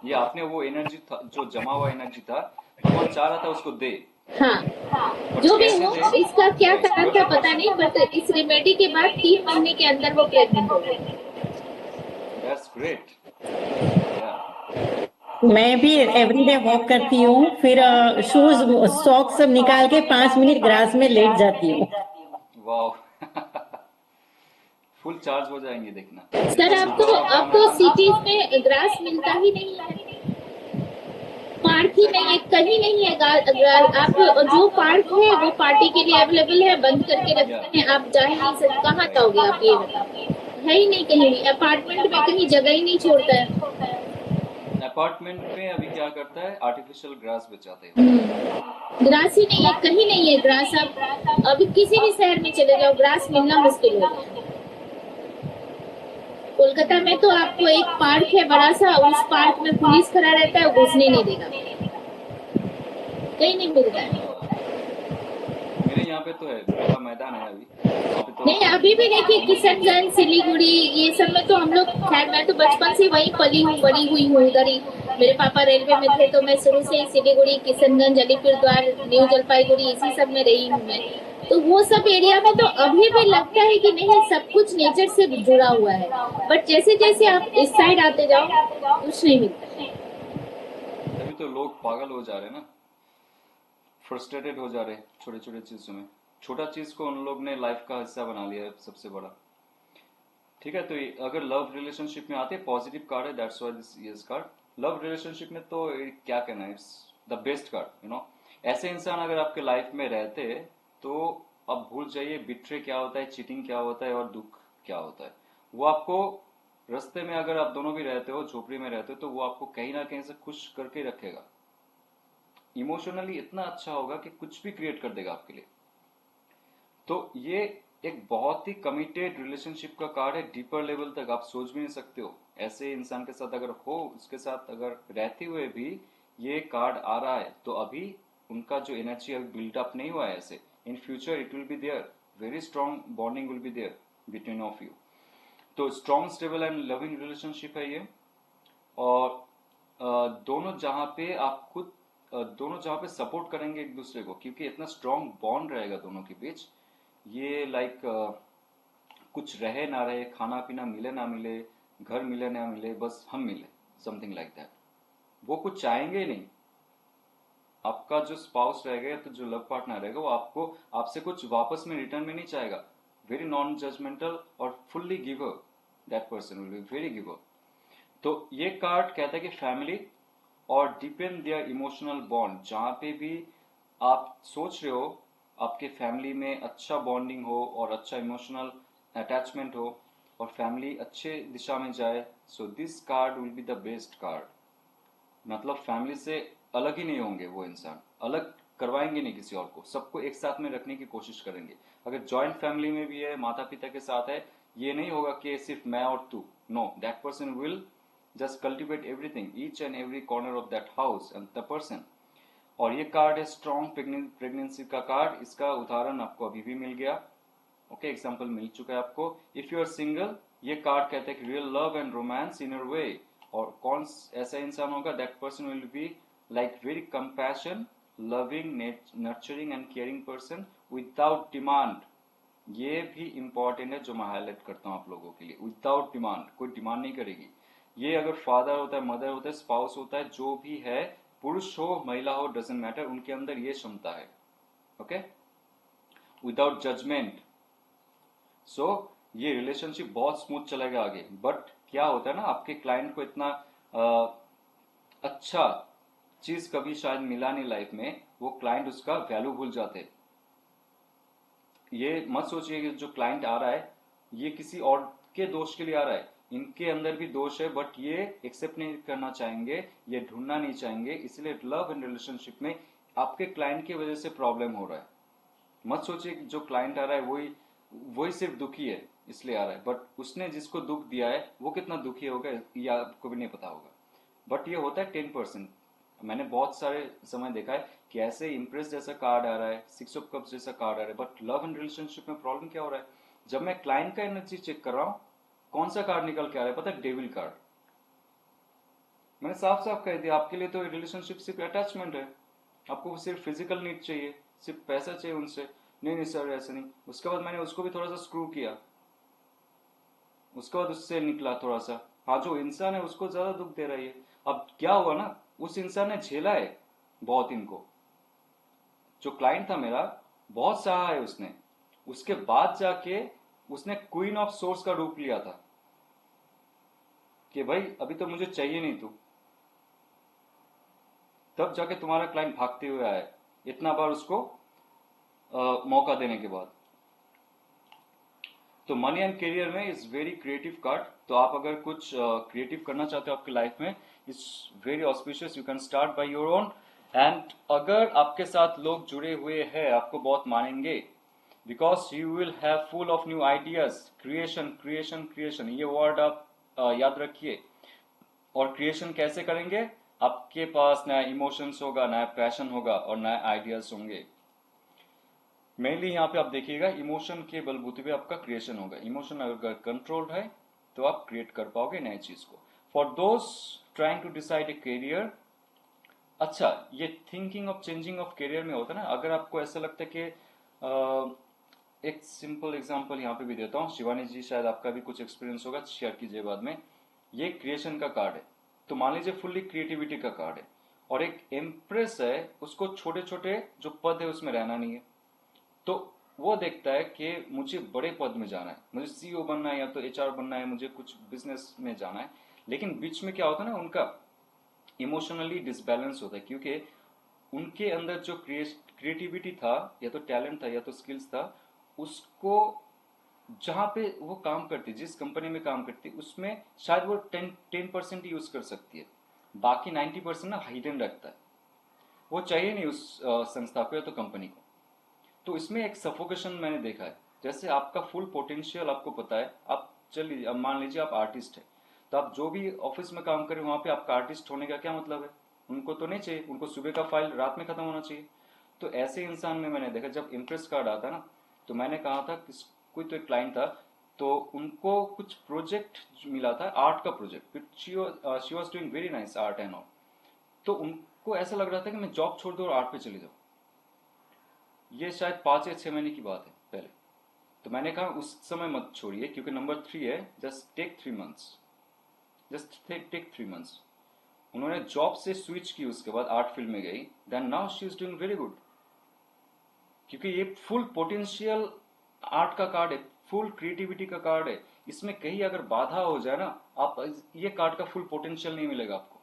ये आपने वो एनर्जी था, जो जमा हुआ एनर्जी था, भगवान चाह रहा था उसको दे, हाँ, बट जो भी कैसे हो, दे, इसका क्या यस कारण यू आर था द पता नहीं, बट इस रेमेडी के बाद 3 महीने के अंदर वो प्रेग्नेंट हो गई। That's great. या मैं भी एवरीडे वॉक करती हूँ, फिर शूज सॉक्स सब निकाल के 5 मिनट ग्रास में लेट जाती हूँ। वाह फुल चार्ज हो जाएंगे, देखना। सर, जितना सुबह वॉक अब तो करोगे ना, सिटीज में ग्रास मिलता ही नहीं है, पार्क ही नहीं है, कहीं नहीं है। आप जो पार्क है वो पार्टी के लिए अवेलेबल है, बंद करके रखते हैं, आप जा ही नहीं सकते, कहाँ जाओगे आप, ये बताओ। है ही नहीं कहीं भी, अपार्टमेंट में कहीं जगह ही नहीं छोड़ता है। अपार्टमेंट में अभी क्या करता है, आर्टिफिशियल ग्रास बचाते हैं। ग्रास ही नहीं है, कहीं नहीं है ग्रास। आप अभी किसी भी शहर में चले जाओ, ग्रास मिलना मुश्किल हो गया। कोलकाता में तो आपको एक पार्क है बड़ा सा, उस पार्क में पुलिस खड़ा रहता है, घुसने नहीं देगा, कहीं नहीं मिलता है। मेरे यहाँ पे तो है, खुला मैदान है अभी, वहाँ पे तो नहीं, अभी भी देखिए किशनगंज, सिलीगुड़ी, ये सब में तो हम लोग, खैर मैं तो बचपन से वहीं पली हूँ, बड़ी हुई हूँ उधर ही। मेरे पापा रेलवे में थे, तो मैं शुरू से ही सिलीगुड़ी, किशनगंज, अलीपुरद्वार, न्यू जलपाईगुड़ी, इसी सब में रही हूँ मैं। तो वो सब एरिया में तो अभी भी लगता है कि नहीं, सब कुछ नेचर से जुड़ा हुआ है, बट जैसे जैसे आप इस साइड आते जाओ कुछ नहीं मिलता। तभी तो लोग पागल हो जा रहे हैं ना, फ्रस्ट्रेटेड हो जा रहे हैं छोटे छोटे चीजों में। छोटा चीज को उन लोग ने लाइफ का हिस्सा बना लिया है सबसे बड़ा। ठीक है, तो अगर लव रिलेशनशिप में आते, पॉजिटिव कार्ड है, that's why this is called. Love relationship में तो क्या कहना है, it's the best card, you know. ऐसे इंसान अगर आपके लाइफ में रहते तो अब भूल जाइए बिट्रे क्या होता है, चीटिंग क्या होता है, और दुख क्या होता है। वो आपको रास्ते में, अगर आप दोनों भी रहते हो, झोपड़ी में रहते हो, तो वो आपको कहीं ना कहीं से खुश करके रखेगा। इमोशनली इतना अच्छा होगा कि कुछ भी क्रिएट कर देगा आपके लिए। तो ये एक बहुत ही कमिटेड रिलेशनशिप का कार्ड है, डीपर लेवल तक आप सोच भी नहीं सकते हो। ऐसे इंसान के साथ अगर हो, उसके साथ अगर रहते हुए भी ये कार्ड आ रहा है, तो अभी उनका जो एनर्जी अभी बिल्डअप नहीं हुआ है ऐसे, in future it will be there, very strong bonding will be there between of you. तो strong, stable and loving relationship है ये। और दोनों जहां पे आप खुद, दोनों जहां पे सपोर्ट करेंगे एक दूसरे को, क्योंकि इतना स्ट्रॉन्ग बॉन्ड रहेगा दोनों के बीच। ये लाइक कुछ रहे ना रहे, खाना पीना मिले ना मिले, घर मिले ना मिले, बस हम मिले, समथिंग लाइक दैट। वो कुछ चाहेंगे ही नहीं। आपका जो स्पाउस रहेगा, तो जो लव पार्टनर रहेगा, वो आपको, आपसे कुछ वापस में, रिटर्न में नहीं चाहेगा। वेरी नॉन जजमेंटल और fully giver, that person will be very giver. तो ये कार्ड कहता है कि फैमिली और डिपेंड देयर इमोशनल बॉन्ड, जहां पे भी आप सोच रहे हो आपके फैमिली में अच्छा बॉन्डिंग हो और अच्छा इमोशनल अटैचमेंट हो और फैमिली अच्छे दिशा में जाए, so this card will be the best card. मतलब फैमिली से अलग ही नहीं होंगे वो इंसान, अलग करवाएंगे नहीं किसी और को, सबको एक साथ में रखने की कोशिश करेंगे। अगर जॉइंट फैमिली में भी है, माता पिता के साथ है, ये नहीं होगा कि सिर्फ मैं और तू, no, that person will just cultivate everything, each and every corner of that house and the person. और ये कार्ड है स्ट्रॉन्ग प्रेगनेंसी का कार्ड, इसका उदाहरण आपको अभी भी मिल गया। ओके, एग्जाम्पल मिल चुका है आपको। इफ यू आर सिंगल, ये कार्ड कहते हैं कि real love and romance in your way. और कौन ऐसा इंसान होगा, that person will be like very compassion, loving, nurturing and caring person without demand. ये भी इंपॉर्टेंट है जो मैं हाईलाइट करता हूं आप लोगों के लिए, विदाउट डिमांड, कोई डिमांड नहीं करेगी। ये अगर फादर होता है, मदर होता है, स्पाउस होता है, जो भी है, पुरुष हो महिला हो, डजेंट मैटर, उनके अंदर ये क्षमता है। Okay, without judgement. सो ये रिलेशनशिप बहुत स्मूथ चलेगा आगे। बट क्या होता है ना, आपके क्लाइंट को इतना अच्छा चीज कभी शायद मिला नहीं लाइफ में, वो क्लाइंट उसका वैल्यू भूल जाते। ये मत सोचिए कि जो क्लाइंट आ रहा है ये किसी और के दोष के लिए आ रहा है, इनके अंदर भी दोष है, बट ये एक्सेप्ट नहीं करना चाहेंगे, ये ढूंढना नहीं चाहेंगे, इसलिए लव एंड रिलेशनशिप में आपके क्लाइंट की वजह से प्रॉब्लम हो रहा है। मत सोचिए कि जो क्लाइंट आ रहा है वही वही सिर्फ दुखी है इसलिए आ रहा है, बट उसने जिसको दुख दिया है वो कितना दुखी होगा ये आपको भी नहीं पता होगा। बट ये होता है 10%। मैंने बहुत सारे समय देखा है कि ऐसे इंप्रेस जैसा कार्ड आ रहा है, 6 ऑफ कप्स जैसा कार्ड आ रहा है, बट लव एंड रिलेशनशिप में प्रॉब्लम क्या हो रहा है, जब मैं क्लाइंट का एनर्जी चेक कर रहा हूं, कौन सा कार्ड निकल के आ रहा है पता है, डेविल कार्ड। मैंने साफ साफ कह दिया आपके लिए तो रिलेशनशिप सिर्फ अटैचमेंट है, आपको सिर्फ फिजिकल नीड चाहिए, सिर्फ पैसा चाहिए उनसे। नहीं नहीं सर ऐसा नहीं। उसके बाद मैंने उसको भी थोड़ा सा स्क्रू किया, उसके बाद उससे निकला थोड़ा सा, हाँ जो इंसान है उसको ज्यादा दुख दे रहा है ये। अब क्या हुआ ना, उस इंसान ने झेला है बहुत इनको, जो क्लाइंट था मेरा बहुत सहा है उसने, उसके बाद जाके उसने क्वीन ऑफ सोर्स का रूप लिया था कि भाई अभी तो मुझे चाहिए नहीं तू, तब जाके तुम्हारा क्लाइंट भागते हुए आया इतना बार उसको मौका देने के बाद। तो मनी एंड करियर में इज वेरी क्रिएटिव कार्ड। तो आप अगर कुछ क्रिएटिव करना चाहते हो आपकी लाइफ में, it's very auspicious, you can start by your own. And अगर आपके साथ लोग जुड़े हुए हैं आपको बहुत मानेंगे, because you will have full of new ideas. Creation creation creation, ये वर्ड आप याद रखिए। और क्रिएशन कैसे करेंगे, आपके पास नया इमोशंस होगा, नया पैशन होगा और नए आइडियाज होंगे। मेनली यहाँ पे आप देखिएगा इमोशन के बलबूते पे आपका क्रिएशन होगा। इमोशन अगर कंट्रोल्ड है तो आप क्रिएट कर पाओगे नए चीज को। For those trying to decide a career, अच्छा ये thinking of changing of career में होता है ना, अगर आपको ऐसा लगता है कि एक सिंपल एग्जांपल यहाँ पे भी देता हूँ, शिवानी जी शायद आपका भी कुछ एक्सपीरियंस होगा, शेयर कीजिए बाद में। ये क्रिएशन का कार्ड है, तो मान लीजिए फुल्ली क्रिएटिविटी का कार्ड है, और एक एम्प्रेस है, उसको छोटे छोटे जो पद है उसमें रहना नहीं है, तो वो देखता है कि मुझे बड़े पद में जाना है, मुझे सीईओ बनना है या तो एचआर बनना है, मुझे कुछ बिजनेस में जाना है। लेकिन बीच में क्या होता है ना, उनका इमोशनली डिसबैलेंस होता है, क्योंकि उनके अंदर जो क्रिएटिविटी था या तो टैलेंट था या तो स्किल्स था, उसको जहां पे वो काम करती, जिस कंपनी में काम करती, उसमें शायद वो 10% यूज कर सकती है, बाकी 90% ना हाइडन रखता है, वो चाहिए नहीं उस संस्था को या तो कंपनी को। तो इसमें एक सफोकेशन मैंने देखा है। जैसे आपका फुल पोटेंशियल आपको पता है, आप चलिए अब मान लीजिए आप आर्टिस्ट है, तो आप जो भी ऑफिस में काम करें वहां पे आपका आर्टिस्ट होने का क्या मतलब है, उनको तो नहीं चाहिए, उनको सुबह का फाइल रात में खत्म होना चाहिए। तो ऐसे इंसान में मैंने देखा, जब इम्प्रेस कार्ड आता ना, तो मैंने कहा था कि कोई तो एक क्लाइंट था, तो उनको कुछ प्रोजेक्ट मिला था, आर्ट का project, she was doing very nice art and all. तो उनको ऐसा लग रहा था कि मैं जॉब छोड़ दूं और आर्ट पे चले जाऊं। ये शायद 5 या 6 महीने की बात है पहले। तो मैंने कहा उस समय मत छोड़िए, क्योंकि नंबर 3 है, just take 3 months, just take 3 months. उन्होंने जॉब से स्विच की, उसके बाद आर्ट फील्ड में गई, then now she is doing very good, क्योंकि ये फुल पोटेंशियल आर्ट का कार्ड है, फुल क्रिएटिविटी का कार्ड है, इसमें कहीं अगर बाधा हो जाए ना, आप ये कार्ड का फुल पोटेंशियल नहीं मिलेगा आपको।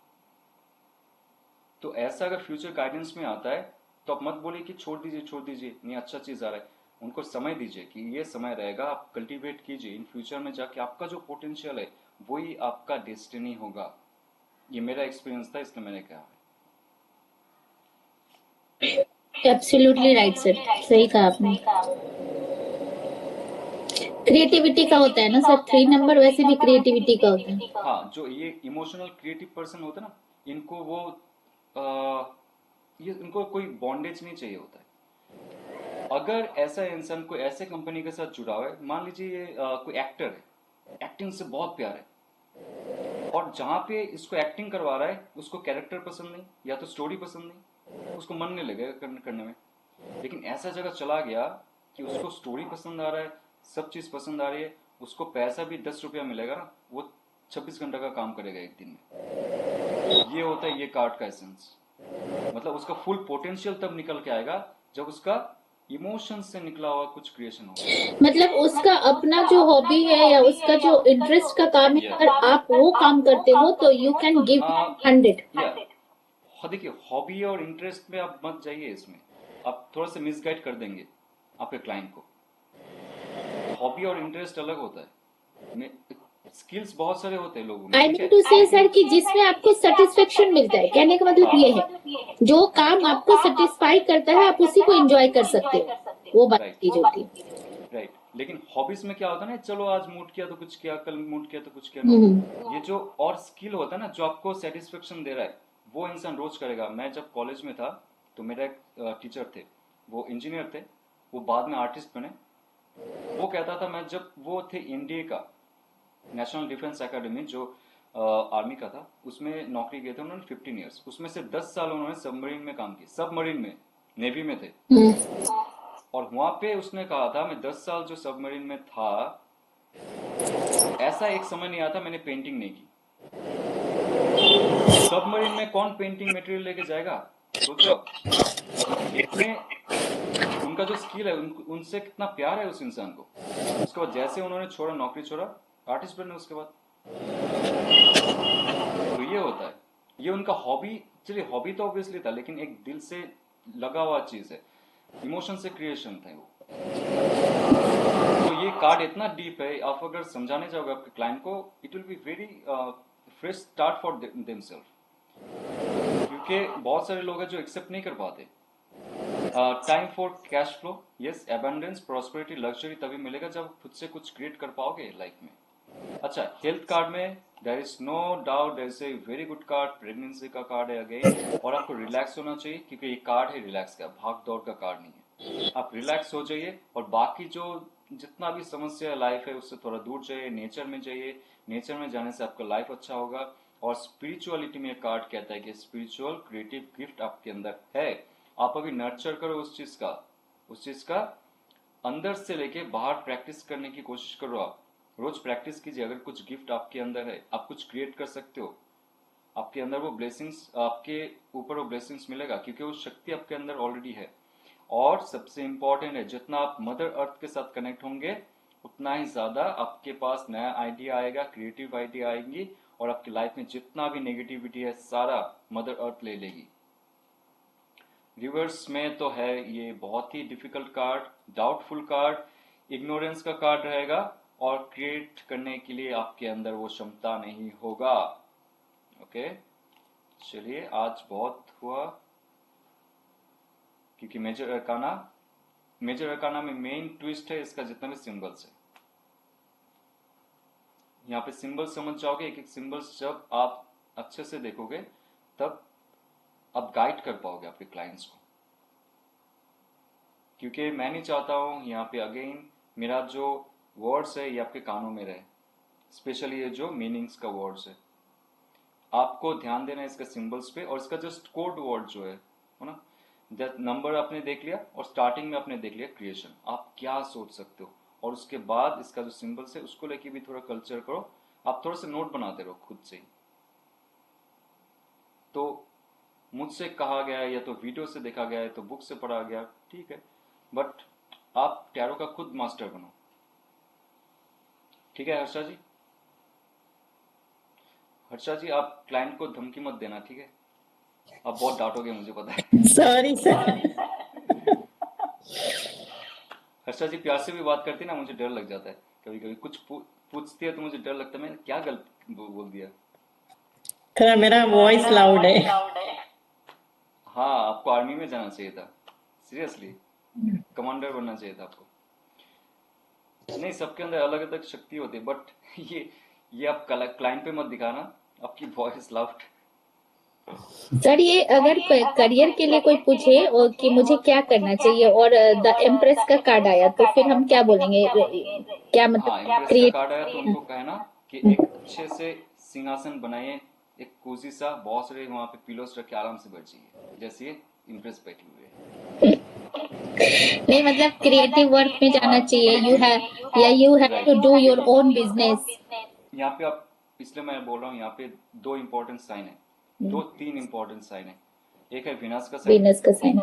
तो ऐसा अगर फ्यूचर गाइडेंस में आता है तो आप मत बोलिए कि छोड़ दीजिए, नहीं अच्छा चीज आ रहा है। उनको समय दीजिए कि ये समय रहेगा, आप कल्टीवेट कीजिए, इन फ्यूचर में जाके आपका जो पोटेंशियल है वही आपका डेस्टिनी होगा। ये मेरा एक्सपीरियंस था, इसलिए मैंने कहा। एब्सोल्युटली राइट सर, सही कहा आपने। क्रिएटिविटी का होता है ना सर, 3 नंबर वैसे भी क्रिएटिविटी का होता है। हाँ, जो ये इमोशनल क्रिएटिव पर्सन होता है ना, इनको वो ये इनको कोई बॉन्डेज नहीं चाहिए होता है। अगर ऐसा इंसान कोई ऐसे कंपनी के साथ जुड़ा हुआ है, मान लीजिए ये कोई एक्टर है, एक्टिंग से बहुत प्यार है, और जहां पे इसको एक्टिंग करवा रहा है उसको कैरेक्टर पसंद नहीं या तो स्टोरी पसंद नहीं, उसको मन नहीं लगेगा करने में। लेकिन ऐसा जगह चला गया कि उसको स्टोरी पसंद आ रहा है, सब चीज पसंद आ रही है, उसको पैसा भी 10 रुपया मिलेगा ना, वो 26 घंटा का काम करेगा एक दिन में। ये होता है ये कार्ड का एसेंस। मतलब उसका फुल पोटेंशियल तब निकल के आएगा जब उसका इमोशन से निकला हुआ कुछ क्रिएशन होगा। मतलब उसका अपना जो हॉबी है या उसका जो इंटरेस्ट का काम है, अगर आप वो काम करते हो तो यू कैन गिव 100। हाँ, देखिए हॉबी और इंटरेस्ट में आप मत जाइए, इसमें आप थोड़ा सा मिसगाइड कर देंगे आपके क्लाइंट को। हॉबी और इंटरेस्ट अलग होता है, स्किल्स बहुत सारे होते हैं लोगों में, आई ठीक मीन है। टू से सर कि जिसमें आपको सेटिस्फेक्शन मिलता है, कहने का मतलब ये है जो काम आपको सेटिस्फाई करता है आप उसी को एंजॉय कर सकते हो, वो बात चीज होती है। राइट, लेकिन हॉबीज में क्या होता है ना, चलो आज मूड किया तो कुछ किया, कल मूड किया तो कुछ किया। ये जो और स्किल होता है ना जो आपको सेटिस्फेक्शन दे रहा है, वो इंसान रोज करेगा। मैं जब कॉलेज में था तो मेरा एक टीचर थे, वो इंजीनियर थे, वो बाद में आर्टिस्ट बने। वो कहता था, मैं जब वो थे एनडीए का, नेशनल डिफेंस एकेडमी, जो आर्मी का था, उसमें नौकरी किए थे उन्होंने 15 ईयर्स। उसमें से 10 साल उन्होंने सबमरीन में काम किया, सबमरीन में, नेवी में थे। और वहां पे उसने कहा था, मैं 10 साल जो सबमरीन में था, ऐसा एक समय नहीं आता मैंने पेंटिंग नहीं की। सबमरीन में कौन पेंटिंग मटेरियल लेके जाएगा, सोचो। इतने उनका जो स्किल है, उनसे कितना प्यार है उस इंसान को। उसके बाद जैसे उन्होंने छोड़ा, नौकरी छोड़ा, आर्टिस्ट बने उसके बाद। तो ये होता है, ये उनका हॉबी। चलिए हॉबी तो ऑब्वियसली था, लेकिन एक दिल से लगा हुआ चीज है, इमोशन से क्रिएशन था वो। तो ये कार्ड इतना डीप है, आप अगर समझाने जाओगे आपके क्लाइंट को, it will be very fresh start for themselves. क्योंकि बहुत सारे लोग हैं जो एक्सेप्ट नहीं कर पाते। Time for cash flow, yes, abundance, prosperity, luxury तभी मिलेगा जब खुद से कुछ क्रिएट कर पाओगे लाइफ में। अच्छा, हेल्थ कार्ड में there is no doubt, there is a very good card, pregnancy का कार्ड है अगेन। और आपको रिलैक्स होना चाहिए, क्योंकि ये कार्ड है रिलैक्स का, भाग दौड़ का कार्ड नहीं है। आप रिलैक्स हो जाइए, और बाकी जो जितना भी समस्या लाइफ है उससे थोड़ा दूर जाइए, नेचर में जाइए। नेचर में जाने से आपका लाइफ अच्छा होगा। और स्पिरिचुअलिटी में कार्ड कहता है कि स्पिरिचुअल क्रिएटिव गिफ्ट आपके अंदर है, आप अभी नर्चर करो उस चीज का अंदर से लेके बाहर प्रैक्टिस करने की कोशिश करो। आप रोज प्रैक्टिस कीजिए। अगर कुछ गिफ्ट आपके अंदर है, आप कुछ क्रिएट कर सकते हो, आपके अंदर वो ब्लेसिंग्स, आपके ऊपर वो ब्लेसिंग्स मिलेगा, क्योंकि वो शक्ति आपके अंदर ऑलरेडी है। और सबसे इंपॉर्टेंट है, जितना आप मदर अर्थ के साथ कनेक्ट होंगे, उतना ही ज्यादा आपके पास नया आइडिया आएगा, क्रिएटिव आइडिया आएंगी, और आपकी लाइफ में जितना भी नेगेटिविटी है सारा मदर अर्थ ले लेगी। रिवर्स में तो है ये बहुत ही difficult card, doubtful card, ignorance का कार्ड रहेगा, और क्रिएट करने के लिए आपके अंदर वो क्षमता नहीं होगा। ओके, चलिए आज बहुत हुआ, क्योंकि मेजर अरकाना में मेन ट्विस्ट है इसका, जितना भी सिंबल्स है। यहाँ पे सिंबल समझ जाओगे, एक एक सिंबल्स जब आप अच्छे से देखोगे तब आप गाइड कर पाओगे आपके क्लाइंट्स को। क्योंकि मैं नहीं चाहता हूं यहाँ पे अगेन मेरा जो वर्ड्स है ये आपके कानों में रहे, स्पेशली ये जो मीनिंग्स का वर्ड्स है। आपको ध्यान देना है इसका सिंबल्स पे, और इसका जस्ट कोड वर्ड जो है ना, नंबर आपने देख लिया, और स्टार्टिंग में आपने देख लिया क्रिएशन, आप क्या सोच सकते हो, और उसके बाद इसका जो सिंबल्स है उसको लेके भी थोड़ा कल्चर करो। आप थोड़ा सा नोट बनाते रहो खुद से ही। तो मुझसे कहा गया है, या तो वीडियो से देखा गया है, तो बुक से पढ़ा गया, ठीक है, बट आप टैरो का खुद मास्टर बनो। ठीक है हर्षा जी? हर्षा जी, आप क्लाइंट को धमकी मत देना, ठीक है? आप बहुत डांटोगे, मुझे पता है। Sorry sir. हर्षा जी प्यार से भी बात करती है ना, मुझे डर लग जाता है। कभी कभी कुछ पूछती है तो मुझे डर लगता है मैंने क्या गलत बोल दिया। थोड़ा मेरा वॉइस लाउड है। हाँ, आपको आर्मी में जाना चाहिए था, सीरियसली कमांडर बनना चाहिए था आपको। नहीं, सबके अंदर अलग अलग शक्ति होती है, बट ये आप क्लाइंट पे मत दिखाना आपकी वॉइस लाउड। सर ये अगर करियर के लिए कोई पूछे और कि मुझे क्या करना चाहिए और द एम्प्रेस का कार्ड आया तो फिर हम क्या बोलेंगे, क्या हाँ, मतलब इम्प्रेस का क्रिएट। कार्ड आया तो उनको कहना कि एक अच्छे से सिंहासन बनाइए, एक कोजी सा, बहुत सारे वहां पे पिलोस रख के आराम से बैठ जाइए, जैसे ये इम्प्रेस बैठी हुई है। नहीं मतलब क्रिएटिव वर्क में जाना चाहिए, यू हैव या you have to do your own business. यहाँ पे आप, इसलिए मैं बोल रहा हूँ, यहाँ पे दो इंपॉर्टेंट साइन है, दो तीन इंपॉर्टेंट साइन है। एक है विनाश का साइन, बिजनेस का साइन।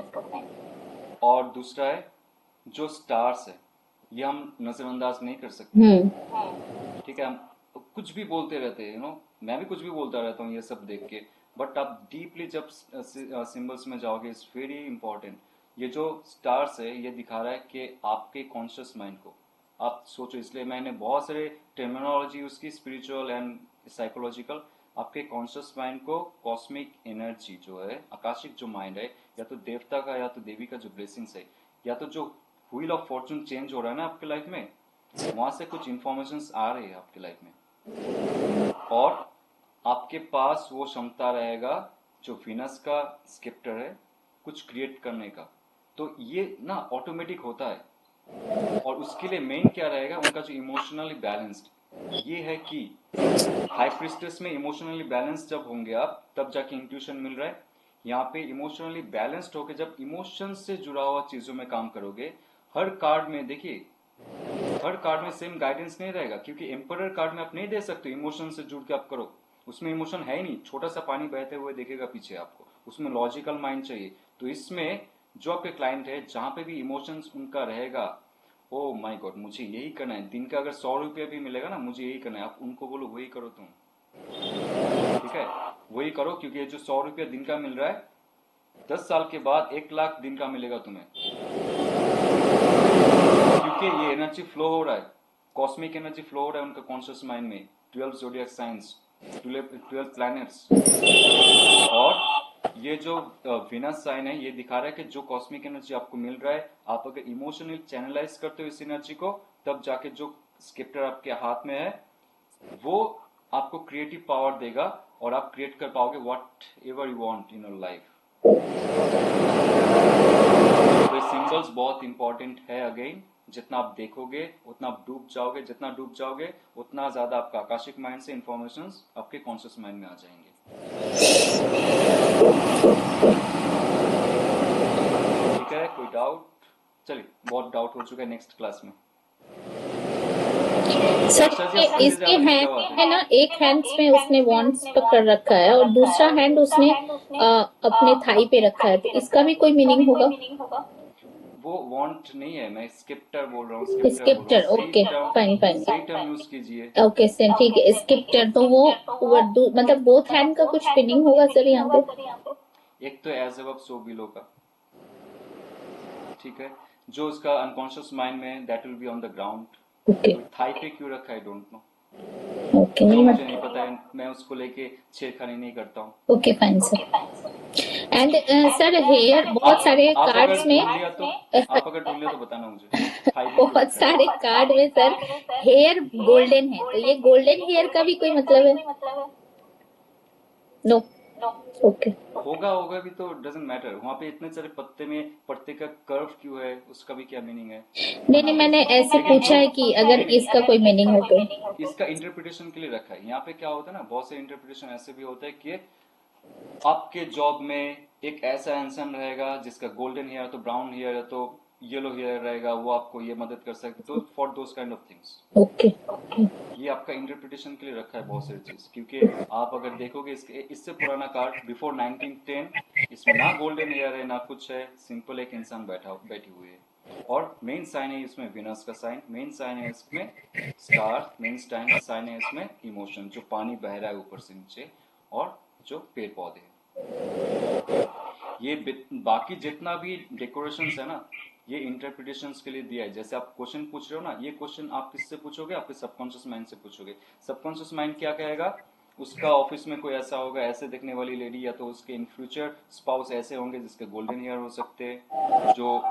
और दूसरा है जो स्टार्स है, ये हम नजरअंदाज नहीं कर सकते। ठीक है, हम कुछ भी बोलते रहते हैं, मैं भी कुछ भी बोलता रहता हूँ ये सब देख के, बट आप डीपली जब सिंबल्स में जाओगे, इट्स वेरी इंपॉर्टेंट। ये जो स्टार्स है ये दिखा रहा है कि आपके कॉन्शियस माइंड को आप सोचो, इसलिए मैंने बहुत सारे टर्मिनोलॉजी उसकी स्पिरिचुअल एंड साइकोलॉजिकल। आपके कॉन्शियस माइंड को कॉस्मिक एनर्जी जो है, आकाशिक जो माइंड है, या तो देवता का या तो देवी का जो ब्लेसिंग्स है, या तो जो व्हील ऑफ फॉर्चून चेंज हो रहा है ना आपके लाइफ में, वहां से कुछ इंफॉर्मेशन आ रही है आपके लाइफ में, और आपके पास वो क्षमता रहेगा जो विनस का स्केप्टर है कुछ क्रिएट करने का। तो ये ना ऑटोमेटिक होता है, और उसके लिए मेन क्या रहेगा उनका जो इमोशनली बैलेंस्ड, ये है कि हाई प्रिस्टेस में इमोशनली बैलेंस जब होंगे आप, तब जाके इंट्यूशन मिल रहा है। यहाँ पे इमोशनली बैलेंस्ड होकर जब इमोशन से जुड़ा हुआ चीजों में काम करोगे, हर कार्ड में देखिए, हर कार्ड में सेम गाइडेंस नहीं रहेगा, क्योंकि एम्परर कार्ड में आप नहीं दे सकते इमोशन से जुड़ के आप करो, उसमें इमोशन है ही नहीं, छोटा सा पानी बहते हुए देखेगा पीछे आपको, उसमें लॉजिकल माइंड चाहिए। तो इसमें जो आपके क्लाइंट है, जहां पे भी इमोशंस उनका रहेगा, ओ माय गॉड मुझे यही करना है, दिन का अगर 100 रुपया भी मिलेगा ना, मुझे यही करना है, आप उनको बोलो वही करो तुम, ठीक है, वही करो, क्योंकि ये जो 100 रुपया दिन का मिल रहा है, 10 साल के बाद 1 लाख दिन का मिलेगा तुम्हें, क्योंकि ये एनर्जी फ्लो हो रहा है, कॉस्मिक एनर्जी फ्लो हो रहा है उनका कॉन्शियस माइंड में, 12 जोडियक साइंस, 12 प्लैनेट्स। और ये जो विनस साइन है, ये दिखा रहा है कि जो कॉस्मिक एनर्जी आपको मिल रहा है, आप अगर इमोशनली चैनलाइज करते हो इस एनर्जी को, तब जाके जो स्क्रिप्टर आपके हाथ में है वो आपको क्रिएटिव पावर देगा, और आप क्रिएट कर पाओगे what ever you want in your life. तो सिंबल्स बहुत इंपॉर्टेंट है। अगेन, जितना आप देखोगे उतना आप डूब जाओगे, जितना डूब जाओगे उतना ज्यादा आपका आकाशिक माइंड से इंफॉर्मेशंस आपके कॉन्शियस माइंड में आ जाएंगे। ठीक है, कोई डाउट? चलिए, बहुत डाउट हो चुका है, नेक्स्ट क्लास में। सर इसके हैंड में ना, एक हैंड्स में उसने वॉन्ड्स पकड़ रखा है और दूसरा हैंड उसने अपने थाई पे रखा है, तो इसका भी कोई मीनिंग होगा? वो वांट नहीं है, मैं स्क्रिप्टर बोल रहा हूँ, स्क्रिप्टर, ओके फाइन फाइन, सही टर्म यूज कीजिए। ओके सर ठीक है, स्क्रिप्टर। तो वो मतलब बोथ हैंड का कुछ मीनिंग होगा सर यहाँ पे? एक तो एज अब सो बिलो का, ठीक है, जो उसका अनकॉन्शियस माइंड में, that will be on the ground. Okay thigh पे क्यों रखा है, डोंट नो, ओके, जो मुझे नहीं पता है, मैं उसको लेके छेड़खानी नहीं करता हूँ। Okay fine sir. And sir here, बहुत सारे कार्ड्स में, आप अगर ढूंढ लिया तो बताना मुझे, थाई पे क्यों बहुत रखा है? सारे कार्ड में सर हेयर गोल्डन है, तो ये गोल्डन हेयर का भी कोई मतलब है? नो, ओके होगा होगा भी तो डजंट मैटर, वहाँ पे इतने सारे पत्ते में पत्ते का कर्व क्यों है, उसका भी क्या मीनिंग है? नहीं, मैंने ऐसे पूछा है कि अगर इसका कोई मीनिंग हो तो। इसका इंटरप्रिटेशन के लिए रखा है। यहाँ पे क्या होता है ना, बहुत से इंटरप्रिटेशन ऐसे भी होता है कि आपके जॉब में एक ऐसा इंसान रहेगा जिसका गोल्डन हेयर, तो ब्राउन हेयर है तो येलो हेयर रहेगा, वो आपको ये मदद कर सकते, तो for those kind of things. Okay, ये आपका इंटरप्रिटेशन के लिए रखा है बहुत सारी चीज, क्योंकि आप अगर देखोगे इससे पुराना कार्ड बिफोर 1910, इसमें ना गोल्डन हेयर है ना कुछ है, सिंपल एक इंसान बैठी हुई है। और मेन साइन है इसमें विनस का साइन, मेन साइन है इसमें स्टार, मेन साइन है इसमें इमोशन, जो पानी बह रहा है ऊपर से नीचे, और जो पेड़ पौधे हैं। ये बाकी जितना भी डेकोरेशंस है ना, ये इंटरप्रिटेशंस के लिए दिया है। जैसे आप क्वेश्चन पूछ रहे हो ना, ये क्वेश्चन आप किससे पूछोगे? आपके सबकॉन्शियस माइंड से पूछोगे। सबकॉन्शियस माइंड क्या कहेगा? उसका ऑफिस में कोई ऐसा होगा, ऐसे दिखने वाली लेडी, या तो उसके इन फ्यूचर स्पाउस ऐसे होंगे जिसके गोल्डन हेयर हो सकते हैं, जो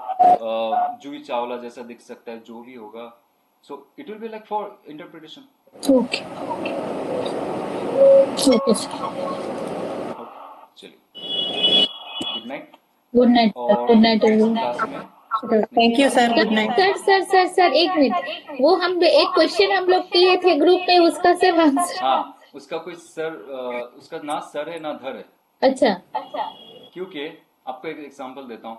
जूही चावला जैसा दिख सकता है, जो भी होगा। So it will be like for interpretation. Okay okay चलिए, गुड नाइट। गुड नाइट और गुड नाइट नेक्स्ट क्लास में thank you sir, good night. Sir एक मिनट, वो हम एक क्वेश्चन हम लोग किए थे ग्रुप में, उसका सर आंसर। हाँ, उसका कोई सर, उसका ना सर है ना धर है। अच्छा क्योंकि आपको एक एग्जांपल देता हूँ,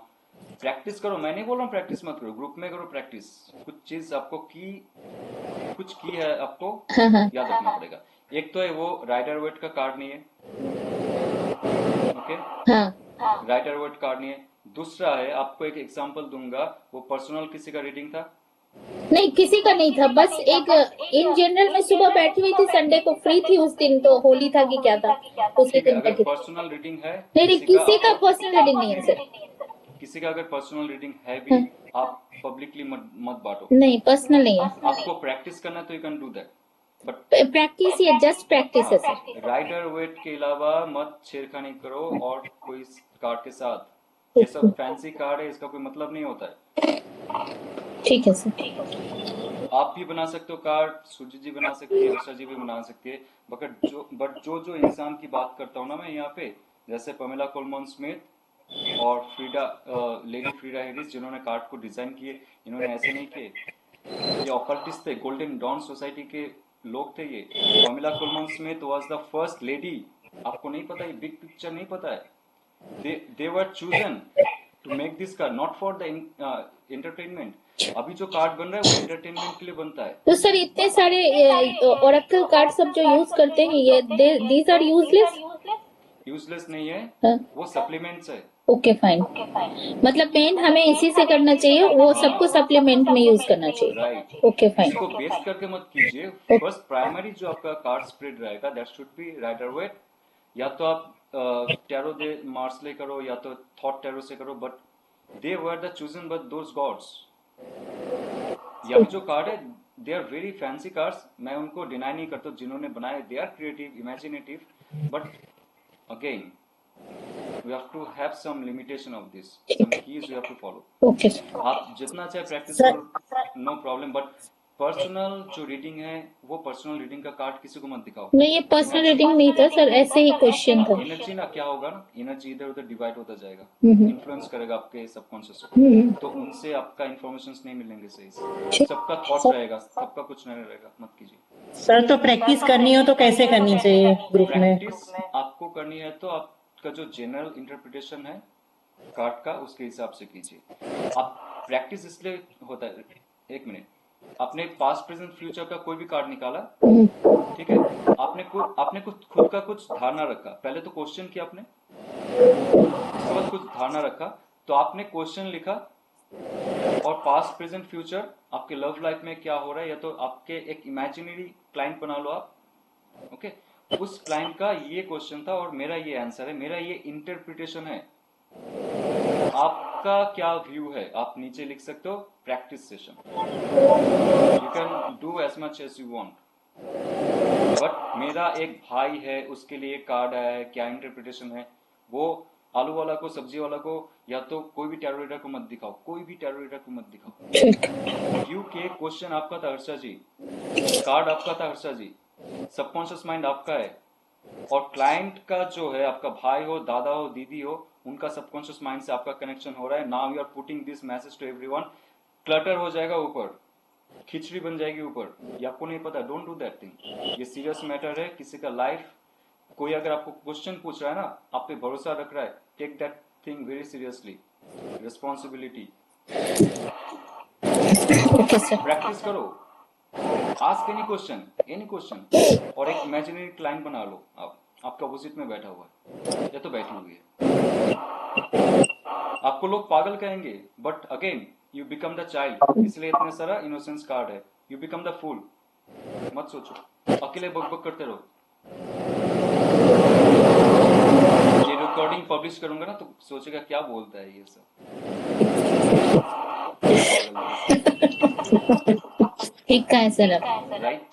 प्रैक्टिस करो, मैं नहीं बोल रहा हूँ प्रैक्टिस मत करो, ग्रुप में करो प्रैक्टिस। कुछ चीज आपको कुछ की है, आपको हाँ हाँ याद रखना पड़ेगा। एक तो है वो राइडर वेट का कार्ड नहीं है, ओके, हाँ। राइडर वेट कार्ड नहीं है। दूसरा है, आपको एक एग्जांपल दूंगा, वो पर्सनल किसी का रीडिंग था, नहीं किसी का नहीं था, बस एक इन जनरल में सुबह बैठी हुई थी, संडे को फ्री थी, उस दिन तो होली था कि क्या था, उसी ठीक है। दिन अगर बैठी थी। पर्सनल रीडिंग है नहीं किसी का पर्सनल रीडिंग नहीं है सर। किसी का अगर पर्सनल रीडिंग है भी, आप पब्लिकली मत बांटो। नहीं पर्सनल नहीं है, आपको प्रैक्टिस करना है तो you can do that, but practice ही है, जस्ट प्रैक्टिस है सर। राइडर वेट के अलावा मत छेड़खानी करो और कोई कार्ड के साथ। ये सब फैंसी कार्ड है, इसका कोई मतलब नहीं होता है। ठीक है सर। आप भी बना सकते हो कार्ड, सूजी जी बना सकती है, वर्षा जी भी बना सकती है, बट जो इंसान की बात करता हूँ ना मैं यहाँ पे, जैसे पमेला कोलमन स्मिथ और लेडी फ्रीडा हैरिस, जिन्होंने कार्ड को डिजाइन किए, इन्होंने ऐसे नहीं किए। ये ऑकल्टिस्ट थे, गोल्डन डॉन सोसाइटी के लोग थे ये। Pamela Colman Smith was the first lady. आपको नहीं पता, ये बिग पिक्चर नहीं पता है। they were chosen to make this card, not for the entertainment. अभी जो कार्ड बन रहा है वो एंटरटेनमेंट के लिए बनता है। तो सर इतने सारे ओरेकल कार्ड सब जो यूज करते हैं, ये दीज आर यूजलेस? यूजलेस नहीं है, हाँ। वो सप्लीमेंट्स है। ओके फाइन, मतलब मेन हमें इसी से करना चाहिए, वो सबको सप्लीमेंट में यूज करना चाहिए। Right, okay fine. इसको बेस करके मत कीजिए। फर्स्ट प्राइमरी जो आपका कार्ड स्प्रेड रहेगा, that should be Rider Waite, या तो आप टैरो दे मार्सले करो, या तो थॉट टैरो से करो, but they were the chosen by those gods. ये जो कार्ड है, they are very fancy cards, मैं उनको डिनाई नहीं करता, जिन्होंने बनाए they are creative, imaginative, but again we have to have some limitation of this, some keys you have to follow. Okay आप जितना चाहे प्रैक्टिस सर- करो, नो प्रॉब्लम, बट पर्सनल जो रीडिंग है, वो पर्सनल रीडिंग का कार्ड किसी को मत दिखाओ। नहीं ये पर्सनल रीडिंग नहीं था सर, ऐसे ही क्वेश्चन था। एनर्जी ना क्या होगा ना, एनर्जी इधर उधर डिवाइड होता जाएगा, हम्म। इन्फ्लुएंस करेगा आपके सबकॉन्शियस को, तो उनसे आपका इन्फॉर्मेशन नहीं मिलेंगे सही से। सबका थॉट रहेगा, सबका कुछ नहीं रहेगा, मत कीजिए। सर तो प्रैक्टिस करनी हो तो कैसे करनी चाहिए ग्रुप में? प्रैक्टिस आपको करनी है तो आपका जो जनरल इंटरप्रिटेशन है कार्ड का, उसके हिसाब से कीजिए। आप प्रैक्टिस इसलिए होता है, एक मिनट, आपने पास्ट प्रेजेंट फ्यूचर का कोई भी कार्ड निकाला, ठीक है, आपने खुद का कुछ धारणा रखा, पहले तो क्वेश्चन किया आपने, उसके बाद कुछ धारणा रखा, तो आपने क्वेश्चन लिखा, और पास्ट प्रेजेंट फ्यूचर आपके लव लाइफ में क्या हो रहा है, या तो आपके एक इमेजिनरी क्लाइंट बना लो आप, ओके, उस क्लाइंट का ये क्वेश्चन था और मेरा ये आंसर है, मेरा ये इंटरप्रिटेशन है, आपका क्या व्यू है, आप नीचे लिख सकते हो practice session, you can do as much as you want, but मेरा एक भाई है, उसके लिए कार्ड आया है, क्या इंटरप्रिटेशन है, वो आलू वाला को, सब्जी वाला को, या तो कोई भी टैरो रीडर को मत दिखाओ, कोई भी टैरो रीडर को मत दिखाओ। व्यू के क्वेश्चन आपका था हर्षा जी, कार्ड आपका था हर्षा जी, सबकॉन्शियस माइंड आपका है, और क्लाइंट का जो है, आपका भाई हो, दादा हो, दीदी हो, उनका सबकॉन्शियस माइंड से आपका कनेक्शन हो रहा है। Now you are putting this message to everyone, clutter हो जाएगा ऊपर, खिचड़ी बन जाएगी ऊपर, ये आपको नहीं पता, डोंट डू दैट थिंग। ये सीरियस मैटर है, किसी का लाइफ, कोई अगर आपको क्वेश्चन पूछ रहा है ना, आप पे भरोसा रख रहा है, take that thing very seriously, responsibility. Okay sir. Practice करो, आस्क एनी क्वेश्चन, और एक इमेजिनरी क्लाइंट बना लो, आपका अपोजिट में बैठा हुआ है या तो बैठी हुई है। आपको लोग पागल कहेंगे, but again you become the child, इसलिए इतने सारा इनोसेंस कार्ड है। यू बिकम द फूल, मत सोचो, अकेले बक बक करते रहो। ये रिकॉर्डिंग पब्लिश करूंगा ना तो सोचेगा क्या बोलता है ये सब। ठीक है सर। राइट।